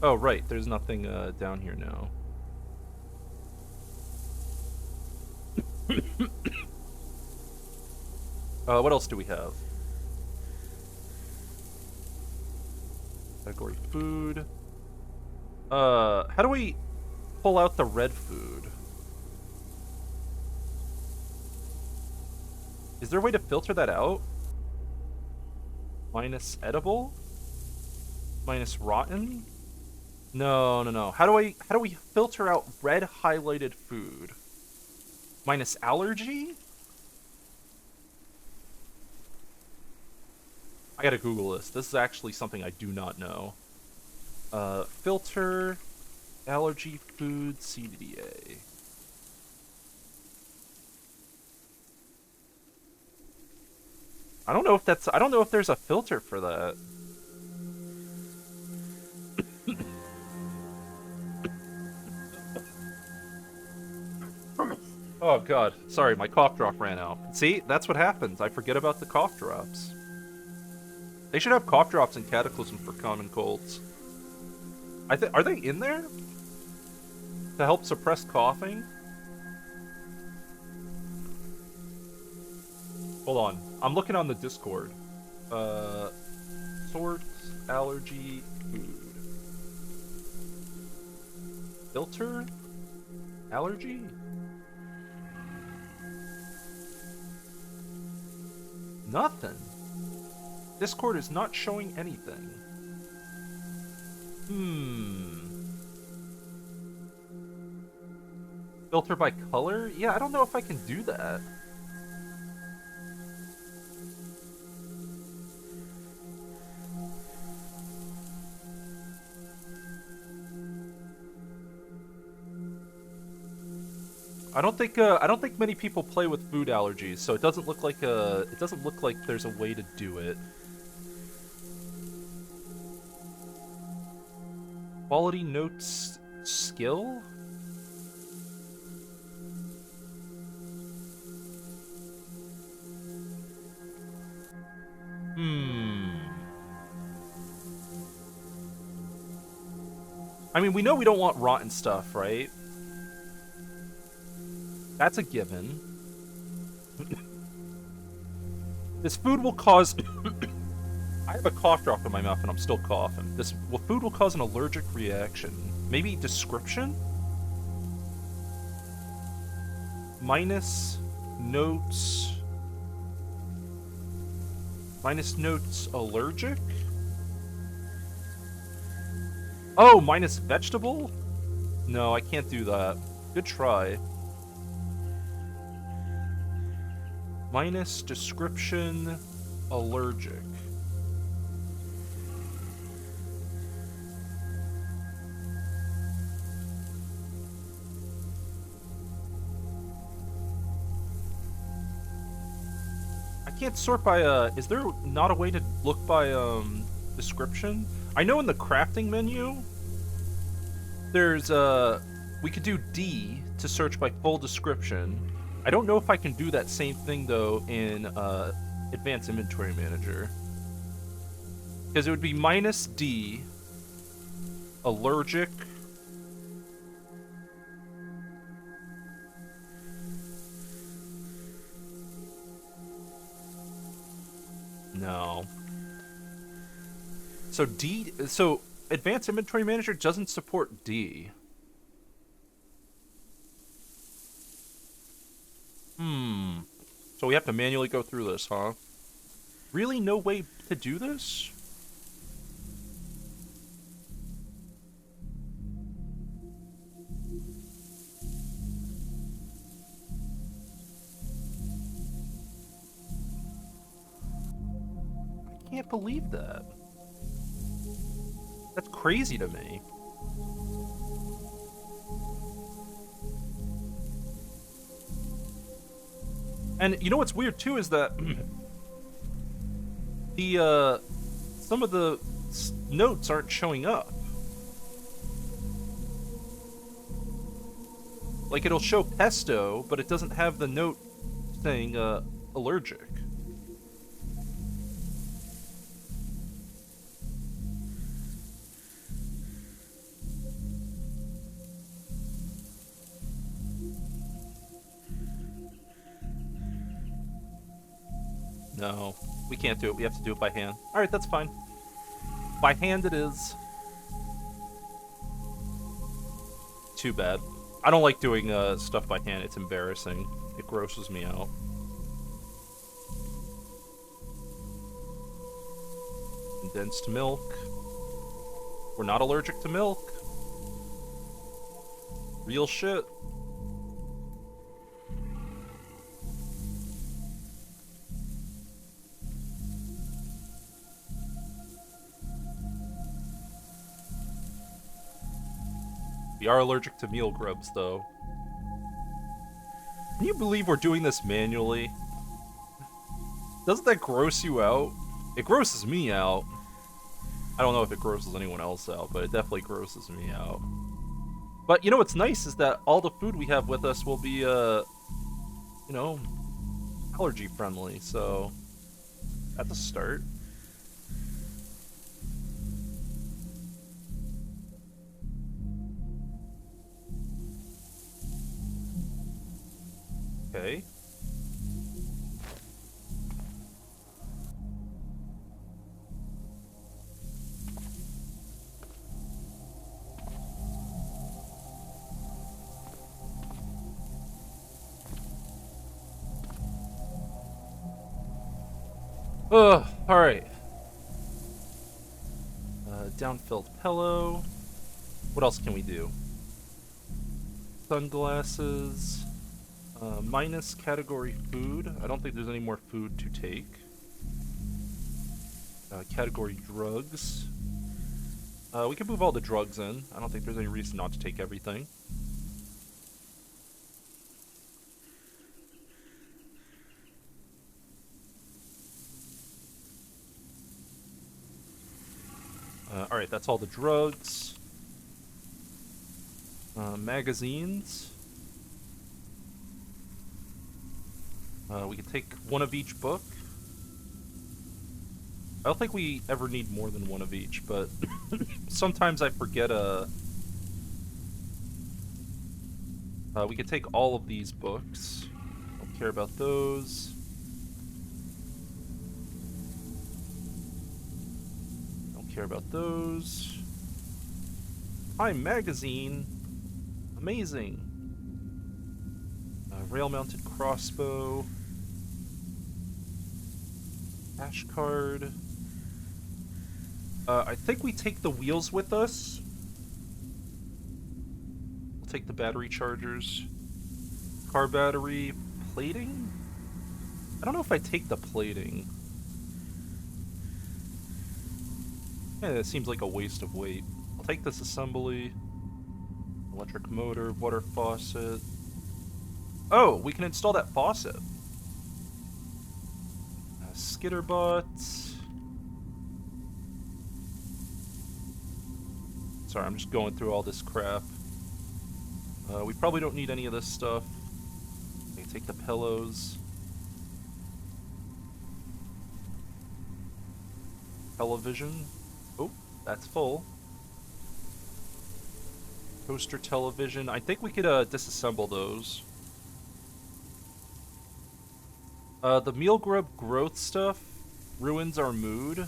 S1: Oh, right, there's nothing, down here now. What else do we have? Category food. How do we pull out the red food? Is there a way to filter that out? Minus edible? Minus rotten? No, no, no. How do we filter out red highlighted food? Minus allergy? I gotta Google this. This is actually something I do not know. Filter allergy food CDDA. I don't know if there's a filter for that. Oh god, sorry, my cough drop ran out. See, that's what happens. I forget about the cough drops. They should have cough drops in Cataclysm for common colds. Are they in there? To help suppress coughing? Hold on. I'm looking on the Discord. Sorts, allergy, food. Filter? Allergy? Nothing. Discord is not showing anything. Filter by color? Yeah, I don't know if I can do that. I don't think many people play with food allergies, so it doesn't look like there's a way to do it. Quality notes skill? I mean, we know we don't want rotten stuff, right? That's a given. This food will cause... I have a cough drop in my mouth and I'm still coughing. Food will cause an allergic reaction. Maybe description? Minus notes... Minus notes allergic? Oh, minus vegetable? No, I can't do that. Good try. Minus description allergic. I can't sort by is there not a way to look by description? I know in the crafting menu there's we could do D to search by full description. I don't know if I can do that same thing, though, in Advanced Inventory Manager. Because it would be minus D, allergic. No. So Advanced Inventory Manager doesn't support D. So we have to manually go through this, huh? Really no way to do this? I can't believe that. That's crazy to me. And you know what's weird too is that some of the notes aren't showing up. Like it'll show pesto, but it doesn't have the note saying allergic. No, we can't do it. We have to do it by hand. Alright, that's fine. By hand it is. Too bad. I don't like doing stuff by hand. It's embarrassing. It grosses me out. condensed milk. We're not allergic to milk. Real shit. We are allergic to meal grubs, though. Can you believe we're doing this manually? Doesn't that gross you out? It grosses me out. I don't know if it grosses anyone else out, but it definitely grosses me out. But you know what's nice is that all the food we have with us will be, you know, allergy friendly, so that's a start. Okay. Alright. Downfilled pillow. What else can we do? Sunglasses. Minus category food. I don't think there's any more food to take. Category drugs. We can move all the drugs in. I don't think there's any reason not to take everything. Alright, that's all the drugs. Magazines. We can take one of each book. I don't think we ever need more than one of each, but sometimes I forget, we can take all of these books. Don't care about those. Don't care about those. Time magazine. Amazing. Rail-mounted crossbow. Cash card. I think we take the wheels with us. We'll take the battery chargers. Car battery. Plating? I don't know if I take the plating. Yeah, that seems like a waste of weight. I'll take this assembly. Electric motor, water faucet. Oh, we can install that faucet. Skitterbot. Sorry, I'm just going through all this crap. We probably don't need any of this stuff. Okay, take the pillows. Television. Oh, that's full. Toaster television. I think we could disassemble those. The meal grub growth stuff ruins our mood,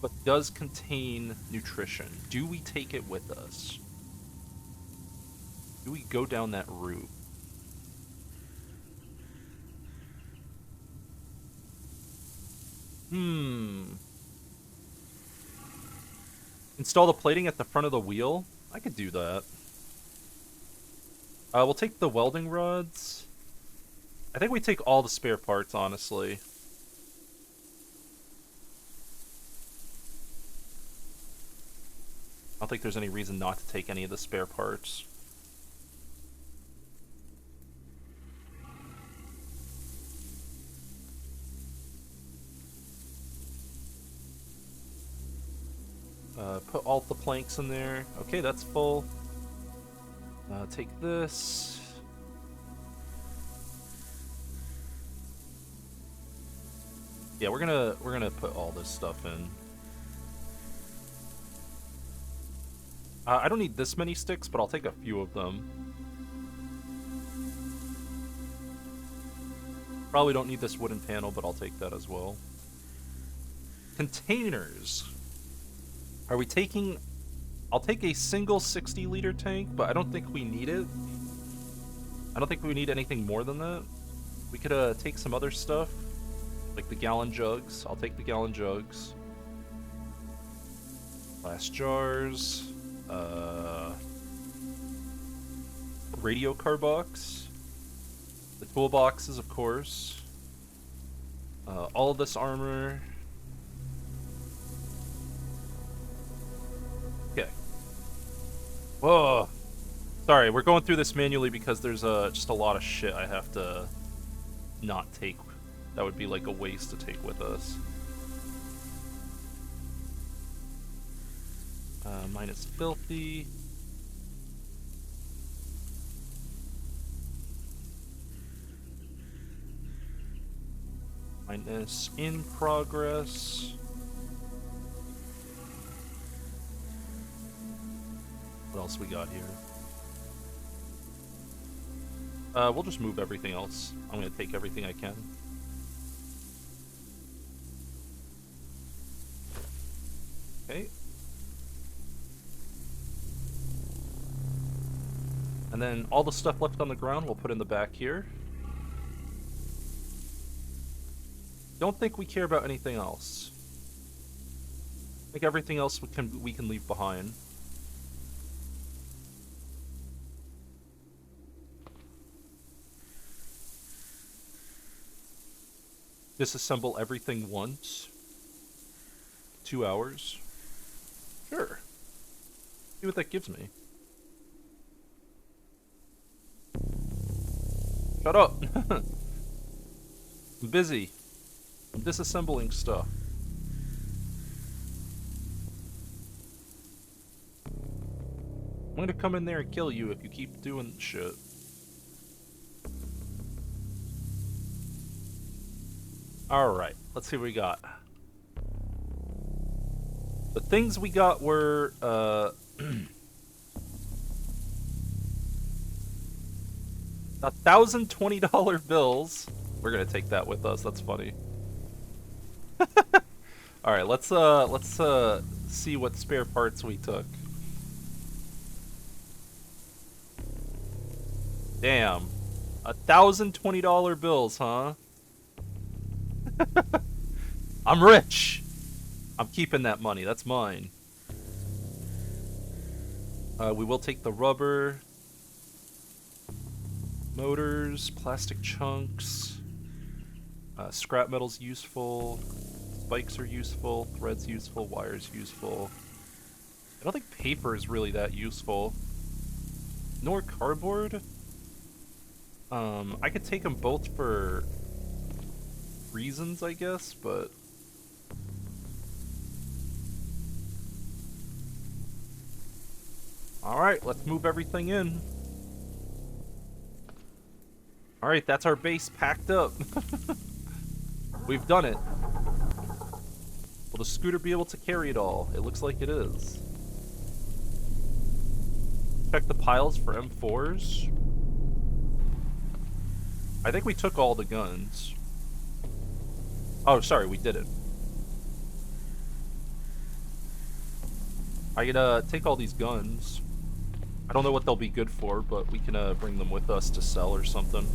S1: but does contain nutrition. Do we take it with us? Do we go down that route? Install the plating at the front of the wheel? I could do that. We'll take the welding rods. I think we take all the spare parts, honestly. I don't think there's any reason not to take any of the spare parts. Put all the planks in there. Okay, that's full. Take this. Yeah, we're gonna put all this stuff in. I don't need this many sticks, but I'll take a few of them. Probably don't need this wooden panel, but I'll take that as well. Containers. Are we taking... I'll take a single 60-liter tank, but I don't think we need it. I don't think we need anything more than that. We could take some other stuff, like the gallon jugs. I'll take the gallon jugs. Glass jars. Radio car box. The toolboxes, of course. All of this armor. Okay. Whoa. Sorry, we're going through this manually because there's just a lot of shit I have to not take. That would be like a waste to take with us. Minus filthy. Minus in progress. What else we got here? We'll just move everything else. I'm gonna take everything I can. Okay. And then all the stuff left on the ground we'll put in the back here. Don't think we care about anything else. I think everything else we can leave behind. Disassemble everything once. 2 hours. Sure. See what that gives me. Shut up! I'm busy. I'm disassembling stuff. I'm gonna come in there and kill you if you keep doing shit. Alright, let's see what we got. The things we got were, $1,020 bills. We're gonna take that with us, that's funny. Alright, let's see what spare parts we took. Damn. $1,020 bills, huh? I'm rich! I'm keeping that money, that's mine. We will take the rubber. Motors, plastic chunks. Scrap metal's useful. Spikes are useful. Thread's useful. Wire's useful. I don't think paper is really that useful. Nor cardboard. I could take them both for reasons, I guess, but... Alright, let's move everything in. Alright, that's our base packed up. We've done it. Will the scooter be able to carry it all? It looks like it is. Check the piles for M4s. I think we took all the guns. Oh, sorry, we didn't. I could take all these guns. I don't know what they'll be good for, but we can bring them with us to sell or something.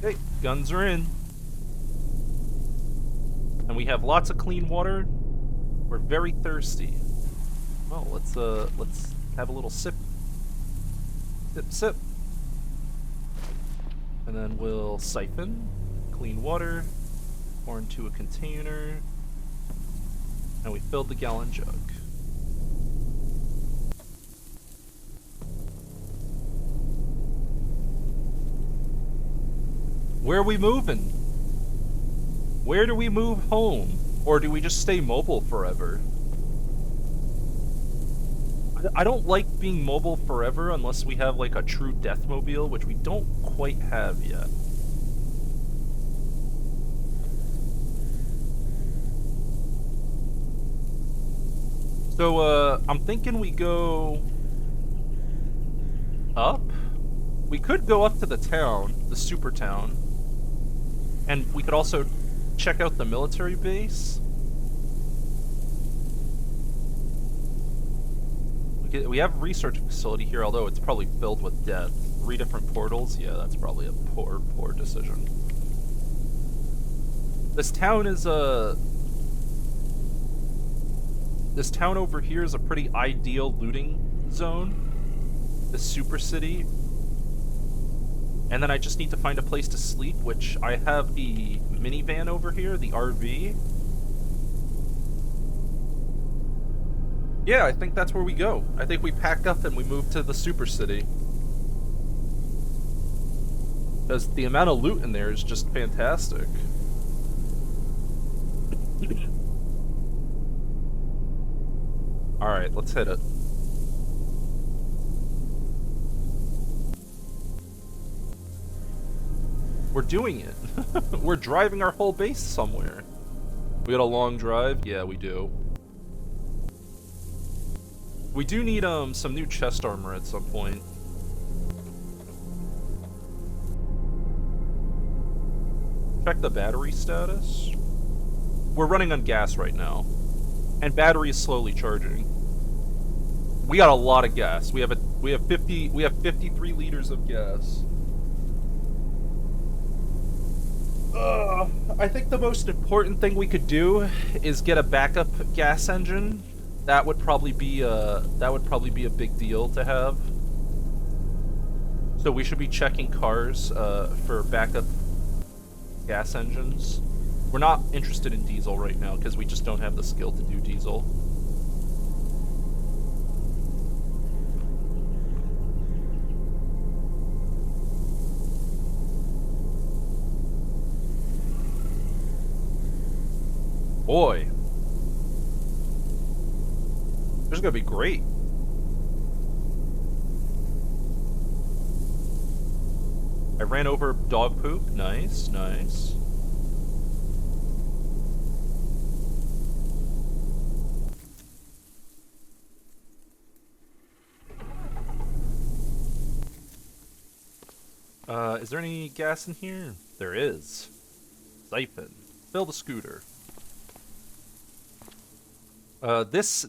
S1: Okay, guns are in. And we have lots of clean water. We're very thirsty. Well, let's have a little sip. Sip, sip. And then we'll siphon clean water, pour into a container, and we filled the gallon jug. Where are we moving? Where do we move home? Or do we just stay mobile forever? I don't like being mobile forever unless we have like a true deathmobile, which we don't quite have yet. So, I'm thinking we go up. We could go up to the town, the super town. And we could also check out the military base. We have a research facility here, although it's probably filled with death. 3 different portals? Yeah, that's probably a poor decision. This town is this town over here is a pretty ideal looting zone. This super city. And then I just need to find a place to sleep, which I have the minivan over here, the RV. Yeah, I think that's where we go. I think we pack up and we move to the super city. Because the amount of loot in there is just fantastic. Alright, let's hit it. We're doing it. We're driving our whole base somewhere. We got a long drive? Yeah, we do. We do need some new chest armor at some point. Check the battery status. We're running on gas right now. And battery is slowly charging. We got a lot of gas. We have 53 liters of gas. I think the most important thing we could do is get a backup gas engine. That would probably be a big deal to have. So we should be checking cars for backup gas engines. We're not interested in diesel right now because we just don't have the skill to do diesel. Boy. This is gonna be great. I ran over dog poop. Nice, nice. Is there any gas in here? There is. Siphon. Fill the scooter. This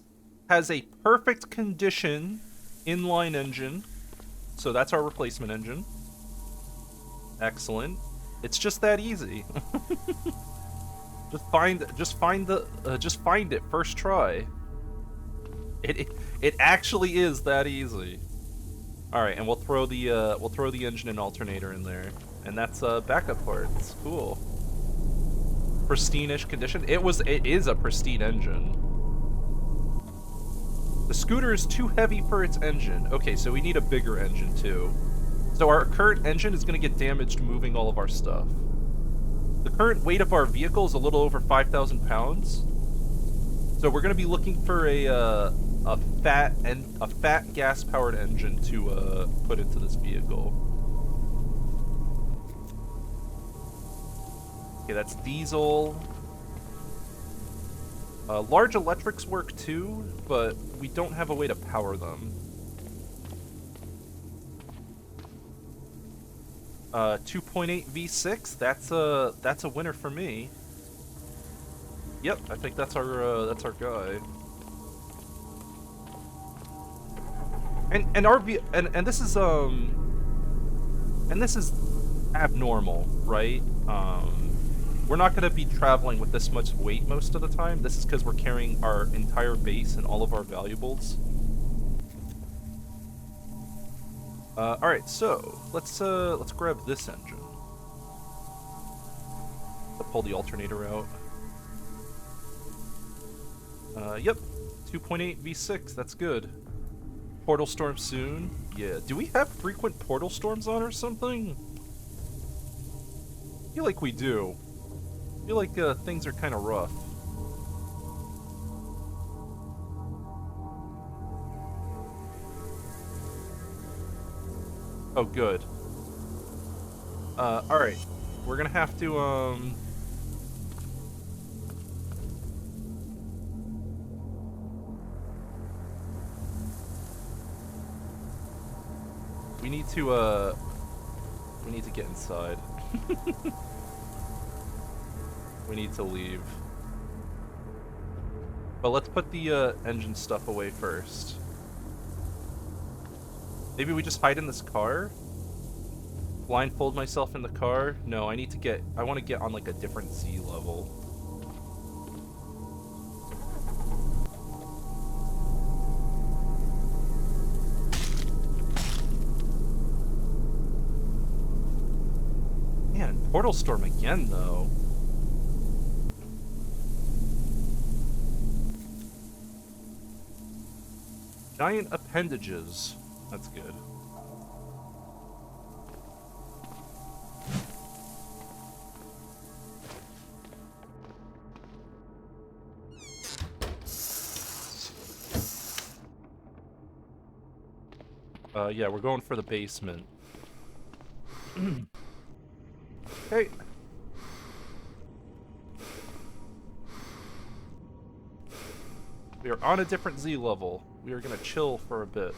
S1: has a perfect condition inline engine, so that's our replacement engine. Excellent. It's just that easy. just find it first try. It actually is that easy. All right, and we'll throw the engine and alternator in there, and that's backup parts. Cool. Pristine-ish condition. It is a pristine engine. The scooter is too heavy for its engine. Okay, so we need a bigger engine too. So our current engine is going to get damaged moving all of our stuff. The current weight of our vehicle is a little over 5,000 pounds. So we're going to be looking for a fat gas-powered engine to put into this vehicle. Okay, that's diesel. Large electrics work too, but we don't have a way to power them. 2.8 V6. That's a winner for me. Yep, I think that's our guy. And this is abnormal, right? We're not going to be traveling with this much weight most of the time. This is because we're carrying our entire base and all of our valuables. All right, so let's grab this engine. To pull the alternator out. Yep, 2.8 V6. That's good. Portal storm soon. Yeah. Do we have frequent portal storms on or something? I feel like we do. I feel like things are kind of rough. Oh, good. Alright. We're gonna have to, we need to get inside. We need to leave. But let's put the engine stuff away first. Maybe we just hide in this car? Blindfold myself in the car? No, I want to get on like a different Z level. Man, Portal Storm again though. Giant appendages. That's good. Yeah, we're going for the basement. Hey. We are on a different Z level. We are gonna chill for a bit.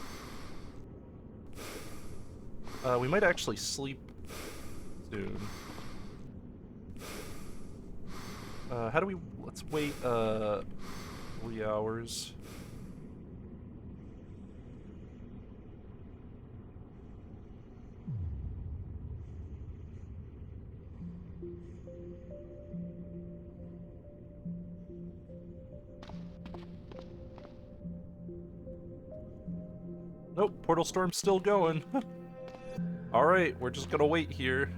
S1: We might actually sleep soon. How do we... Let's wait, 3 hours. Nope, Portal Storm's still going. Alright, we're just gonna wait here.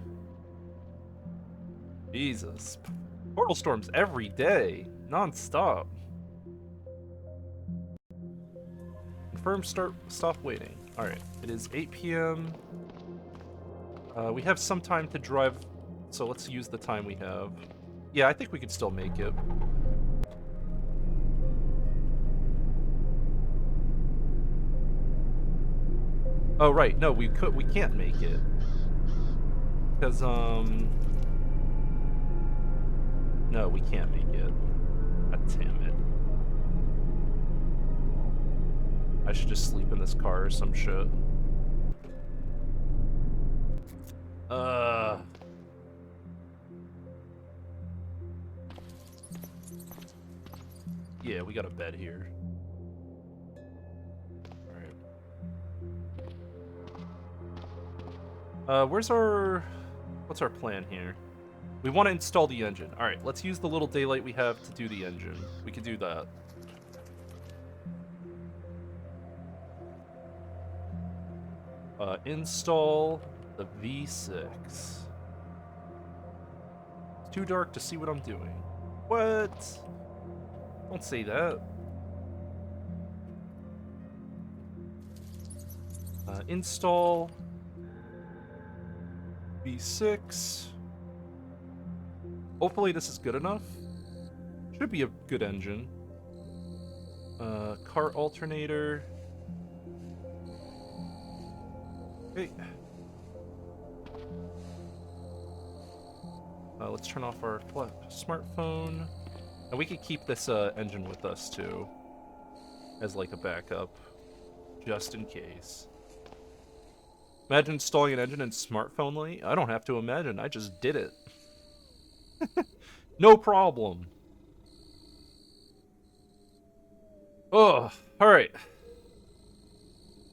S1: Jesus. Portal Storms every day, non-stop. Confirm stop waiting. Alright, it is 8 p.m. We have some time to drive, so let's use the time we have. Yeah, I think we could still make it. Oh, right, no, we can't make it. Because, no, we can't make it. God damn it. I should just sleep in this car or some shit. Yeah, we got a bed here. Alright. What's our plan here? We want to install the engine. Alright, let's use the little daylight we have to do the engine. We can do that. Install the V6. It's too dark to see what I'm doing. What? Don't say that. Install V6. Hopefully this is good enough. Should be a good engine. Cart alternator. Okay. Let's turn off our smartphone. And we could keep this engine with us too, as like a backup, just in case. Imagine installing an engine in smartphone light. I don't have to imagine, I just did it. No problem. Oh, alright.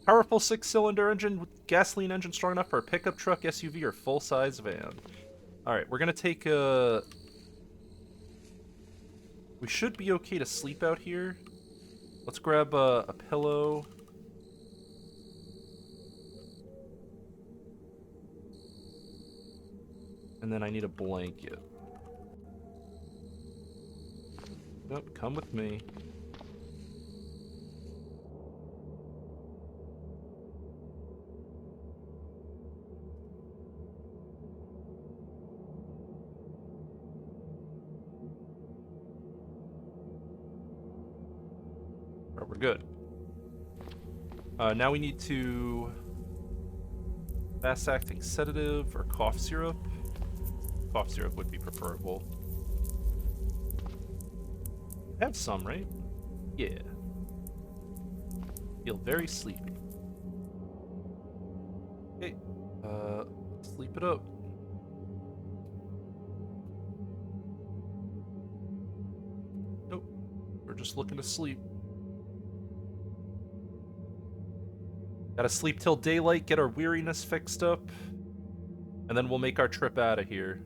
S1: Powerful 6-cylinder engine with gasoline engine strong enough for a pickup truck, SUV, or full-size van. Alright, we're gonna take a... We should be okay to sleep out here. Let's grab a pillow. And then I need a blanket. Yep, come with me. Alright, we're good. Now we need to... Fast-acting sedative or cough syrup. Cough syrup would be preferable. Have some, right? Yeah. Feel very sleepy. Okay. Sleep it up. Nope. We're just looking to sleep. Gotta sleep till daylight, get our weariness fixed up. And then we'll make our trip out of here.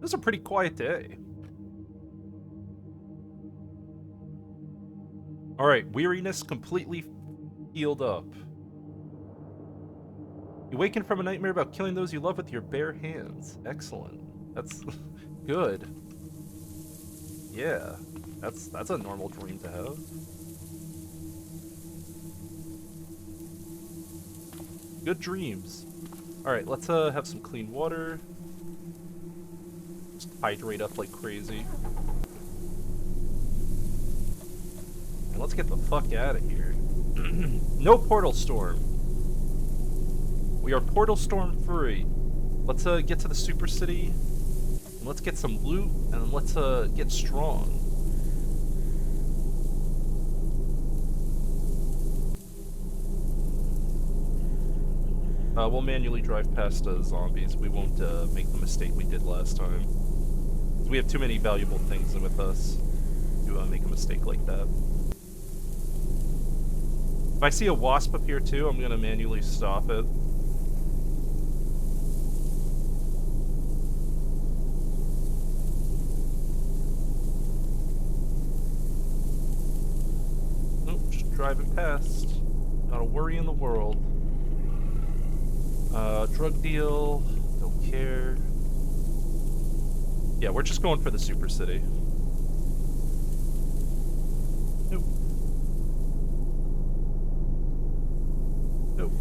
S1: This is a pretty quiet day. Alright, weariness completely healed up. You waken from a nightmare about killing those you love with your bare hands. Excellent. That's good. Yeah, that's a normal dream to have. Good dreams. Alright, let's have some clean water. Just hydrate up like crazy. And let's get the fuck out of here. No portal storm. We are portal storm free. Let's get to the super city. And let's get some loot, and let's get strong. We'll manually drive past zombies. We won't make the mistake we did last time. We have too many valuable things with us to make a mistake like that. If I see a wasp up here too, I'm gonna manually stop it. Nope, just driving past. Not a worry in the world. Drug deal, don't care. Yeah, we're just going for the super city. Nope. Nope.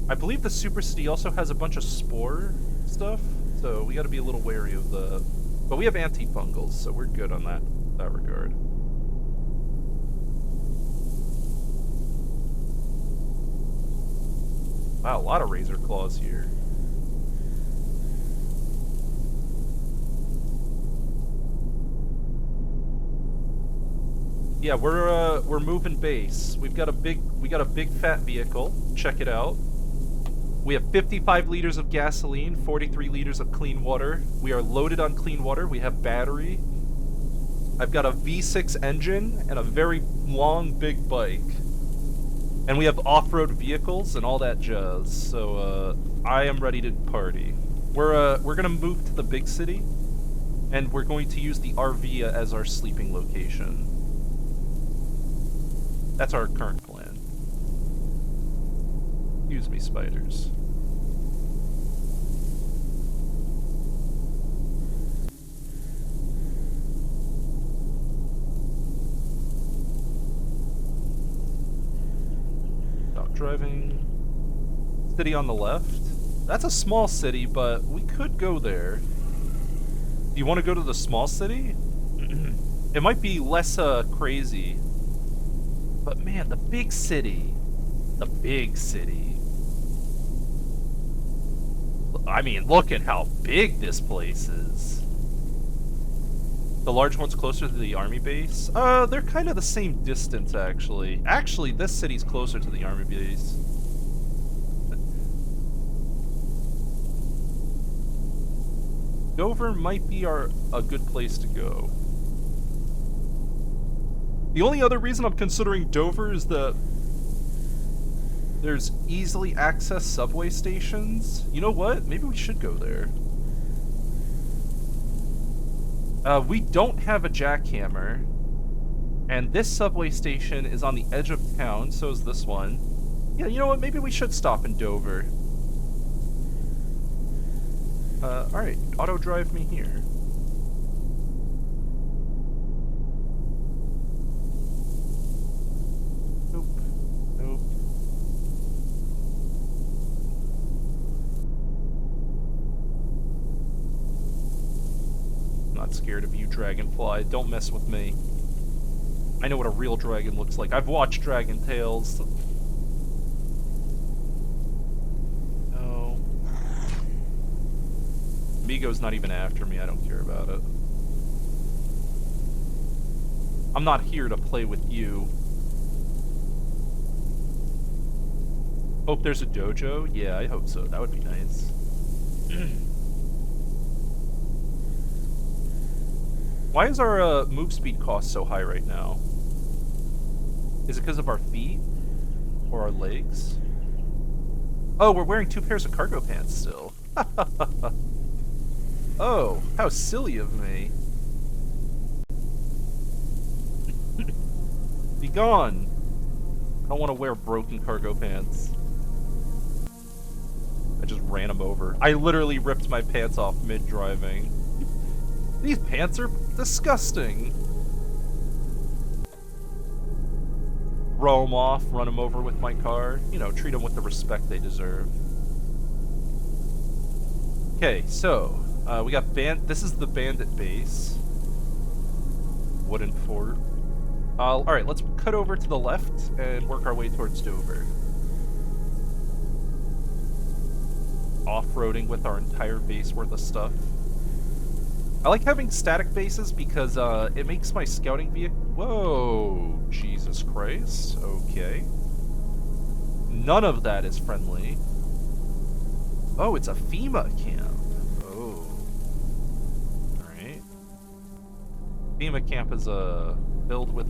S1: I believe the super city also has a bunch of spore stuff, so we gotta be a little wary of the... But we have antifungals, so we're good on that regard. Wow, a lot of razor claws here. Yeah, we're moving base. We got a big fat vehicle. Check it out. We have 55 liters of gasoline, 43 liters of clean water. We are loaded on clean water. We have battery. I've got a V6 engine and a very long big bike. And we have off-road vehicles and all that jazz, so I am ready to party. We're gonna move to the big city, and we're going to use the RV as our sleeping location. That's our current plan. Excuse me, spiders. Driving. City on the left. That's a small city, but we could go there. Do you want to go to the small city? It might be less crazy. But man, the big city. The big city. I mean, look at how big this place is. The large one's closer to the army base? They're kind of the same distance, actually. Actually, this city's closer to the army base. Dover might be a good place to go. The only other reason I'm considering Dover is that there's easily accessed subway stations. You know what? Maybe we should go there. We don't have a jackhammer, and this subway station is on the edge of town, so is this one. Yeah, you know what, maybe we should stop in Dover. Alright, auto drive me here. Nope. Nope. Not scared of you, Dragonfly. Don't mess with me. I know what a real dragon looks like. I've watched Dragon Tales. No. Migo's not even after me. I don't care about it. I'm not here to play with you. Hope there's a dojo? Yeah, I hope so. That would be nice. Why is our move speed cost so high right now? Is it because of our feet? Or our legs? Oh, we're wearing 2 pairs of cargo pants still. Oh, how silly of me. Be gone! I don't want to wear broken cargo pants. I just ran them over. I literally ripped my pants off mid-driving. These pants are disgusting. Throw them off, run them over with my car. You know, treat them with the respect they deserve. Okay, so, we got this is the bandit base. Wooden fort. Alright, let's cut over to the left and work our way towards Dover. Off-roading with our entire base worth of stuff. I like having static bases because it makes my scouting vehicle... Whoa, Jesus Christ. Okay. None of that is friendly. Oh, it's a FEMA camp. Oh. Alright. FEMA camp is filled with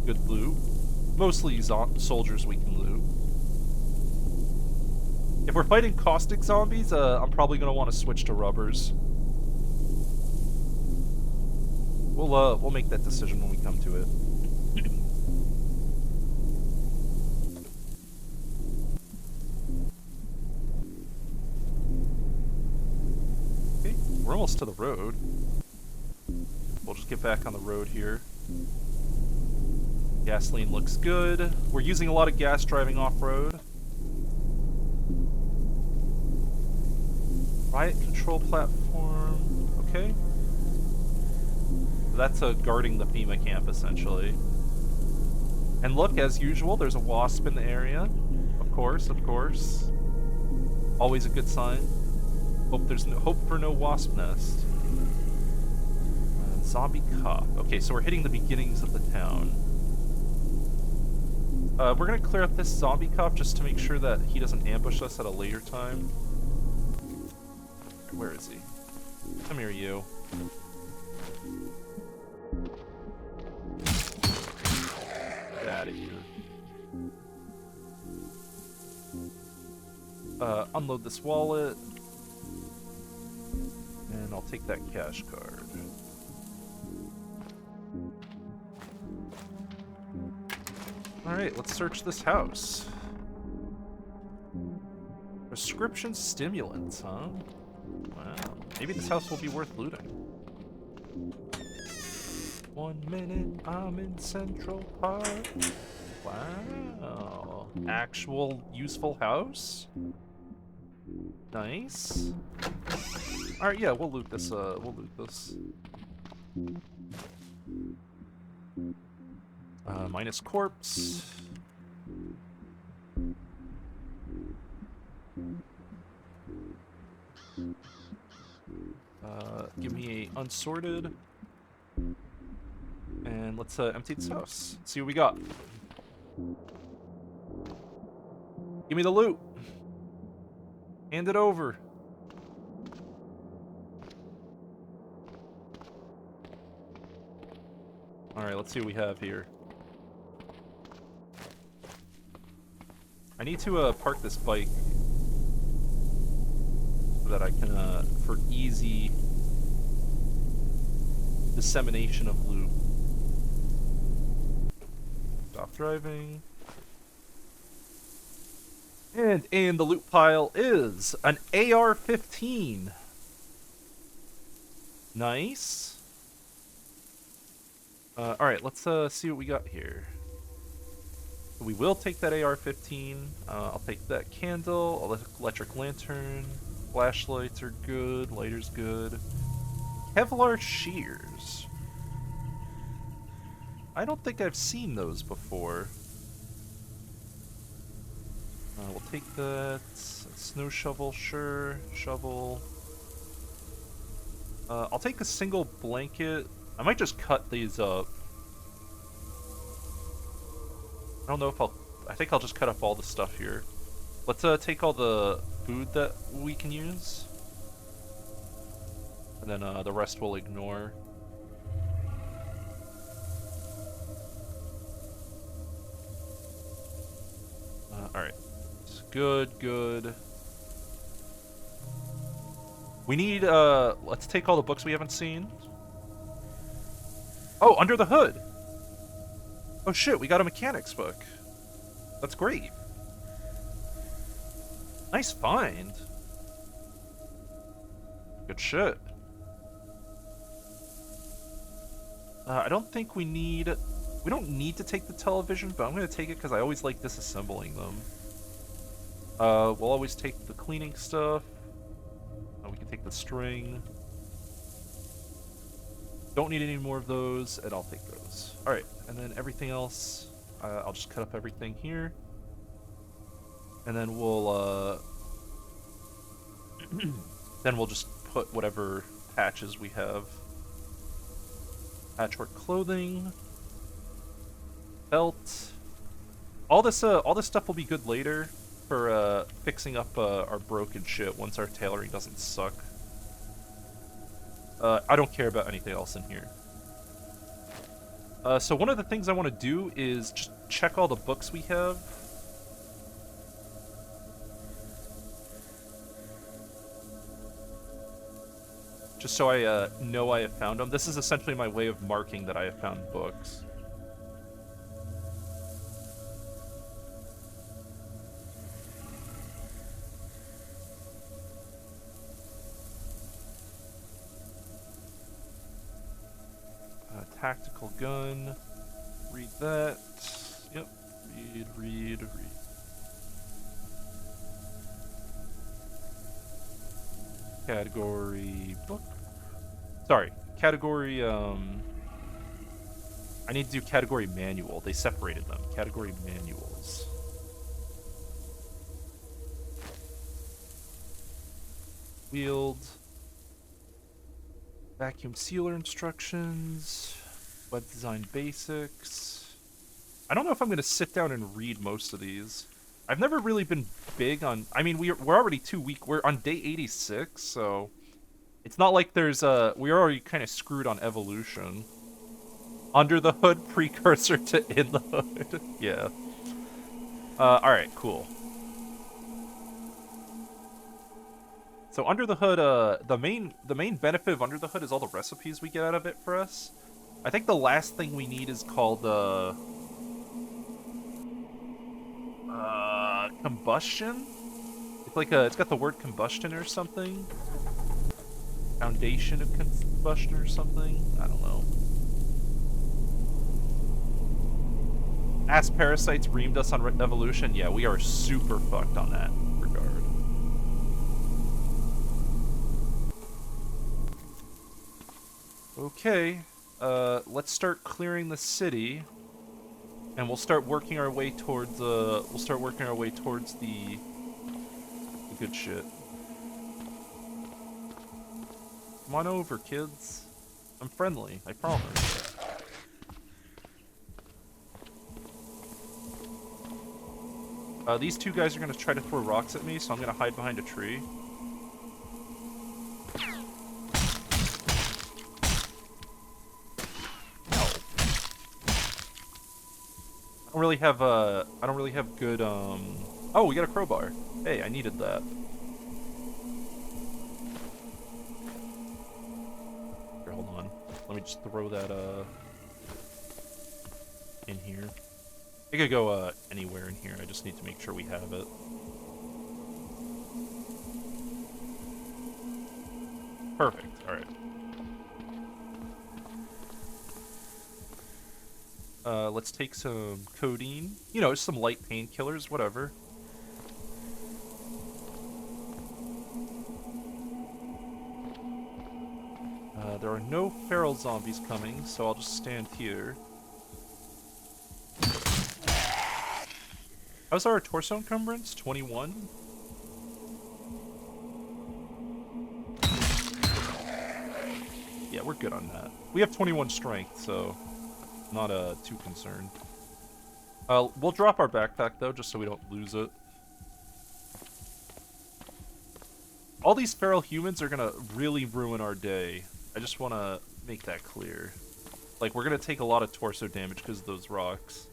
S1: good loot. Mostly soldiers we can loot. If we're fighting caustic zombies, I'm probably going to want to switch to rubbers. We'll make that decision when we come to it. Okay, we're almost to the road. We'll just get back on the road here. Gasoline looks good. We're using a lot of gas driving off-road. Riot control platform. Okay. That's guarding the FEMA camp, essentially. And look, as usual, there's a wasp in the area. Of course, of course. Always a good sign. Hope for no wasp nest. Zombie cop. Okay, so we're hitting the beginnings of the town. We're gonna clear up this zombie cop just to make sure that he doesn't ambush us at a later time. Where is he? Come here, you. Get out of here. Unload this wallet. And I'll take that cash card. Alright, let's search this house. Prescription stimulants, huh? Wow. Maybe this house will be worth looting. 1 minute, I'm in Central Park. Wow. Actual useful house? Nice. Alright, yeah, we'll loot this, minus corpse. Give me a unsorted. And let's empty this house. See what we got. Give me the loot. Hand it over. Alright, let's see what we have here. I need to park this bike so that I can, for easy dissemination of loot. Stop driving. And in the loot pile is an AR-15. Nice. Alright, let's see what we got here. We will take that AR-15. I'll take that candle, electric lantern. Flashlights are good, lighter's good. Kevlar shears. I don't think I've seen those before. We'll take that. Snow shovel, sure. Shovel. I'll take a single blanket. I might just cut these up. I don't know if I think I'll just cut up all the stuff here. Let's take all the food that we can use. And then the rest we'll ignore. Alright. Good, good. We need, let's take all the books we haven't seen. Oh, Under the Hood! Oh shit, we got a mechanics book. That's great. Nice find. Good shit. I don't think we don't need to take the television, but I'm gonna take it because I always like disassembling them. We'll always take the cleaning stuff. We can take the string. Don't need any more of those, and I'll take those. Alright, and then everything else, I'll just cut up everything here. And then we'll, then we'll just put whatever patches we have. Patchwork clothing. Belt. All this stuff will be good later for, fixing up, our broken shit once our tailoring doesn't suck. I don't care about anything else in here. So one of the things I want to do is just check all the books we have. Just so I know I have found them. This is essentially my way of marking that I have found books. Tactical gun. Read that. Yep. Read. Category book. Sorry. Category, I need to do category manual. They separated them. Category manuals. Wield. Vacuum sealer instructions. Web design basics. I don't know if I'm going to sit down and read most of these. I've never really been big on... I mean, we're already 2 weeks... We're on day 86, so... It's not like there's a... We're already kind of screwed on evolution. Under the Hood, precursor to In the Hood. Yeah. Alright, cool. So Under the Hood, the main benefit of Under the Hood is all the recipes we get out of it for us. I think the last thing we need is called, combustion? It's like it's got the word combustion or something. Foundation of combustion or something. I don't know. Ass parasites reamed us on evolution. Yeah, we are super fucked on that regard. Okay, let's start clearing the city. And we'll start working our way towards the good shit. Come on over, kids. I'm friendly, I promise. These two guys are gonna try to throw rocks at me, so I'm gonna hide behind a tree. I don't really have good, Oh, we got a crowbar. Hey, I needed that. Here, hold on. Let me just throw that, in here. It could go, anywhere in here. I just need to make sure we have it. Perfect. Alright. Let's take some codeine. You know, just some light painkillers, whatever. There are no feral zombies coming, so I'll just stand here. How's our torso encumbrance? 21? Yeah, we're good on that. We have 21 strength, so not too concerned. We'll drop our backpack, though, just so we don't lose it. All these feral humans are gonna really ruin our day. I just want to make that clear. Like, we're gonna take a lot of torso damage because of those rocks.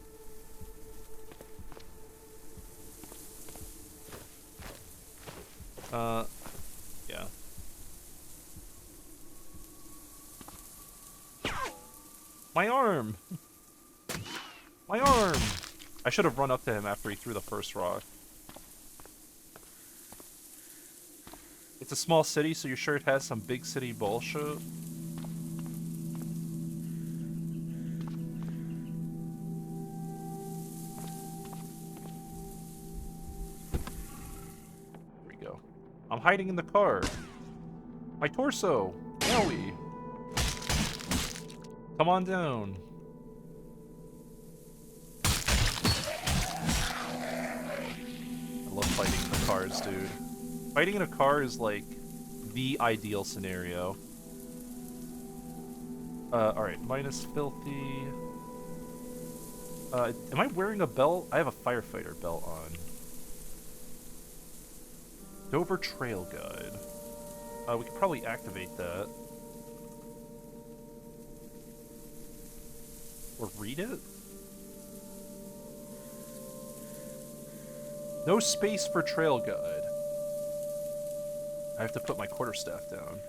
S1: Yeah. My arm! My arm! I should have run up to him after he threw the first rock. It's a small city, so you're sure it has some big city bullshit? There we go. I'm hiding in the car. My torso! Yowie! Come on down. I love fighting in the cars, dude. Fighting in a car is, like, the ideal scenario. Alright, minus filthy. Am I wearing a belt? I have a firefighter belt on. Dover Trail Guide. We could probably activate that. Or read it? No space for trail guide. I have to put my quarterstaff down.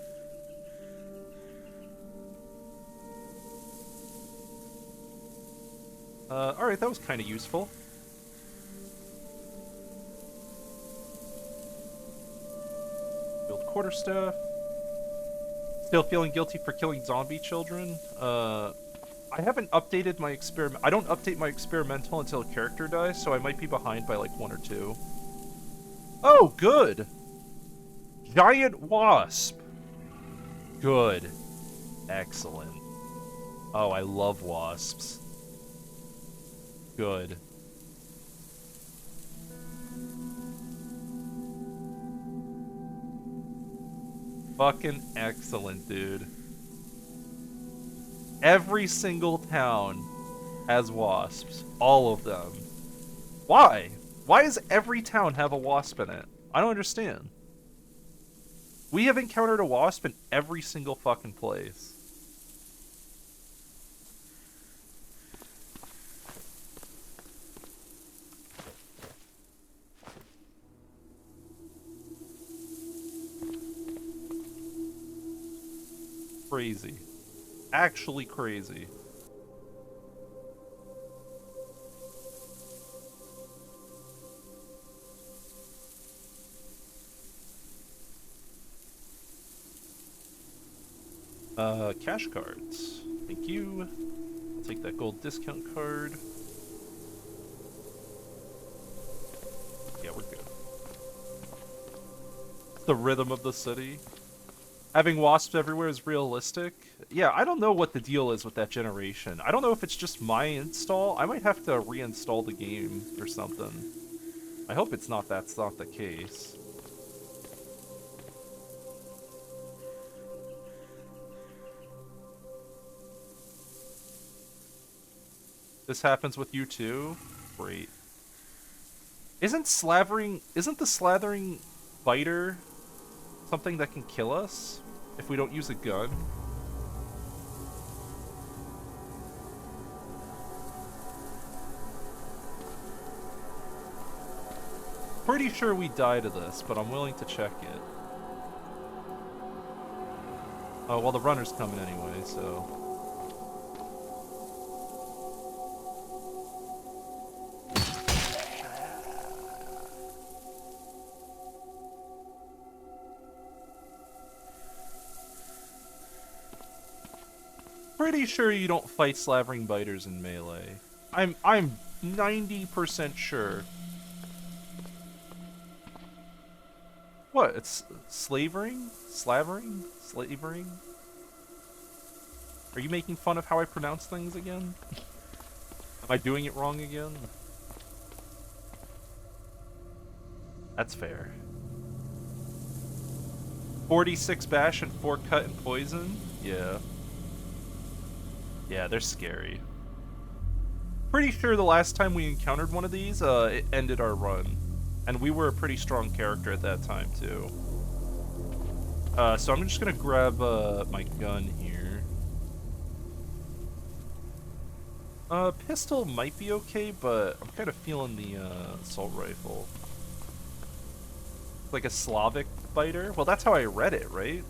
S1: Alright, that was kind of useful. Build quarterstaff. Still feeling guilty for killing zombie children? I haven't updated my experiment. I don't update my experimental until a character dies, so I might be behind by like 1 or 2. Oh, good! Giant wasp! Good. Excellent. Oh, I love wasps. Good. Fucking excellent, dude. Every single town has wasps. All of them. Why? Why does every town have a wasp in it? I don't understand. We have encountered a wasp in every single fucking place. Crazy. Actually crazy. Cash cards. Thank you. I'll take that gold discount card. Yeah, we're good. The rhythm of the city. Having wasps everywhere is realistic. Yeah, I don't know what the deal is with that generation. I don't know if it's just my install. I might have to reinstall the game or something. I hope it's not that's not the case. This happens with you too? Great. Isn't the slathering biter something that can kill us if we don't use a gun? Pretty sure we die to this, but I'm willing to check it. Oh, well, the runner's coming anyway, so... Pretty sure you don't fight slavering biters in melee. I'm 90% sure. What? It's slavering? Slavering? Slavering? Are you making fun of how I pronounce things again? Am I doing it wrong again? That's fair. 46 bash and 4 cut and poison? Yeah. Yeah, they're scary. Pretty sure the last time we encountered one of these, it ended our run. And we were a pretty strong character at that time, too. So I'm just gonna grab my gun here. Pistol might be okay, but I'm kind of feeling the assault rifle. Like a Slavic fighter? Well, that's how I read it, right?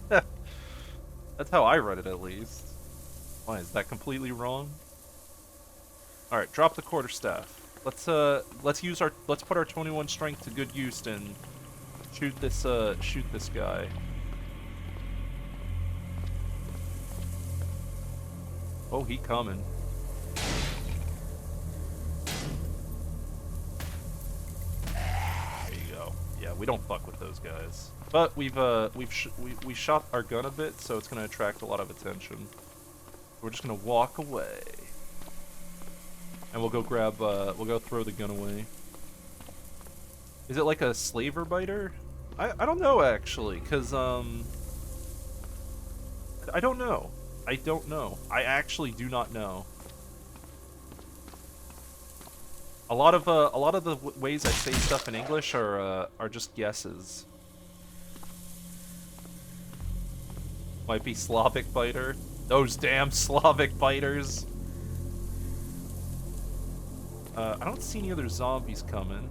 S1: That's how I read it, at least. Why, is that completely wrong? Alright, drop the quarterstaff. Let's put our 21 strength to good use and shoot this guy. Oh, he coming. There you go. Yeah, we don't fuck with those guys. But we shot our gun a bit, so it's gonna attract a lot of attention. We're just gonna walk away. And we'll go throw the gun away. Is it like a slaver biter? I don't know, actually, because, I don't know. I don't know. I actually do not know. A lot of the ways I say stuff in English are just guesses. Might be Slavic biter. Those damn Slavic biters. I don't see any other zombies coming.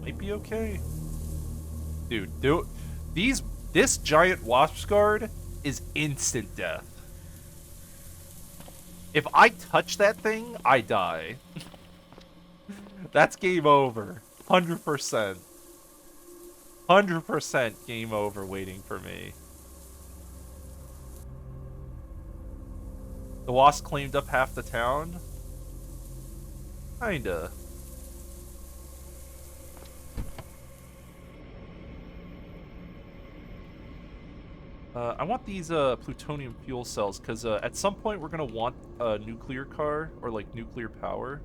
S1: Might be okay. Dude, this giant wasp guard is instant death. If I touch that thing, I die. That's game over. 100%. 100% game over waiting for me. The wasp claimed up half the town? Kinda. I want these plutonium fuel cells, because at some point we're going to want a nuclear car, or like nuclear power.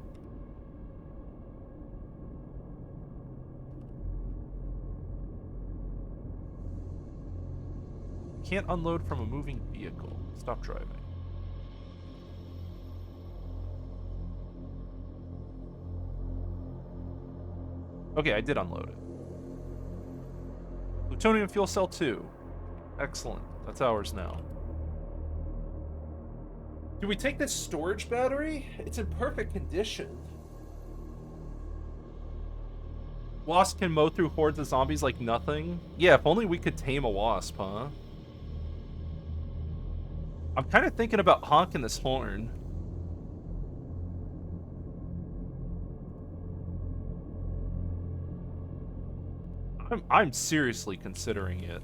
S1: Can't unload from a moving vehicle. Stop driving. Okay, I did unload it. Plutonium fuel cell 2. Excellent. That's ours now. Do we take this storage battery? It's in perfect condition. Wasp can mow through hordes of zombies like nothing? Yeah, if only we could tame a wasp, huh? I'm kind of thinking about honking this horn. I'm seriously considering it.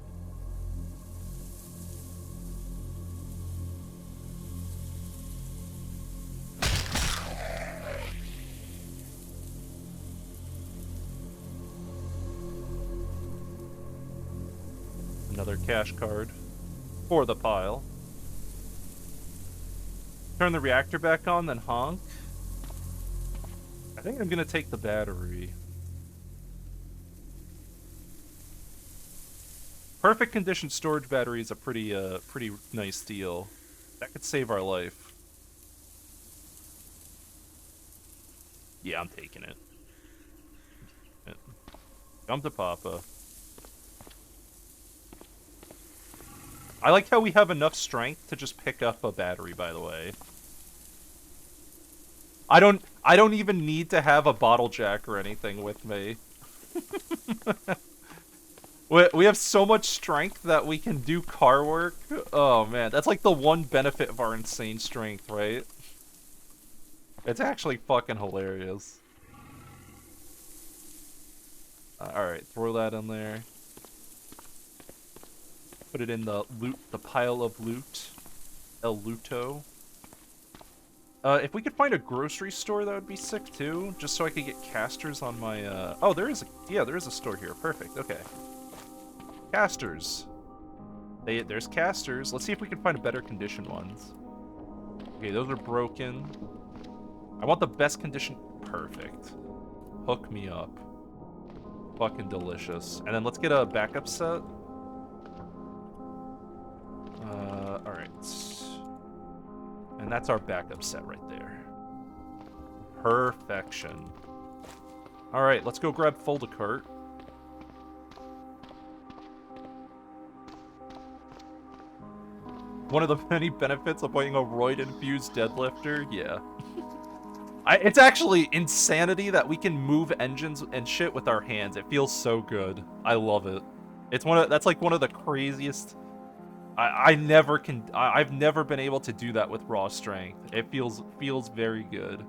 S1: Another cash card for the pile. Turn the reactor back on, then honk. I think I'm gonna take the battery. Perfect condition storage battery is a pretty nice deal. That could save our life. Yeah, I'm taking it. Come to Papa. I like how we have enough strength to just pick up a battery, by the way. I don't even need to have a bottle jack or anything with me. We have so much strength that we can do car work. Oh man, that's like the one benefit of our insane strength, right? It's actually fucking hilarious. Alright, throw that in there. Put it in the pile of loot. El Luto. If we could find a grocery store, that would be sick too. Just so I could get casters on my, Oh, there is a store here. Perfect, okay. Casters. There's casters. Let's see if we can find better condition ones. Okay, those are broken. I want the best condition. Perfect. Hook me up. Fucking delicious. And then let's get a backup set. Alright. And that's our backup set right there. Perfection. Alright, let's go grab fold-a-cart. One of the many benefits of playing a roid-infused deadlifter? Yeah. It's actually insanity that we can move engines and shit with our hands. It feels so good. I love it. That's like one of the craziest... I've never been able to do that with raw strength. It feels very good.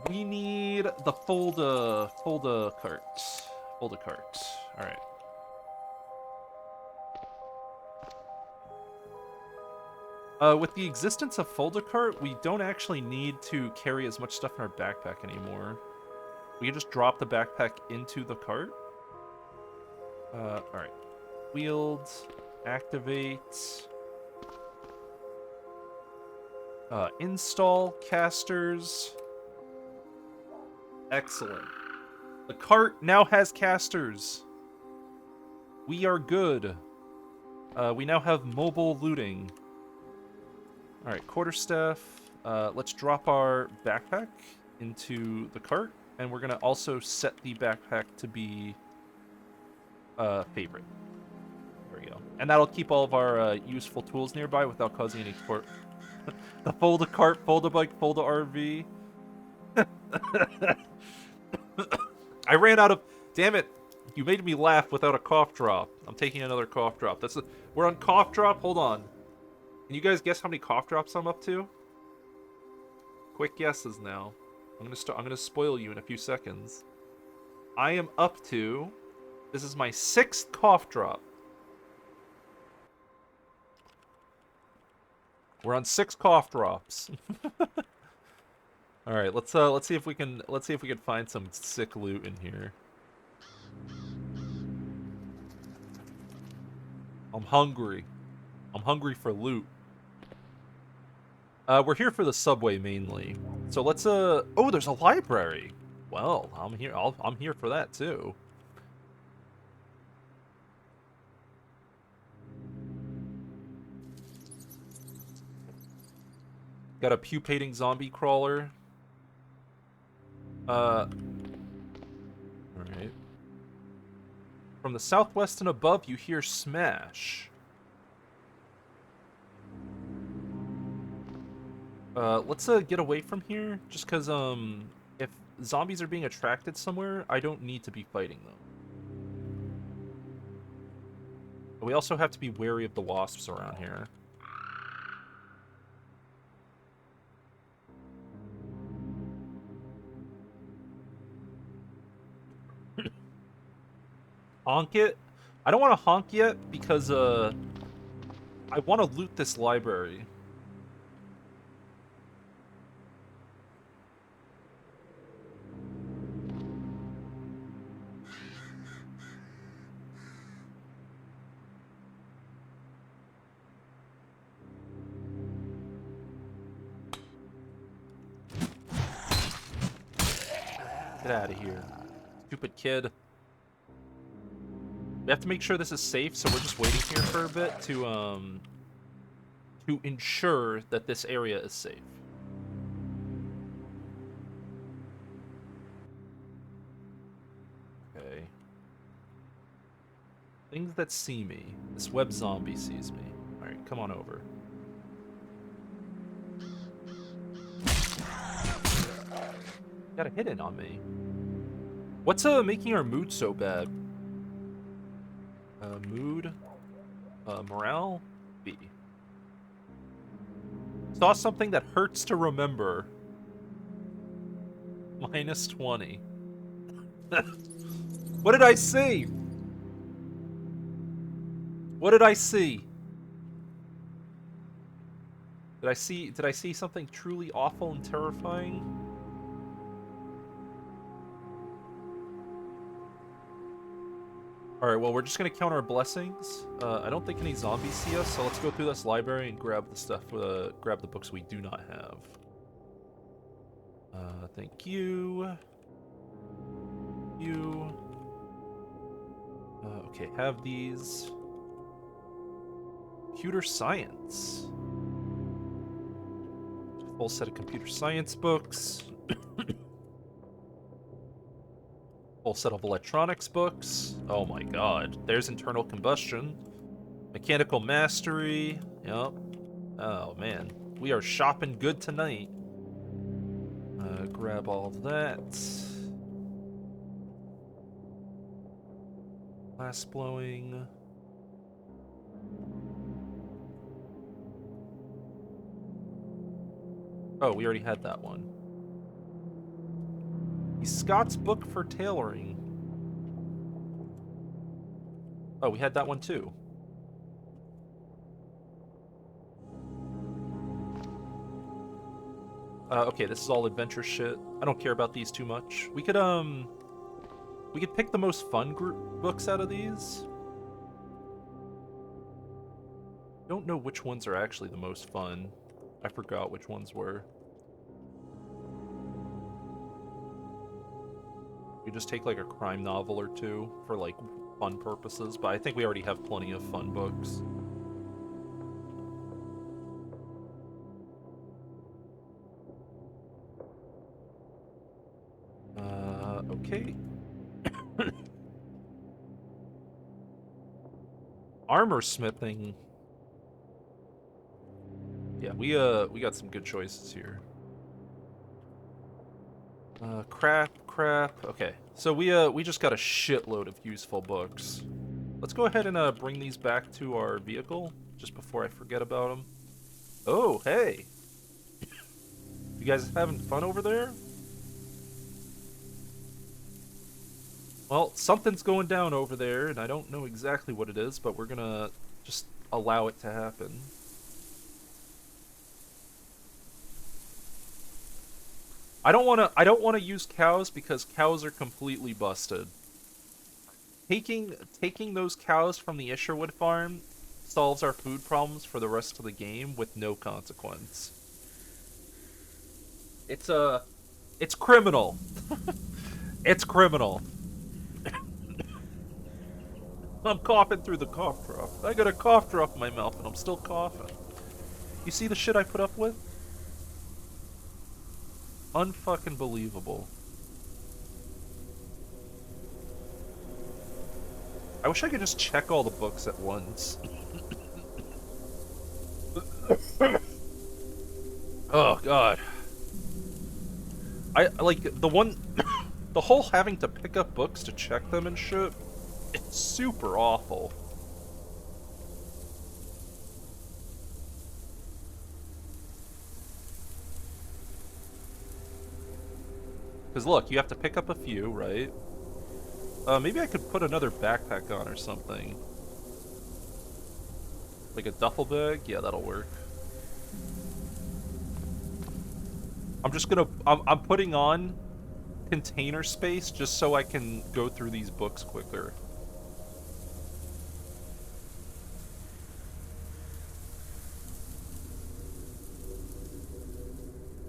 S1: We need the folda cart. Folda cart. Alright. With the existence of folder cart, we don't actually need to carry as much stuff in our backpack anymore. We can just drop the backpack into the cart. Alright. Wield, activate, install casters. Excellent. The cart now has casters. We are good. We now have mobile looting. Alright, quarterstaff. Let's drop our backpack into the cart, and we're gonna also set the backpack to be favorite. There we go. And that'll keep all of our useful tools nearby without causing any port. The folda cart, folda bike, folda RV. I ran out of... Damn it! You made me laugh without a cough drop. I'm taking another cough drop. We're on cough drop? Hold on. Can you guys guess how many cough drops I'm up to? Quick guesses now. I'm gonna spoil you in a few seconds. I am up to... This is my 6th cough drop. We're on 6 cough drops. All right, let's see if we can find some sick loot in here. I'm hungry. I'm hungry for loot. We're here for the subway mainly. So let's oh, there's a library. Well, I'm here. I'm here for that too. Got a pupating zombie crawler. All right. From the southwest and above, you hear smash. Let's get away from here, just because if zombies are being attracted somewhere, I don't need to be fighting them. But we also have to be wary of the wasps around here. Honk it? I don't want to honk yet because I want to loot this library. Get out of here. Stupid kid. We have to make sure this is safe, so we're just waiting here for a bit to ensure that this area is safe. Okay. Things that see me. This web zombie sees me. Alright, come on over. Got a hit in on me. What's making our mood so bad? Mood. Morale? B. Saw something that hurts to remember. Minus 20. What did I see? What did I see? Did I see something truly awful and terrifying? Alright, well, we're just gonna count our blessings. I don't think any zombies see us, so let's go through this library and grab the stuff, grab the books we do not have. Thank you. You. Okay, have these. Computer science. Full set of computer science books. Full set of electronics books. Oh my god. There's internal combustion. Mechanical mastery. Yep. Oh, man. We are shopping good tonight. Grab all of that. Glass blowing. Oh, we already had that one. The Scott's book for tailoring. Oh, we had that one too. Okay, this is all adventure shit. I don't care about these too much. We could pick the most fun group books out of these. Don't know which ones are actually the most fun. I forgot which ones were. We just take like a crime novel or two for like fun purposes, but I think we already have plenty of fun books. Okay. Armor smithing. Yeah, we got some good choices here. Crap. Okay, so we just got a shitload of useful books. Let's go ahead and bring these back to our vehicle just before I forget about them. Oh, hey. You guys having fun over there? Well, something's going down over there, and I don't know exactly what it is, but we're gonna just allow it to happen. I don't wanna use cows because cows are completely busted. Taking those cows from the Isherwood farm solves our food problems for the rest of the game with no consequence. It's criminal. It's criminal. I'm coughing through the cough drop. I got a cough drop in my mouth and I'm still coughing. You see the shit I put up with? Unfucking believable. I wish I could just check all the books at once. Oh god. I like the one the whole having to pick up books to check them and shit. It's super awful. Because look, you have to pick up a few, right? Maybe I could put another backpack on or something. Like a duffel bag? Yeah, that'll work. I'm putting on container space just so I can go through these books quicker.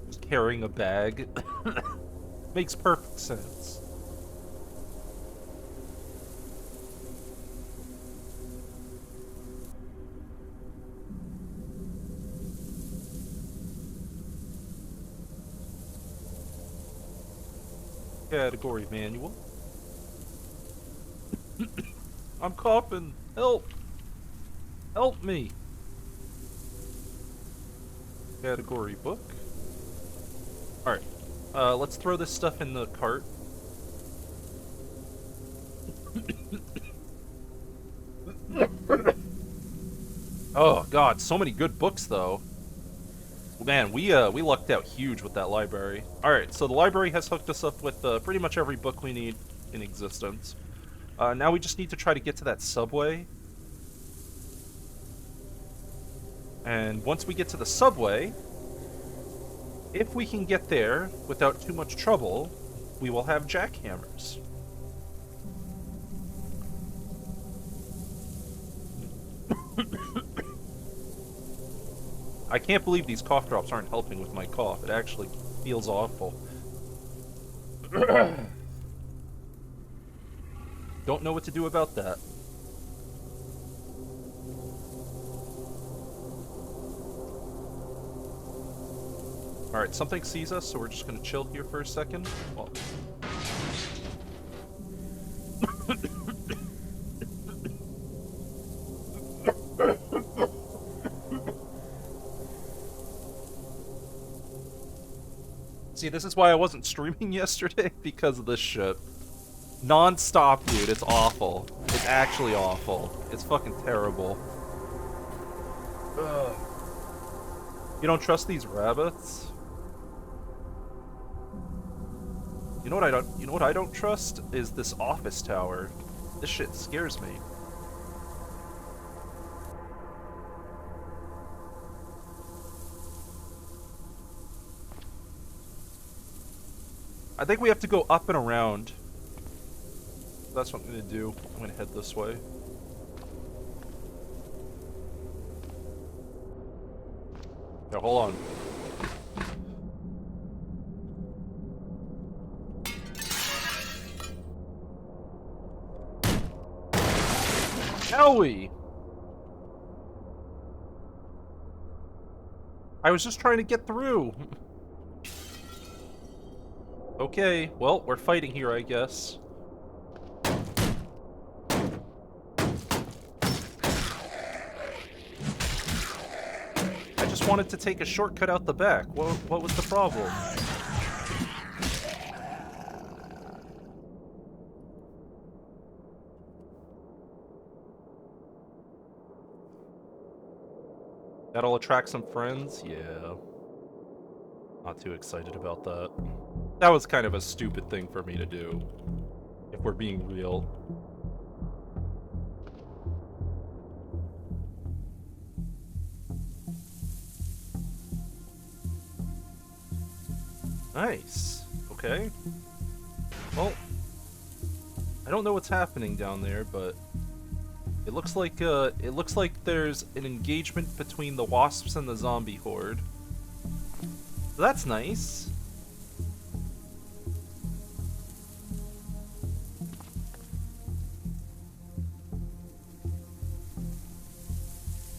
S1: Just carrying a bag. Makes perfect sense. Category manual. I'm coughing. Help! Help me! Category book. Alright. Let's throw this stuff in the cart. Oh god, so many good books though. Man, we lucked out huge with that library. Alright, so the library has hooked us up with pretty much every book we need in existence. Now we just need to try to get to that subway. And once we get to the subway, if we can get there without too much trouble, we will have jackhammers. I can't believe these cough drops aren't helping with my cough. It actually feels awful. Don't know what to do about that. Alright, something sees us, so we're just gonna chill here for a second. Well. See, this is why I wasn't streaming yesterday, because of this shit. Non-stop, dude. It's awful. It's actually awful. It's fucking terrible. Ugh. You don't trust these rabbits? You know what I don't trust? Is this office tower. This shit scares me. I think we have to go up and around. That's what I'm gonna do. I'm gonna head this way. Now, hold on. Owie! I was just trying to get through. Okay, well, we're fighting here, I guess. I just wanted to take a shortcut out the back. What was the problem? That'll attract some friends? Yeah. Not too excited about that. That was kind of a stupid thing for me to do, if we're being real. Nice. Okay. Well, I don't know what's happening down there, but it looks like there's an engagement between the wasps and the zombie horde. So that's nice.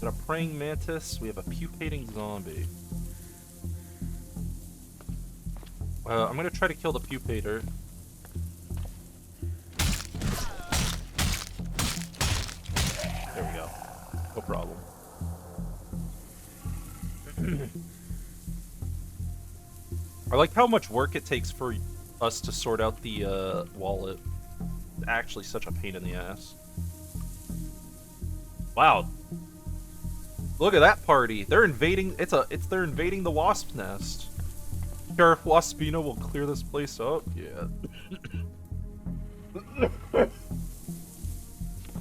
S1: Got a praying mantis. We have a pupating zombie. I'm gonna try to kill the pupator. There we go. No problem. I like how much work it takes for us to sort out the wallet. It's actually such a pain in the ass. Wow. Look at that party. They're invading they're invading the wasp nest. Sheriff Waspino will clear this place up. Yeah.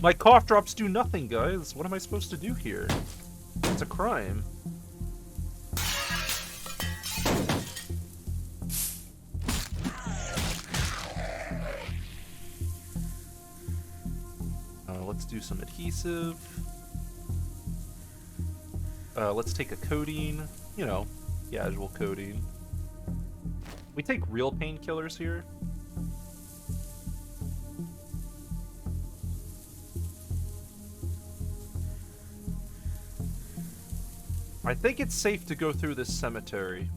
S1: My cough drops do nothing, guys. What am I supposed to do here? It's a crime. Let's do some adhesive. Let's take a codeine. You know, casual codeine. We take real painkillers here. I think it's safe to go through this cemetery,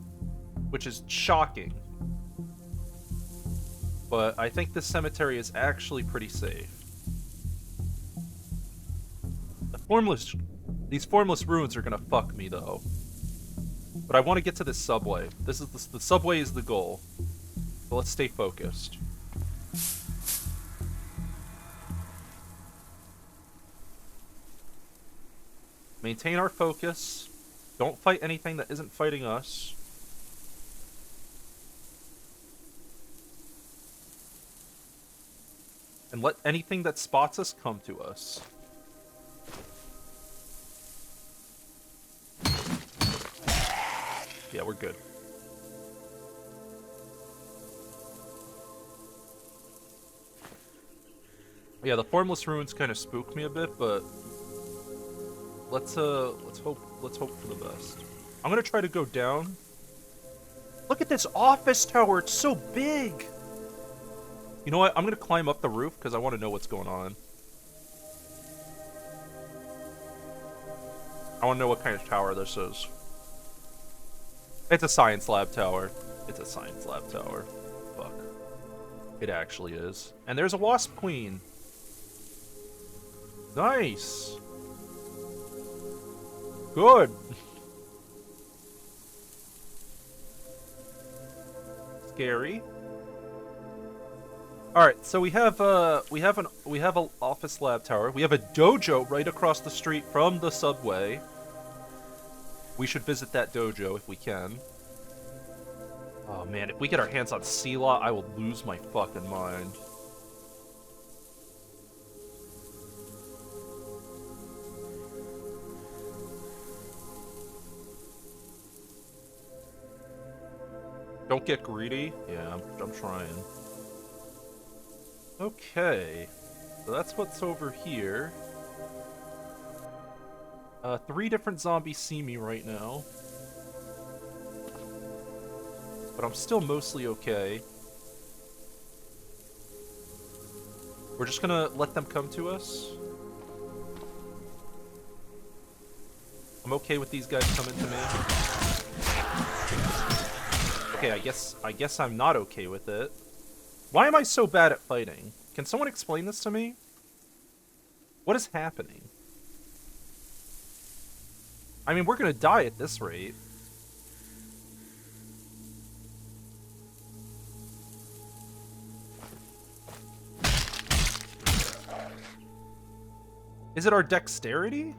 S1: which is shocking. But I think this cemetery is actually pretty safe. These formless ruins are gonna fuck me though. But I want to get to this subway. The subway is the goal. So let's stay focused. Maintain our focus. Don't fight anything that isn't fighting us. And let anything that spots us come to us. Yeah, we're good. Yeah, the formless ruins kind of spook me a bit, but let's hope for the best. I'm gonna try to go down. Look at this office tower, it's so big! You know what, I'm gonna climb up the roof because I want to know what's going on. I want to know what kind of tower this is. It's a science lab tower. It's a science lab tower. Fuck. It actually is. And there's a wasp queen. Nice. Good. scary. All right, so we have an office lab tower. We have a dojo right across the street from the subway. We should visit that dojo if we can. Oh man, if we get our hands on Seela, I will lose my fucking mind. Don't get greedy. Yeah, I'm trying. Okay, so that's what's over here. 3 different zombies see me right now. But I'm still mostly okay. We're just gonna let them come to us. I'm okay with these guys coming to me. Okay, I guess I'm not okay with it. Why am I so bad at fighting? Can someone explain this to me? What is happening? I mean, we're gonna die at this rate. Is it our dexterity?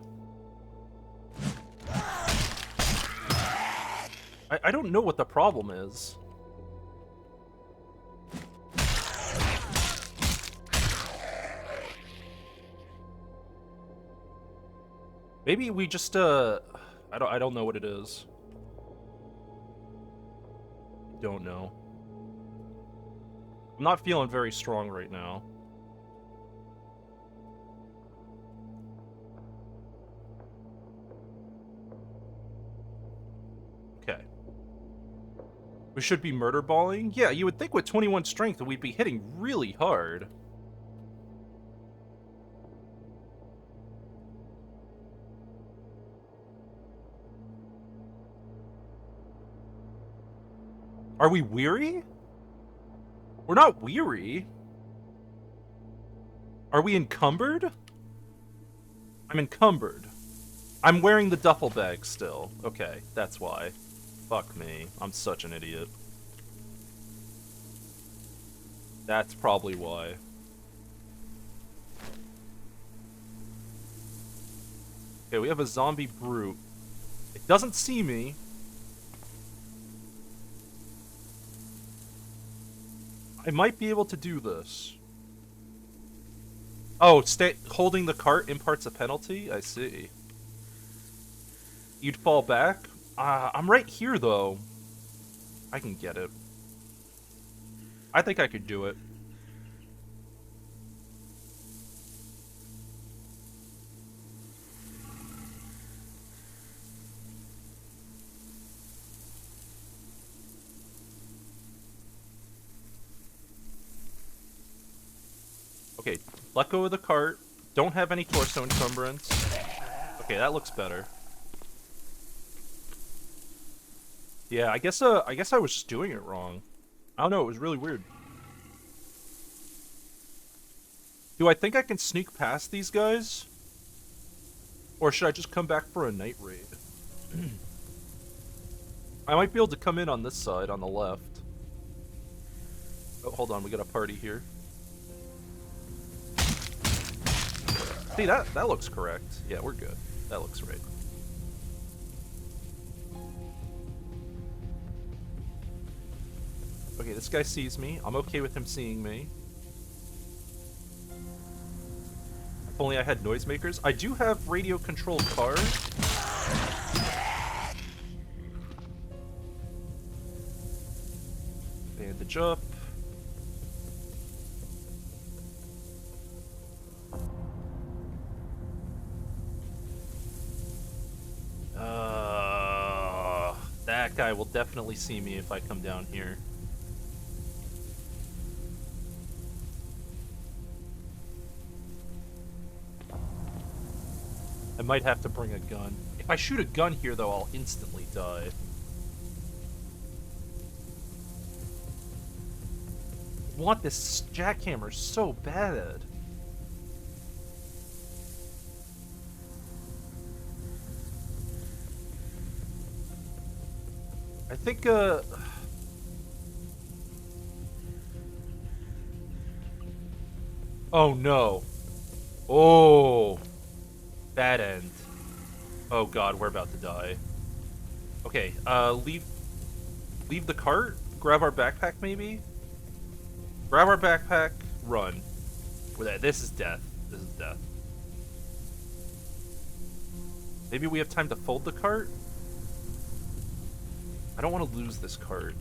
S1: I don't know what the problem is. Maybe we just I don't know what it is. Don't know. I'm not feeling very strong right now. Okay. We should be murder balling? Yeah, you would think with 21 strength that we'd be hitting really hard. Are we weary? We're not weary. Are we encumbered? I'm encumbered. I'm wearing the duffel bag still. Okay, that's why. Fuck me. I'm such an idiot. That's probably why. Okay, we have a zombie brute. It doesn't see me. I might be able to do this. Oh, holding the cart imparts a penalty? I see. You'd fall back? I'm right here, though. I can get it. I think I could do it. Okay, let go of the cart. Don't have any torso encumbrance. Okay, that looks better. Yeah, I guess I was just doing it wrong. I don't know, it was really weird. Do I think I can sneak past these guys? Or should I just come back for a night raid? I might be able to come in on this side, on the left. Oh, hold on, we got a party here. See, that looks correct. Yeah, we're good. That looks right. Okay, this guy sees me. I'm okay with him seeing me. If only I had noisemakers. I do have radio-controlled cars. Bandage up. That guy will definitely see me if I come down here. I might have to bring a gun. If I shoot a gun here, though, I'll instantly die. I want this jackhammer so bad. I think, Oh no. Oh. Bad end. Oh god, we're about to die. Okay, leave the cart, grab our backpack maybe? Grab our backpack, run. This is death. This is death. Maybe we have time to fold the cart? I don't want to lose this cart.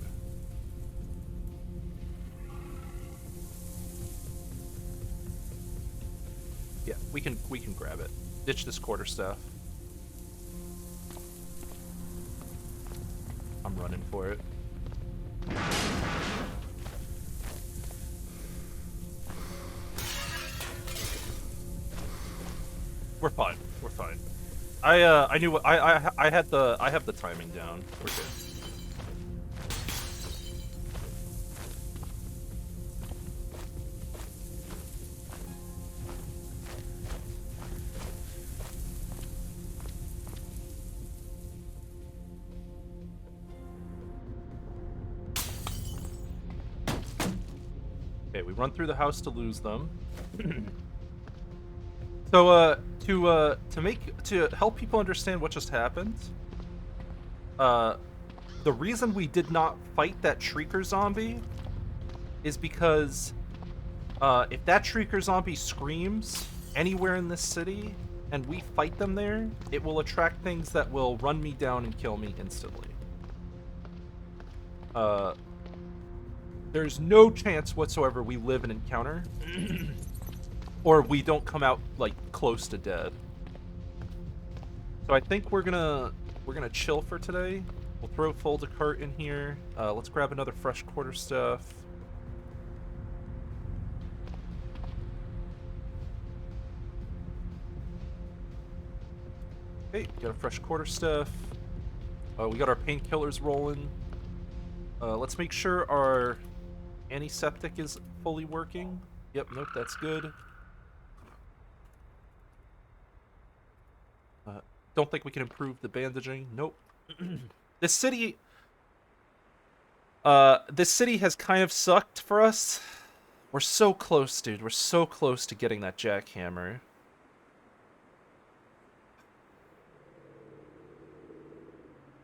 S1: Yeah, we can grab it. Ditch this quarterstaff. I'm running for it. We're fine. We're fine. I knew what I have the timing down. We're good. Okay, we run through the house to lose them. So, to help people understand what just happened, the reason we did not fight that Shrieker zombie is because, if that Shrieker zombie screams anywhere in this city, and we fight them there, it will attract things that will run me down and kill me instantly. There's no chance whatsoever we live an encounter. Or we don't come out, like, close to dead. So I think we're gonna chill for today. We'll throw fold a cart in here. Let's grab another fresh quarterstaff. Okay, got a fresh quarterstaff. We got our painkillers rolling. Let's make sure our antiseptic is fully working. Yep, nope, that's good. Don't think we can improve the bandaging. Nope. This city has kind of sucked for us. We're so close, dude. We're so close to getting that jackhammer.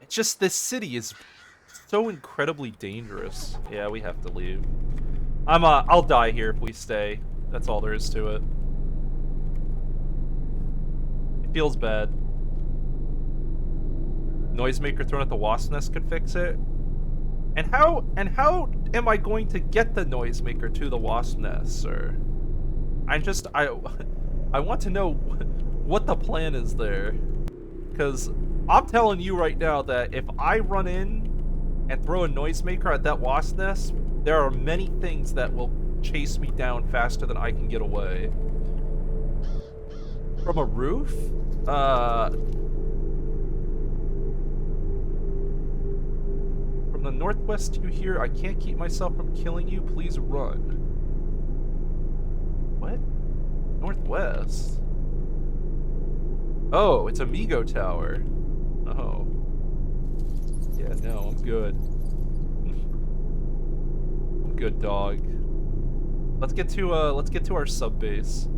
S1: It's just, this city is so incredibly dangerous. Yeah, we have to leave. I'll die here if we stay. That's all there is to it. It feels bad. Noisemaker thrown at the wasp nest could fix it. And how am I going to get the noisemaker to the wasp nest, sir? I want to know what the plan is there. Because I'm telling you right now that if I run in and throw a noisemaker at that wasp nest, there are many things that will chase me down faster than I can get away. From a roof? From the northwest you hear, I can't keep myself from killing you, please run. What? Northwest? Oh, it's Amigo Tower. Oh. Yeah, no, I'm good. I'm good, dog. Let's get to our sub base.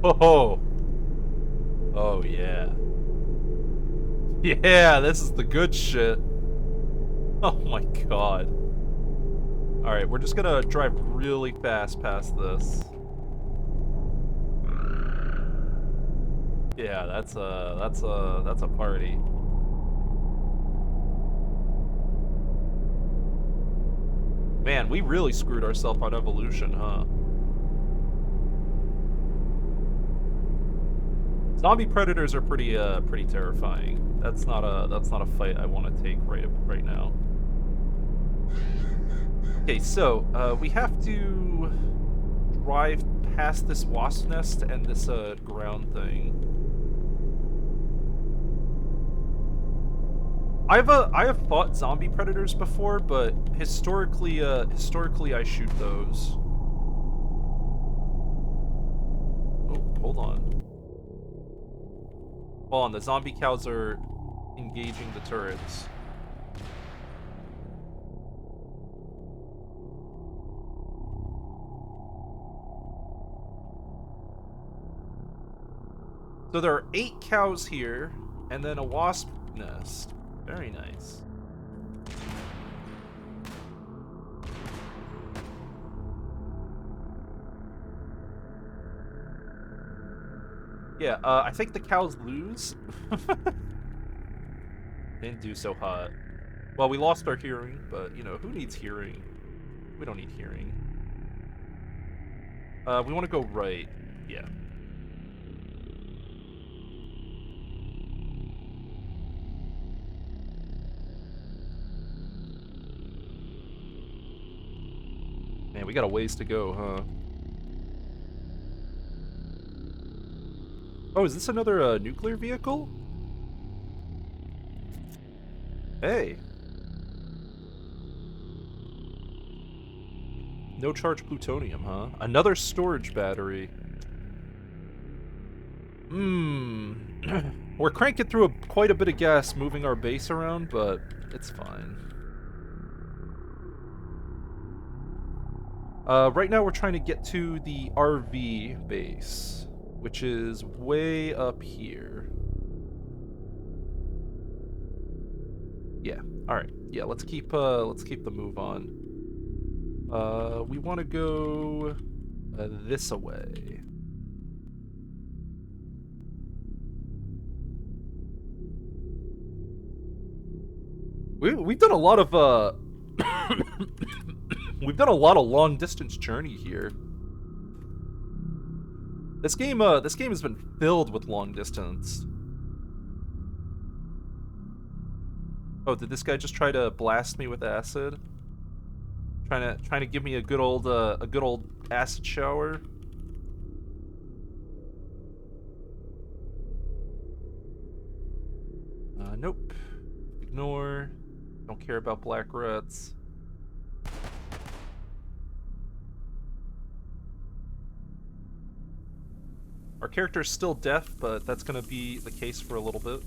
S1: Oh. Oh yeah. Yeah, this is the good shit. Oh my god. Alright, we're just gonna drive really fast past this. Yeah, that's a party. Man, we really screwed ourselves on evolution, huh? Zombie predators are pretty terrifying. That's not a fight I want to take right now. Okay, so we have to drive past this wasp nest and this ground thing. I have fought zombie predators before, but historically I shoot those. Oh, hold on. Hold on, the zombie cows are engaging the turrets. So there are 8 cows here, and then a wasp nest. Very nice. Yeah, I think the cows lose. Didn't do so hot. Well, we lost our hearing, but, you know, who needs hearing? We don't need hearing. We want to go right. Yeah. Man, we got a ways to go, huh? Oh, is this another nuclear vehicle? Hey. No charged plutonium, huh? Another storage battery. We're cranking through quite a bit of gas moving our base around, but it's fine. Right now we're trying to get to the RV base, which is way up here. Yeah. All right. Yeah. Let's keep the move on. We want to go this away. We've done a lot of we've done a lot of long distance journey here. This game has been filled with long distance. Oh, did this guy just try to blast me with acid? Trying to give me a good old acid shower? Nope. Ignore. Don't care about black rats. Our character's still deaf, but that's gonna be the case for a little bit.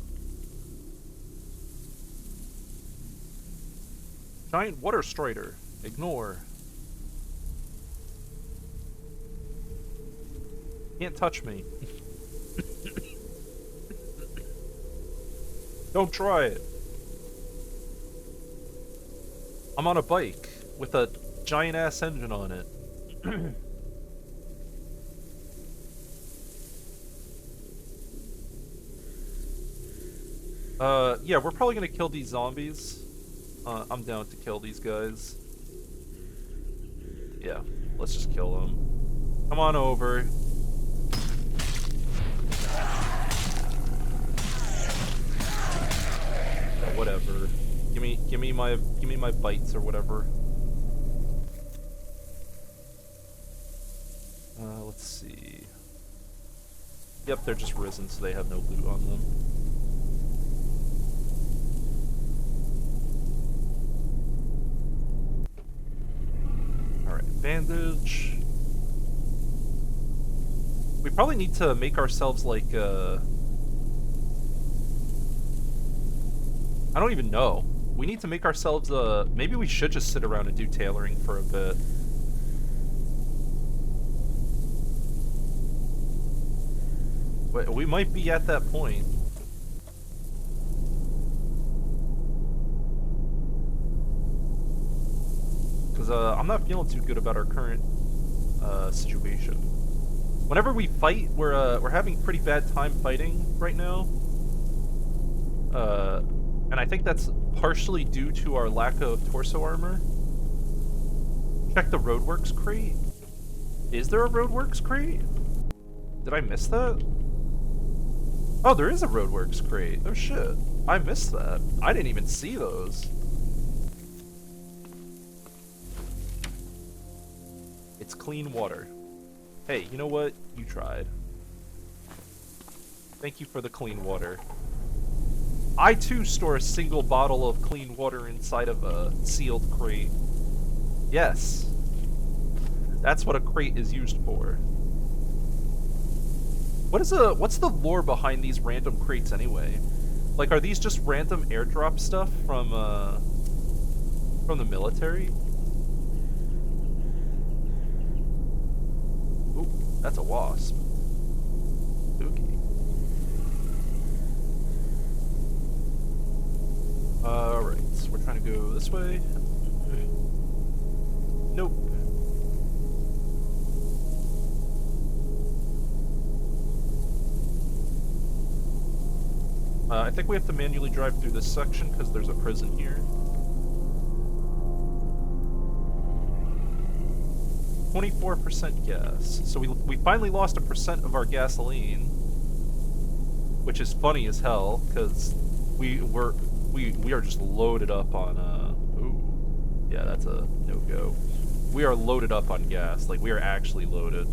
S1: Giant water strider. Ignore. Can't touch me. Don't try it. I'm on a bike with a giant ass engine on it. Yeah, we're probably gonna kill these zombies. I'm down to kill these guys. Yeah, let's just kill them. Come on over. Yeah, whatever. Give me my bites or whatever. Let's see. Yep, they're just risen, so they have no loot on them. Alright, bandage. We probably need to make ourselves like, I don't even know. We need to make ourselves, maybe we should just sit around and do tailoring for a bit. But we might be at that point. Because, I'm not feeling too good about our current, situation. Whenever we fight, we're having pretty bad time fighting right now. And I think that's partially due to our lack of torso armor. Check the Roadworks crate. Is there a Roadworks crate? Did I miss that? Oh, there is a Roadworks crate. Oh shit. I missed that. I didn't even see those. It's clean water. Hey, you know what? You tried. Thank you for the clean water. I too store a single bottle of clean water inside of a sealed crate. Yes. That's what a crate is used for. What's the lore behind these random crates anyway? Like, are these just random airdrop stuff from the military? Ooh, that's a wasp. Spooky. this way? Nope. I think we have to manually drive through this section because there's a prison here. 24% gas. So we finally lost 1% of our gasoline, which is funny as hell because we are just loaded up on ooh, yeah, that's a no-go. We are loaded up on gas. Like, we are actually loaded.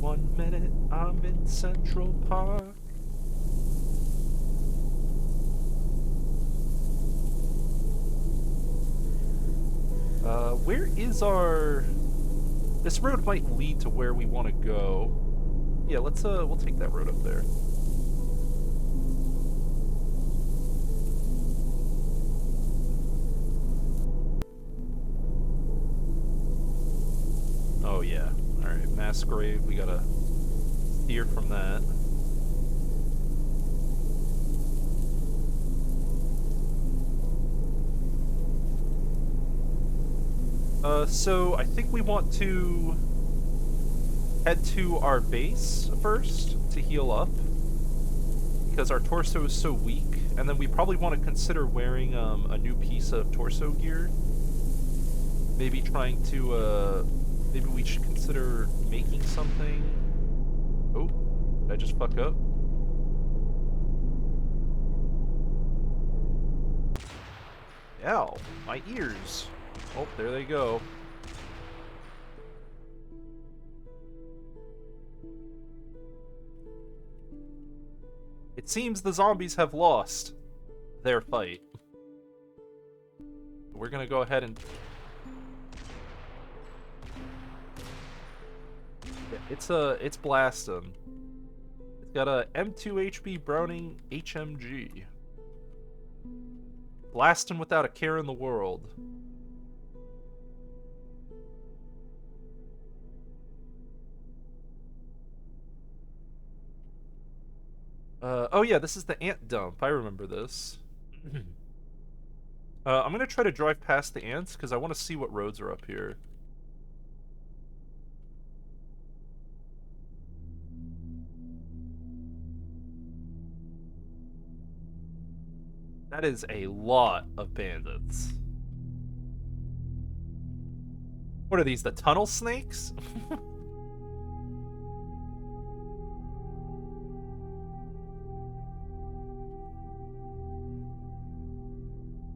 S1: One minute, I'm in Central Park. Where is our... This road might lead to where we want to go. Yeah, let's, we'll take that road up there. Oh, yeah. Alright, mass grave, we gotta steer from that. So I think we want to head to our base first to heal up, because our torso is so weak, and then we probably want to consider wearing a new piece of torso gear. Maybe trying to, maybe we should consider making something. Oh, did I just fuck up? Ow, my ears. Oh, there they go. It seems the zombies have lost their fight. We're gonna go ahead and... Yeah, it's blasting. It's got a M2 HB Browning HMG. Blasting without a care in the world. Oh yeah, this is the ant dump. I remember this. I'm gonna try to drive past the ants, because I want to see what roads are up here. That is a lot of bandits. What are these, the tunnel snakes?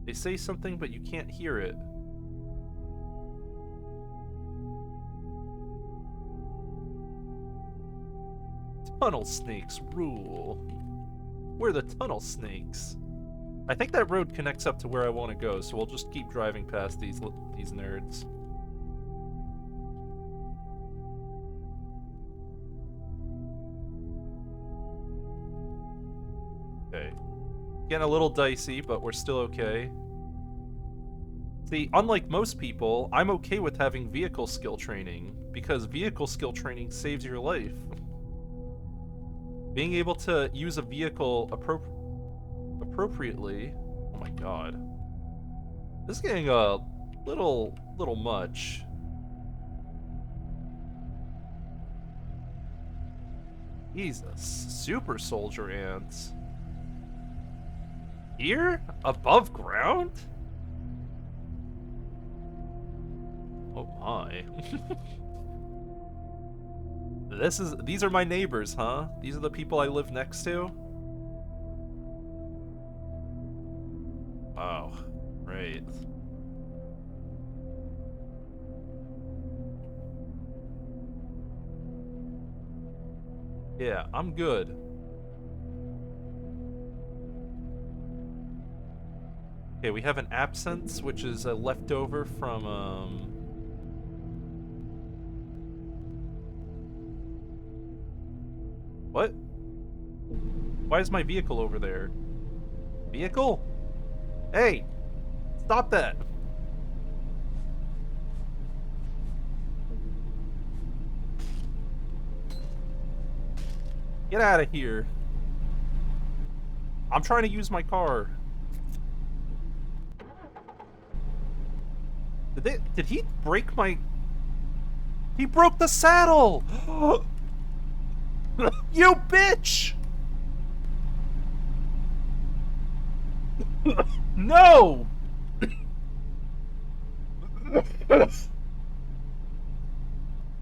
S1: They say something, but you can't hear it. Tunnel snakes rule. We're the tunnel snakes. I think that road connects up to where I want to go, so we'll just keep driving past these nerds. Okay. Getting a little dicey, but we're still okay. See, unlike most people, I'm okay with having vehicle skill training, because vehicle skill training saves your life. Being able to use a vehicle appropriately... Oh my god. This is getting a little much. Jesus. Super soldier ants. Here? Above ground? Oh my. These are my neighbors, huh? These are the people I live next to? Wow. Right. Yeah, I'm good. Okay, we have an absence, which is a leftover from, What? Why is my vehicle over there? Vehicle? Hey! Stop that! Get out of here. I'm trying to use my car. Did he break my... He broke the saddle! You bitch! No!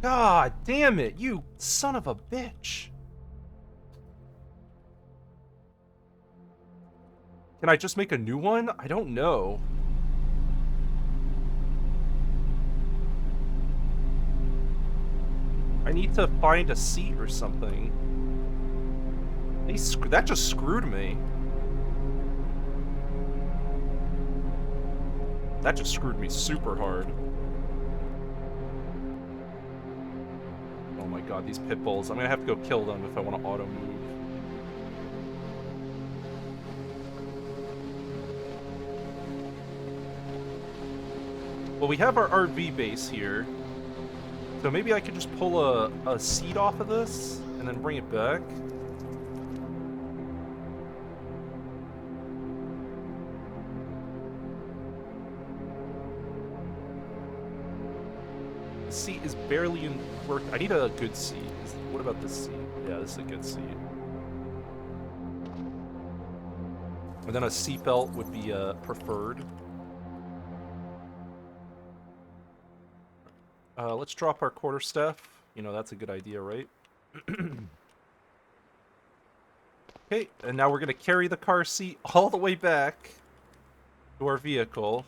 S1: God damn it, you son of a bitch. Can I just make a new one? I don't know. I need to find a seat or something. That just screwed me. That just screwed me super hard. Oh my god, these pit bulls. I'm gonna have to go kill them if I want to auto move. Well, we have our RV base here. So maybe I could just pull a seat off of this and then bring it back. The seat is barely in work. I need a good seat. What about this seat? Yeah, this is a good seat. And then a seatbelt would be preferred. Let's drop our quarterstaff. You know, that's a good idea, right? Okay, and now we're going to carry the car seat all the way back to our vehicle.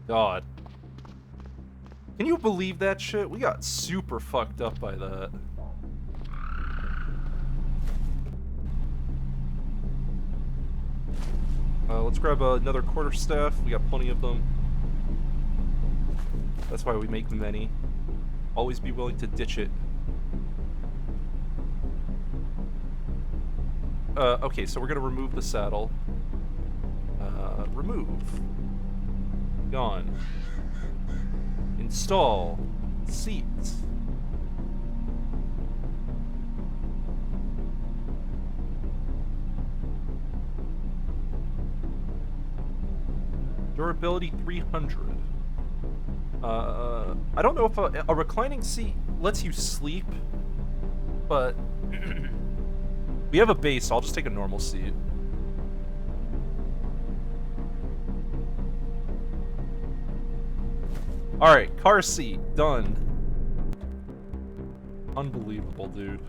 S1: God. Can you believe that shit? We got super fucked up by that. Let's grab another quarterstaff. We got plenty of them. That's why we make many. Always be willing to ditch it. Okay, so we're gonna remove the saddle. Remove. Gone. Install. Seat. Durability 300. I don't know if a reclining seat lets you sleep, but we have a base, so I'll just take a normal seat. Alright, car seat, done. Unbelievable, dude.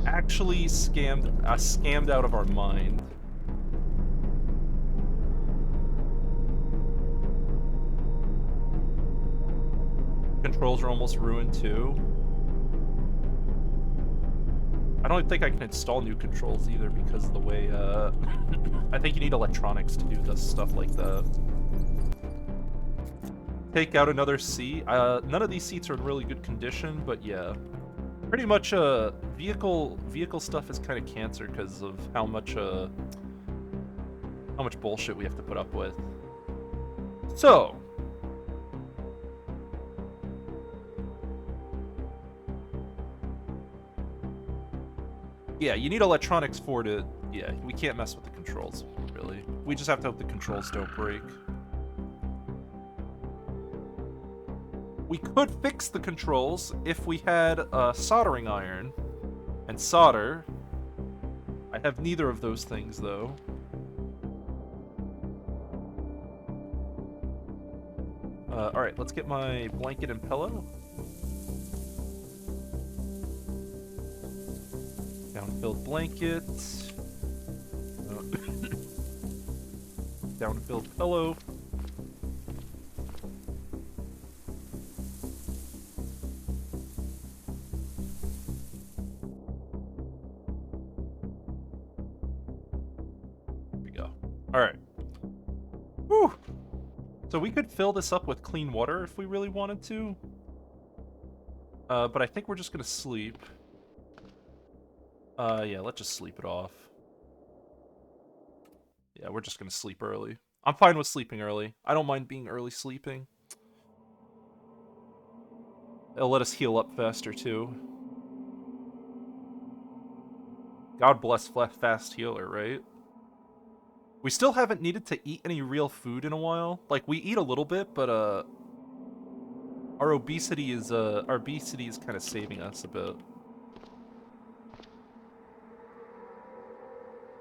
S1: Actually scammed out of our mind. Controls are almost ruined too. I don't think I can install new controls either because of the way, I think you need electronics to do this stuff like that. Take out another seat. None of these seats are in really good condition, but yeah. Pretty much, vehicle stuff is kind of cancer because of how much bullshit we have to put up with. So, yeah, you need electronics for it. Yeah, we can't mess with the controls, really. We just have to hope the controls don't break. We could fix the controls if we had a soldering iron and solder. I have neither of those things, though. Alright, let's get my blanket and pillow. Down-filled blanket. Down-filled pillow. Here we go. Alright. Whew! So we could fill this up with clean water if we really wanted to. But I think we're just gonna sleep. Yeah, let's just sleep it off. Yeah, we're just gonna sleep early. I'm fine with sleeping early. I don't mind being early sleeping. It'll let us heal up faster, too. God bless Fast Healer, right? We still haven't needed to eat any real food in a while. Like, we eat a little bit, but, our obesity is kind of saving us a bit.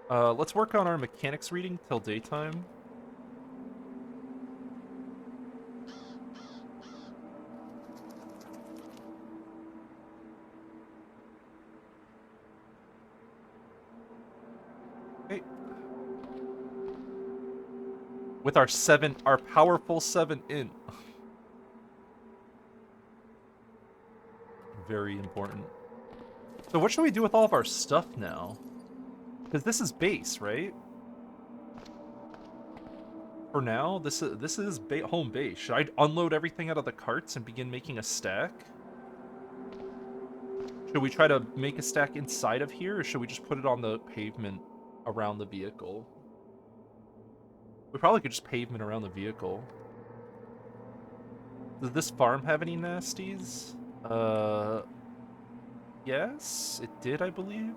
S1: Let's work on our mechanics reading till daytime. Okay. With our powerful 7 int. Very important. So what should we do with all of our stuff now? Because this is base, right? For now, this is home base. Should I unload everything out of the carts and begin making a stack? Should we try to make a stack inside of here, or should we just put it on the pavement around the vehicle? We probably could just pavement around the vehicle. Does this farm have any nasties? Yes, it did, I believe.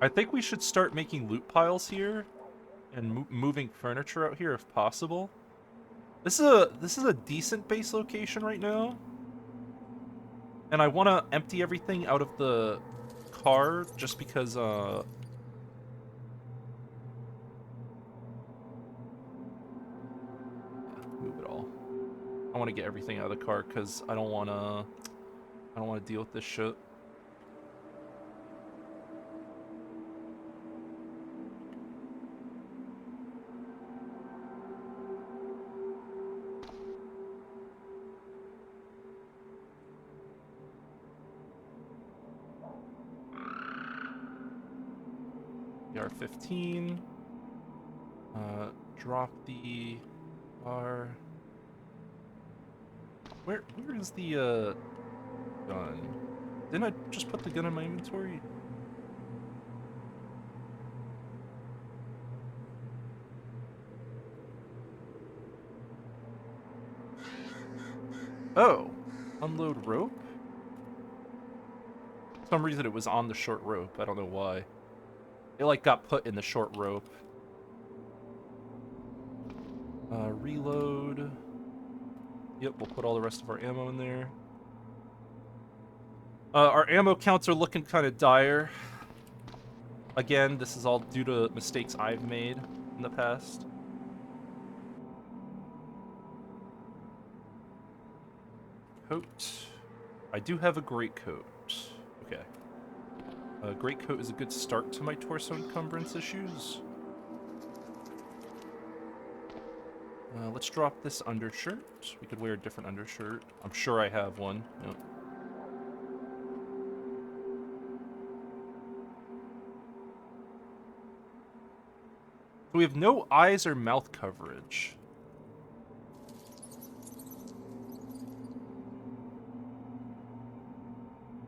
S1: I think we should start making loot piles here and moving furniture out here if possible. This is a decent base location right now. And I want to empty everything out of the car just because move it all. I want to get everything out of the car cuz I don't want to deal with this shit. R15. Drop the bar. Where is the gun? Didn't I just put the gun in my inventory? Oh, unload rope? For some reason it was on the short rope. I don't know why. It like got put in the short rope. Reload. Yep, we'll put all the rest of our ammo in there. Our ammo counts are looking kind of dire. Again, this is all due to mistakes I've made in the past. Coat. I do have a greatcoat. Okay. A greatcoat is a good start to my torso encumbrance issues. Let's drop this undershirt. We could wear a different undershirt. I'm sure I have one. Yep. So we have no eyes or mouth coverage.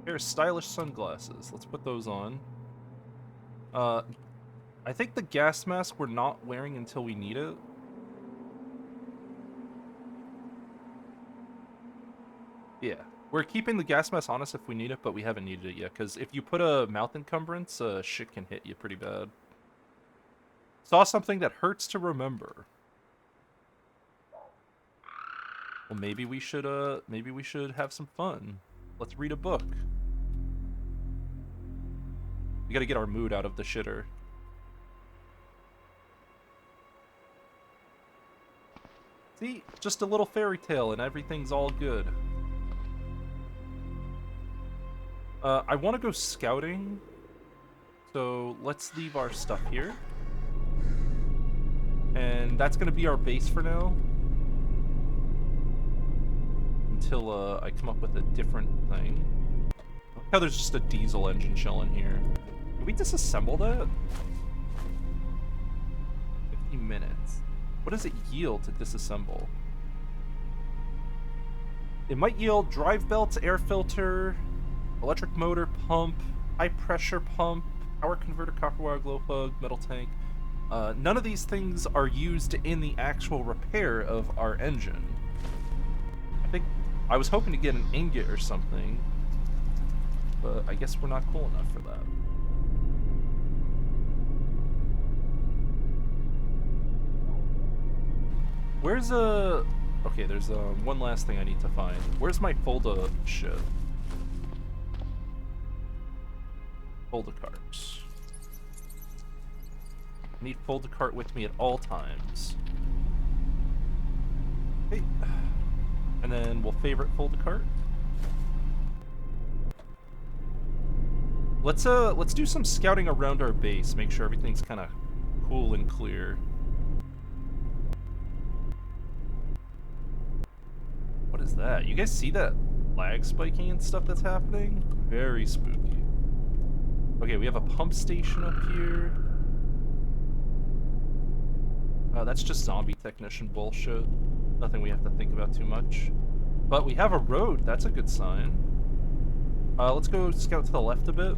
S1: Pair of stylish sunglasses. Let's put those on. I think the gas mask we're not wearing until we need it. Yeah, we're keeping the gas mask on us if we need it, but we haven't needed it yet, because if you put a mouth encumbrance, shit can hit you pretty bad. Saw something that hurts to remember. Well, maybe we should have some fun. Let's read a book. We gotta get our mood out of the shitter. See? Just a little fairy tale and everything's all good. I want to go scouting, so let's leave our stuff here. And that's going to be our base for now. Until I come up with a different thing. Look how there's just a diesel engine chilling here. Can we disassemble that? 50 minutes. What does it yield to disassemble? It might yield drive belts, air filter, electric motor, pump, high pressure pump, power converter, copper wire, glow plug, metal tank. None of these things are used in the actual repair of our engine. I think I was hoping to get an ingot or something, but I guess we're not cool enough for that. Where's okay, there's one last thing I need to find. Where's my folder shit? Folder carts. I need folder cart with me at all times. Okay. And then we'll favorite folder cart. Let's do some scouting around our base, make sure everything's kind of cool and clear. What is that? You guys see that lag spiking and stuff that's happening? Very spooky. Okay, we have a pump station up here. That's just zombie technician bullshit. Nothing we have to think about too much. But we have a road, that's a good sign. Let's go scout to the left a bit.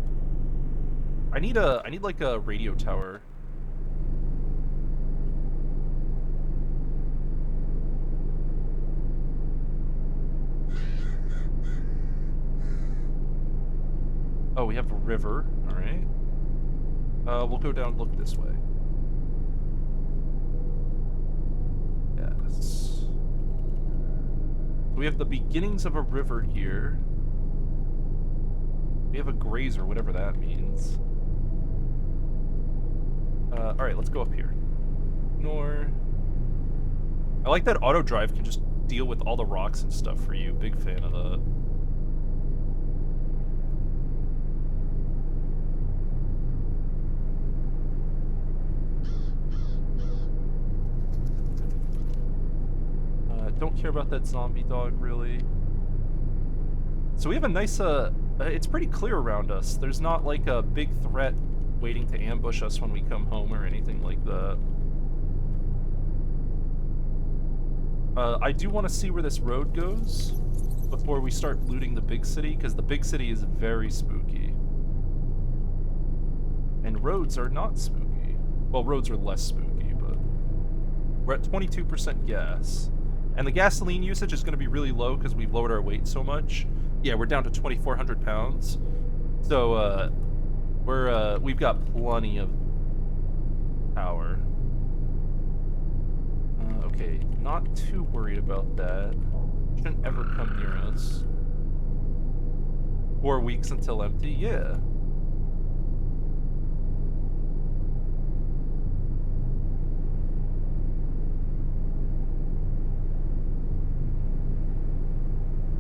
S1: I need like a radio tower. Oh, we have a river. All right. We'll go down and look this way. Yes. We have the beginnings of a river here. We have a grazer, whatever that means. Alright, let's go up here. Ignore. I like that auto drive can just deal with all the rocks and stuff for you. Big fan of that. Don't care about that zombie dog, really. So we have a nice, it's pretty clear around us. There's not like a big threat waiting to ambush us when we come home or anything like that. I do want to see where this road goes before we start looting the big city, because the big city is very spooky. And roads are not spooky. Well, roads are less spooky, but we're at 22% gas. And the gasoline usage is going to be really low because we've lowered our weight so much. Yeah, we're down to 2,400 pounds. So, we've got plenty of power. Okay, not too worried about that. Shouldn't ever come near us. 4 weeks until empty, yeah.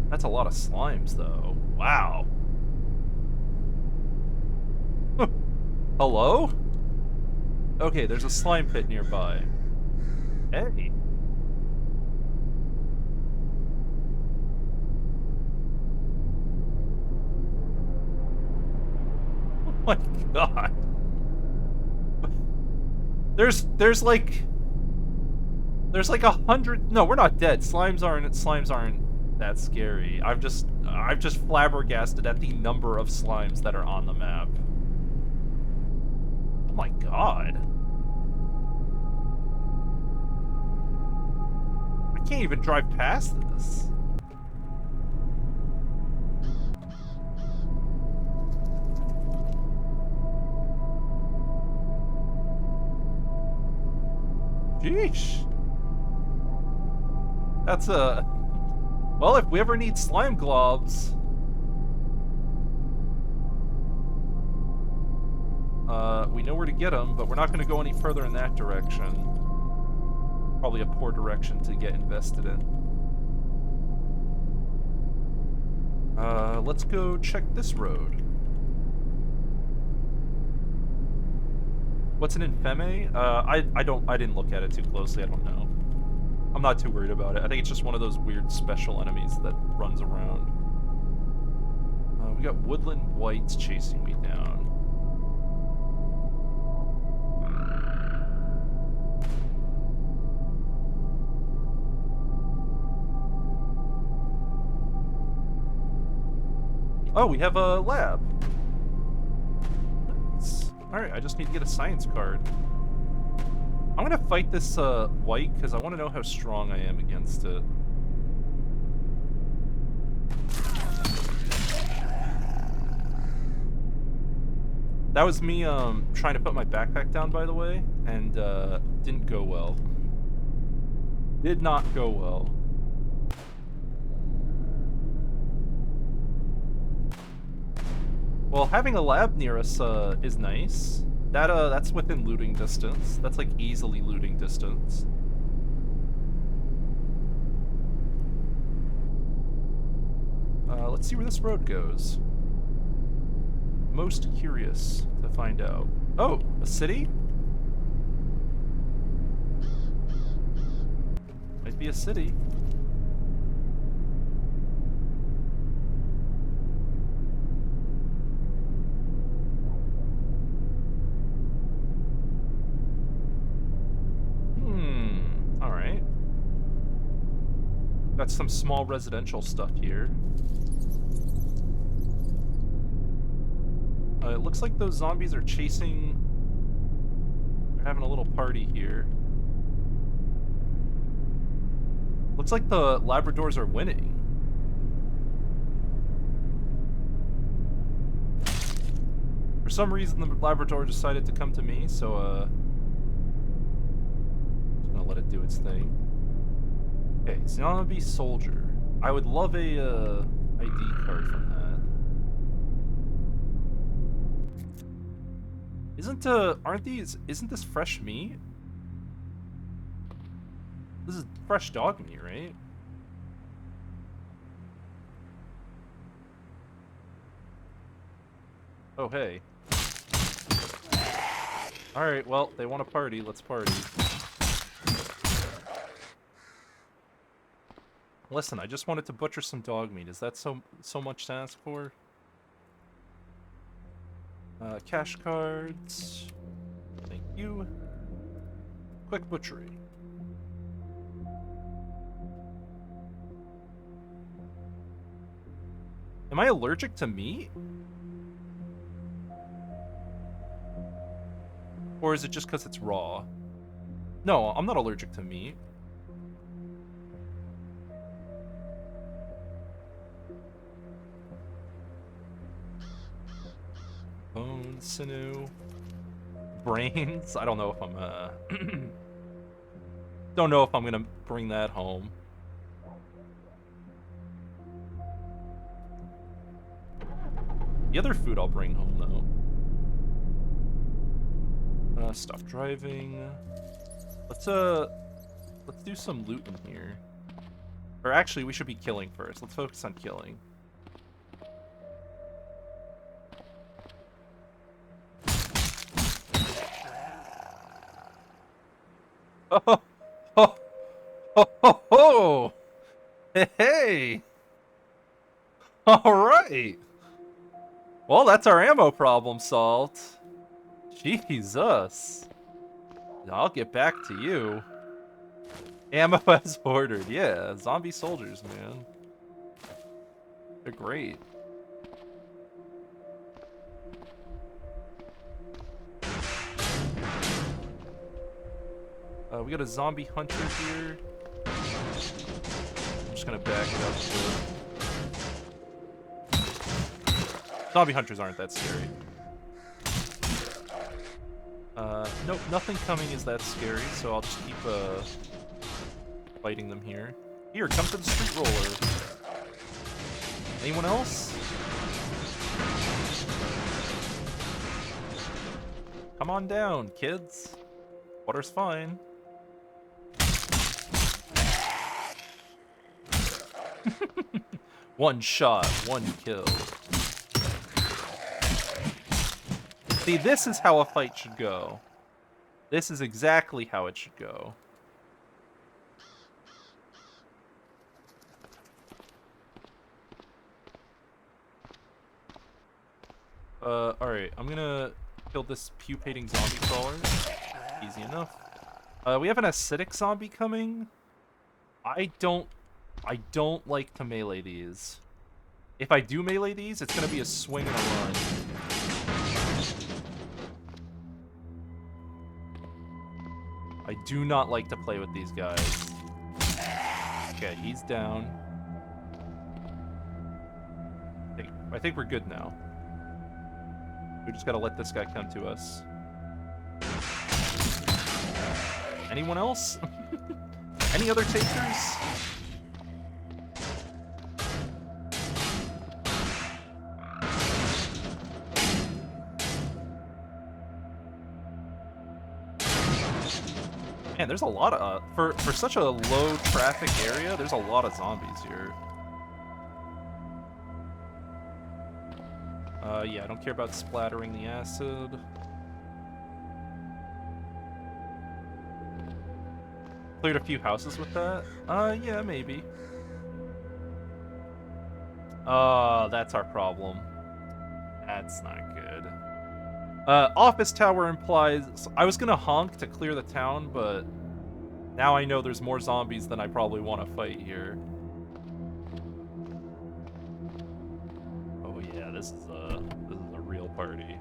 S1: That's a lot of slimes, though. Wow. Hello? Okay, there's a slime pit nearby. Hey. Oh my god. There's like 100. No, we're not dead. Slimes aren't that scary. I've just flabbergasted at the number of slimes that are on the map. Oh my god. I can't even drive past this. Sheesh. That's a... Well, if we ever need slime globs... we know where to get them, but we're not going to go any further in that direction. Probably a poor direction to get invested in. Let's go check this road. What's an infeme? I didn't look at it too closely, I don't know. I'm not too worried about it. I think it's just one of those weird special enemies that runs around. We got woodland whites chasing me down. Oh, we have a lab. Nice. Alright, I just need to get a science card. I'm gonna fight this white because I want to know how strong I am against it. That was me trying to put my backpack down, by the way, and didn't go well. Did not go well. Well, having a lab near us is nice. That's within looting distance. That's like easily looting distance. Let's see where this road goes. Most curious to find out. Oh, a city? Might be a city. Alright. Got some small residential stuff here. It looks like those zombies are chasing... They're having a little party here. Looks like the Labradors are winning. For some reason, the Labrador decided to come to me, so, just gonna let it do its thing. Okay, zombie soldier. I would love a, ID card from that. Isn't this fresh meat? This is fresh dog meat, right? Oh, hey. Alright, well, they want to party. Let's party. Listen, I just wanted to butcher some dog meat. Is that so much to ask for? Cash cards. Thank you. Quick butchery. Am I allergic to meat? Or is it just because it's raw? No, I'm not allergic to meat. Bone, sinew, brains. I don't know if I'm don't know if I'm gonna bring that home. The other food I'll bring home though. Stop driving. Let's do some looting here. Or actually, we should be killing first. Let's focus on killing. Oh, oh, oh, oh, oh. Hey, all right. Well, that's our ammo problem solved. Jesus. I'll get back to you. Ammo as ordered. Yeah, zombie soldiers, man. They're great. We got a zombie hunter here. I'm just gonna back it up to... Zombie hunters aren't that scary. Nope, nothing coming is that scary, so I'll just keep fighting them here. Here, come to the street roller. Anyone else? Come on down, kids. Water's fine. One shot, one kill. See, this is how a fight should go. This is exactly how it should go. Alright, I'm gonna kill this pupating zombie crawler. Easy enough. We have an acidic zombie coming. I don't like to melee these. If I do melee these, it's gonna be a swing and a run. I do not like to play with these guys. Okay, he's down. I think we're good now. We just gotta let this guy come to us. Anyone else? Any other takers? Man, there's a lot of for such a low traffic area, there's a lot of zombies here. Yeah, I don't care about splattering the acid. Cleared a few houses with that? Yeah, maybe. That's our problem. That's not good. Office tower implies... I was gonna honk to clear the town, but... now I know there's more zombies than I probably want to fight here. Oh yeah, this is a real party.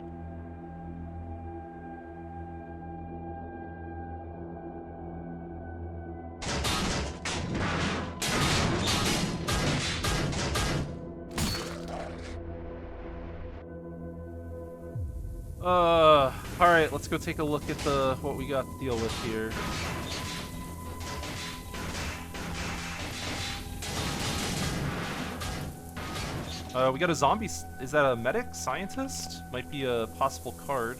S1: Alright, let's go take a look at what we got to deal with here. We got a zombie. Is that a medic? Scientist? Might be a possible card.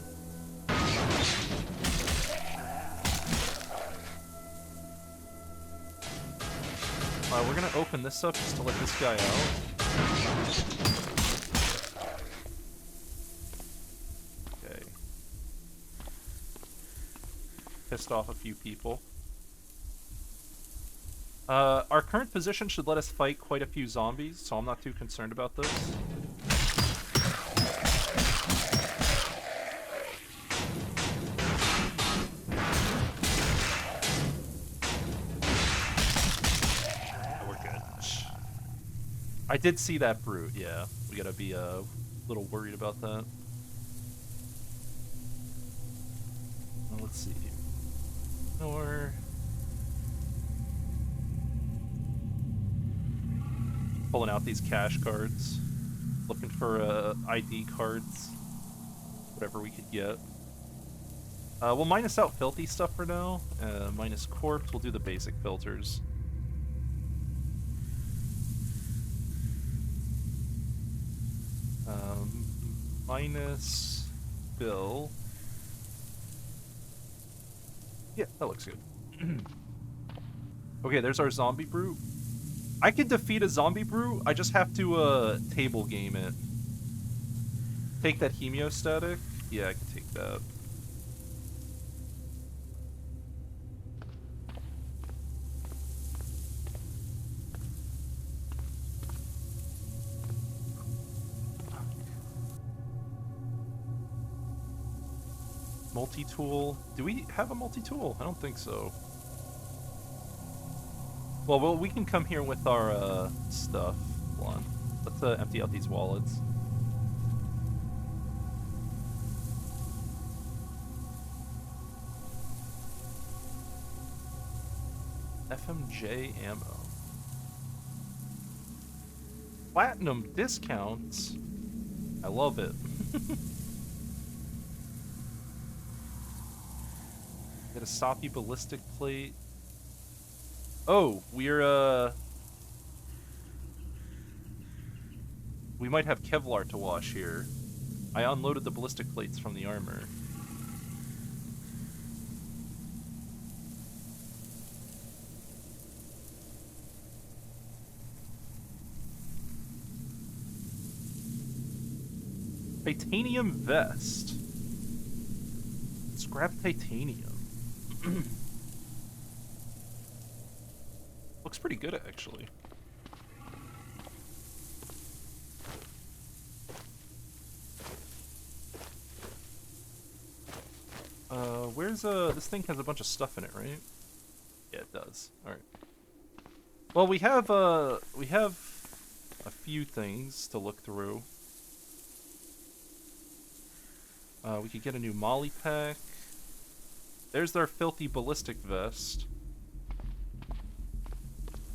S1: We're gonna open this up just to let this guy out. Okay. Pissed off a few people. Our current position should let us fight quite a few zombies, so I'm not too concerned about this. Oh, we're good. I did see that brute, yeah. We gotta be a little worried about that. Well, let's see. Or... pulling out these cash cards, looking for ID cards, whatever we could get. We'll minus out filthy stuff for now. Minus corpse. We'll do the basic filters. Minus Bill. Yeah, that looks good. Okay, there's our zombie brute. I can defeat a zombie brute, I just have to, table game it. Take that hemostatic? Yeah, I can take that. Multi-tool. Do we have a multi-tool? I don't think so. Well, we can come here with our, stuff. Hold on. Let's, empty out these wallets. FMJ ammo. Platinum discounts? I love it. Get a Soppy ballistic plate. Oh, we're, we might have Kevlar to wash here. I unloaded the ballistic plates from the armor. Titanium vest. Scrap titanium. Looks pretty good, actually. Where's, this thing has a bunch of stuff in it, right? Yeah, it does. Alright. Well, we have a few things to look through. We could get a new molly pack. There's their filthy ballistic vest.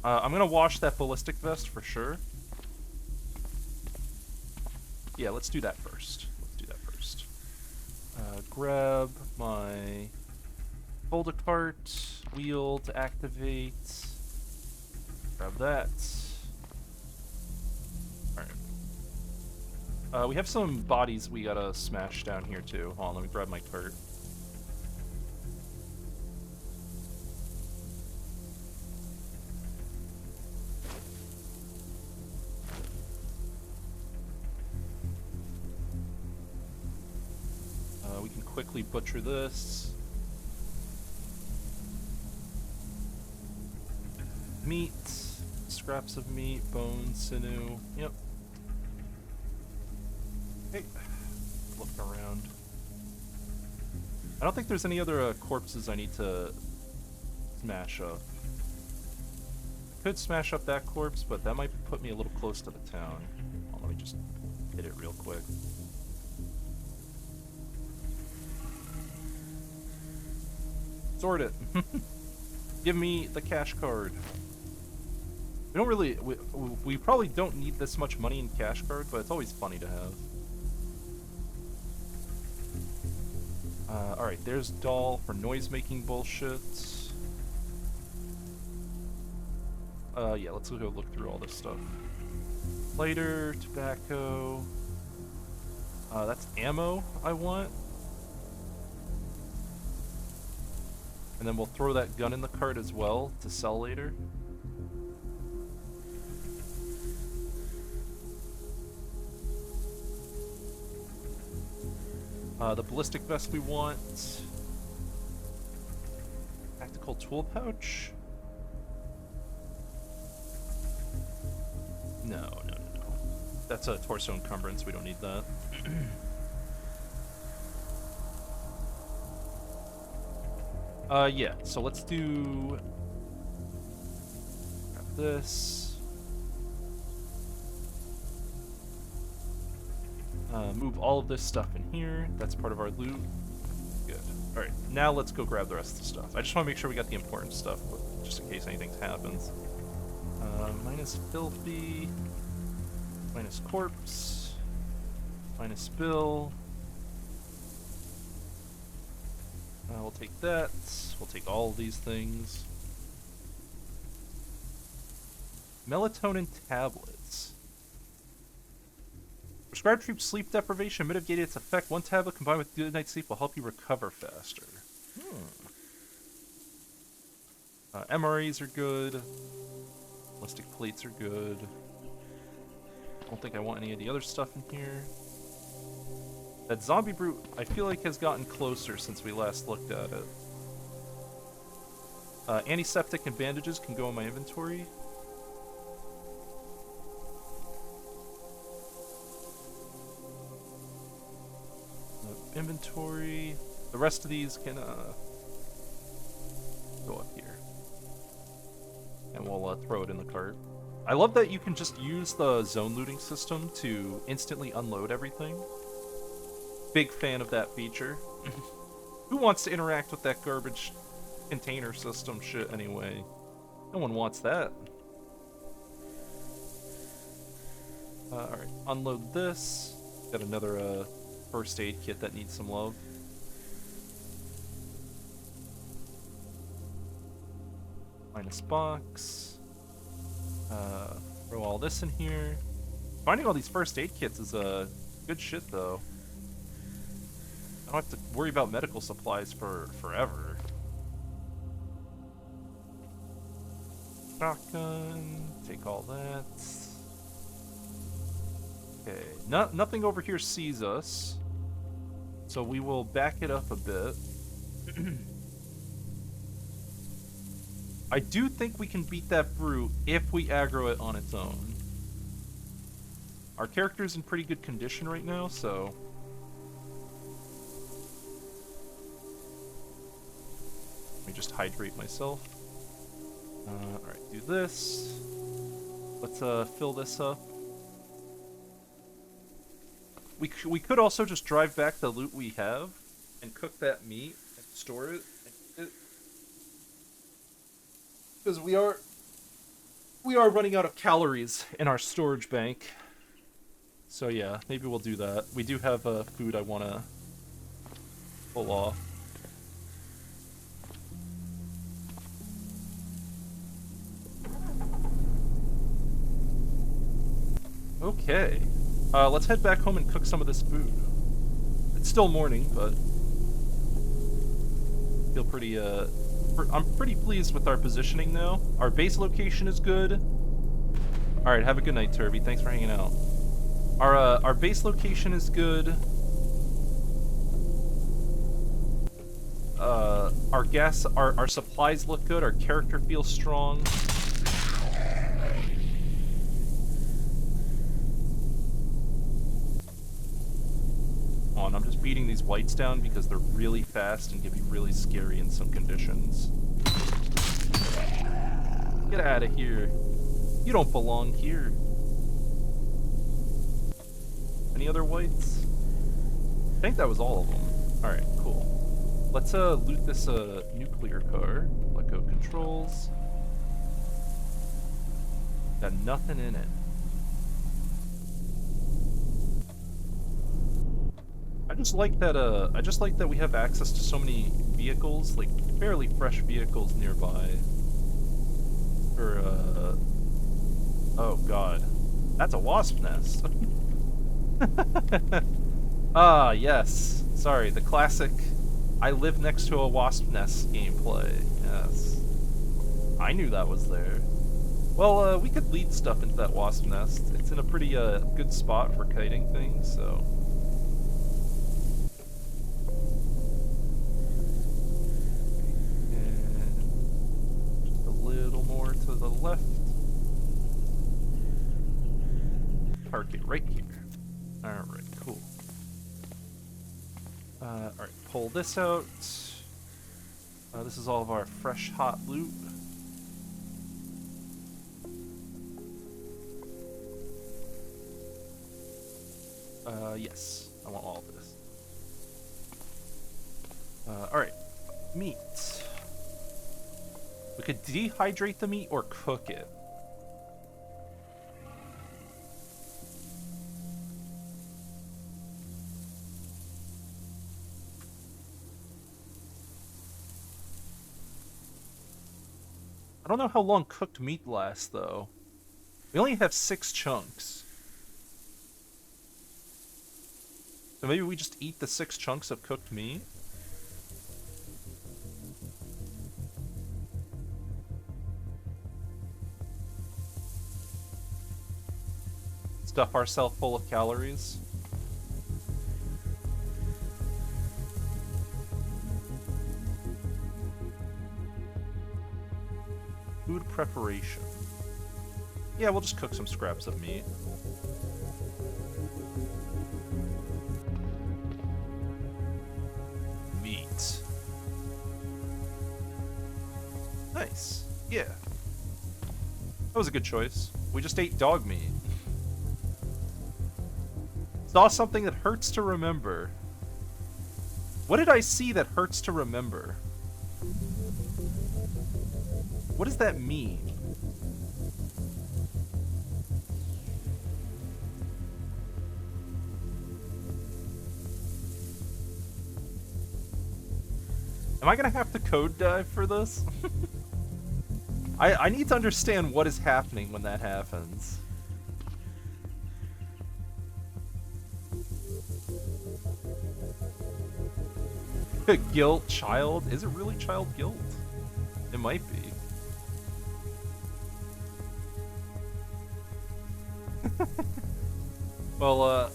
S1: I'm gonna wash that ballistic vest for sure. Yeah, let's do that first. Grab my folder cart, wheel to activate. Grab that. Alright. We have some bodies we gotta smash down here too. Hold on, let me grab my cart. We can quickly butcher this. Meat, scraps of meat, bones, sinew. Yep. Hey, look around. I don't think there's any other corpses I need to smash up. I could smash up that corpse, but that might put me a little close to the town. Well, let me just hit it real quick. Sort it. Give me the cash card. We don't really... We probably don't need this much money in cash card, but it's always funny to have. Alright, there's doll for noise-making bullshit. Yeah, let's go look through all this stuff. Lighter, tobacco... that's ammo I want. And then we'll throw that gun in the cart as well to sell later. The ballistic vest we want. Tactical tool pouch? No. That's a torso encumbrance, we don't need that. Yeah, so let's do... Grab this. Move all of this stuff in here. That's part of our loot. Good. Alright, now let's go grab the rest of the stuff. I just want to make sure we got the important stuff, just in case anything happens. Minus filthy. Minus corpse. Minus spill. We'll take that. We'll take all of these things. Melatonin tablets. Prescribed treat sleep deprivation, mitigate its effect. One tablet combined with good night's sleep will help you recover faster. MREs are good. Ballistic plates are good. Don't think I want any of the other stuff in here. That zombie brute, I feel like, has gotten closer since we last looked at it. Antiseptic and bandages can go in my inventory. Inventory. The rest of these can go up here. And we'll throw it in the cart. I love that you can just use the zone looting system to instantly unload everything. Big fan of that feature. Who wants to interact with that garbage container system shit anyway? No one wants that. Alright, unload this. Got another first aid kit that needs some love. Minus box. Throw all this in here. Finding all these first aid kits is good shit though. I don't have to worry about medical supplies for forever. Shotgun. Take all that. Okay. Nothing over here sees us. So we will back it up a bit. I do think we can beat that brute if we aggro it on its own. Our character's in pretty good condition right now, so... Let me just hydrate myself. Alright, do this. Let's fill this up. we could also just drive back the loot we have and cook that meat and store it. Because we are running out of calories in our storage bank. So yeah, maybe we'll do that. We do have food I want to pull off. Okay. Let's head back home and cook some of this food. It's still morning, but feel pretty I'm pretty pleased with our positioning now. Our base location is good. All right, have a good night, Turby. Thanks for hanging out. Our base location is good. Our supplies look good. Our character feels strong. I'm just beating these whites down because they're really fast and can be really scary in some conditions. Get out of here. You don't belong here. Any other whites? I think that was all of them. Alright, cool. Let's loot this nuclear car. Let go controls. Got nothing in it. I just like that we have access to so many vehicles, like fairly fresh vehicles nearby. For oh god. That's a wasp nest. Ah, yes. Sorry, the classic I live next to a wasp nest gameplay. Yes. I knew that was there. Well, we could lead stuff into that wasp nest. It's in a pretty good spot for kiting things, so. To the left. Park it right here. Alright, cool. Alright, pull this out. This is all of our fresh, hot loot. Yes. I want all of this. Alright. Meat. We could dehydrate the meat or cook it. I don't know how long cooked meat lasts, though. We only have 6 chunks. So maybe we just eat the 6 chunks of cooked meat? Stuff ourselves full of calories. Food preparation. Yeah, we'll just cook some scraps of meat. Meat. Nice. Yeah. That was a good choice. We just ate dog meat. Saw something that hurts to remember. What did I see that hurts to remember? What does that mean? Am I gonna have to code dive for this? I need to understand what is happening when that happens. Guilt, child? Is it really child guilt? It might be. Well,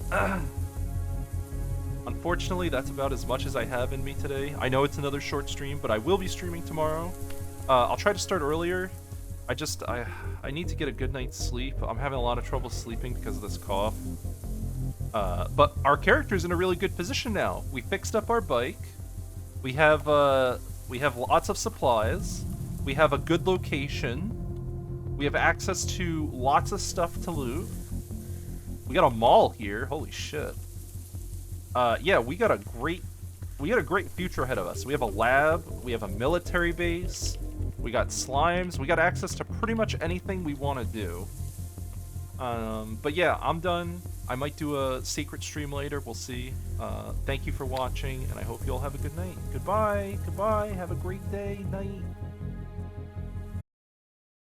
S1: unfortunately, that's about as much as I have in me today. I know it's another short stream, but I will be streaming tomorrow. I'll try to start earlier. I need to get a good night's sleep. I'm having a lot of trouble sleeping because of this cough. But our character's in a really good position now. We fixed up our bike. We have lots of supplies. We have a good location. We have access to lots of stuff to loot. We got a mall here. Holy shit. yeah, we got a great future ahead of us. We have a lab, we have a military base, we got slimes, we got access to pretty much anything we want to do. But yeah, I'm done. I might do a secret stream later, we'll see. Thank you for watching, and I hope you all have a good night. Goodbye, goodbye, have a great day, night.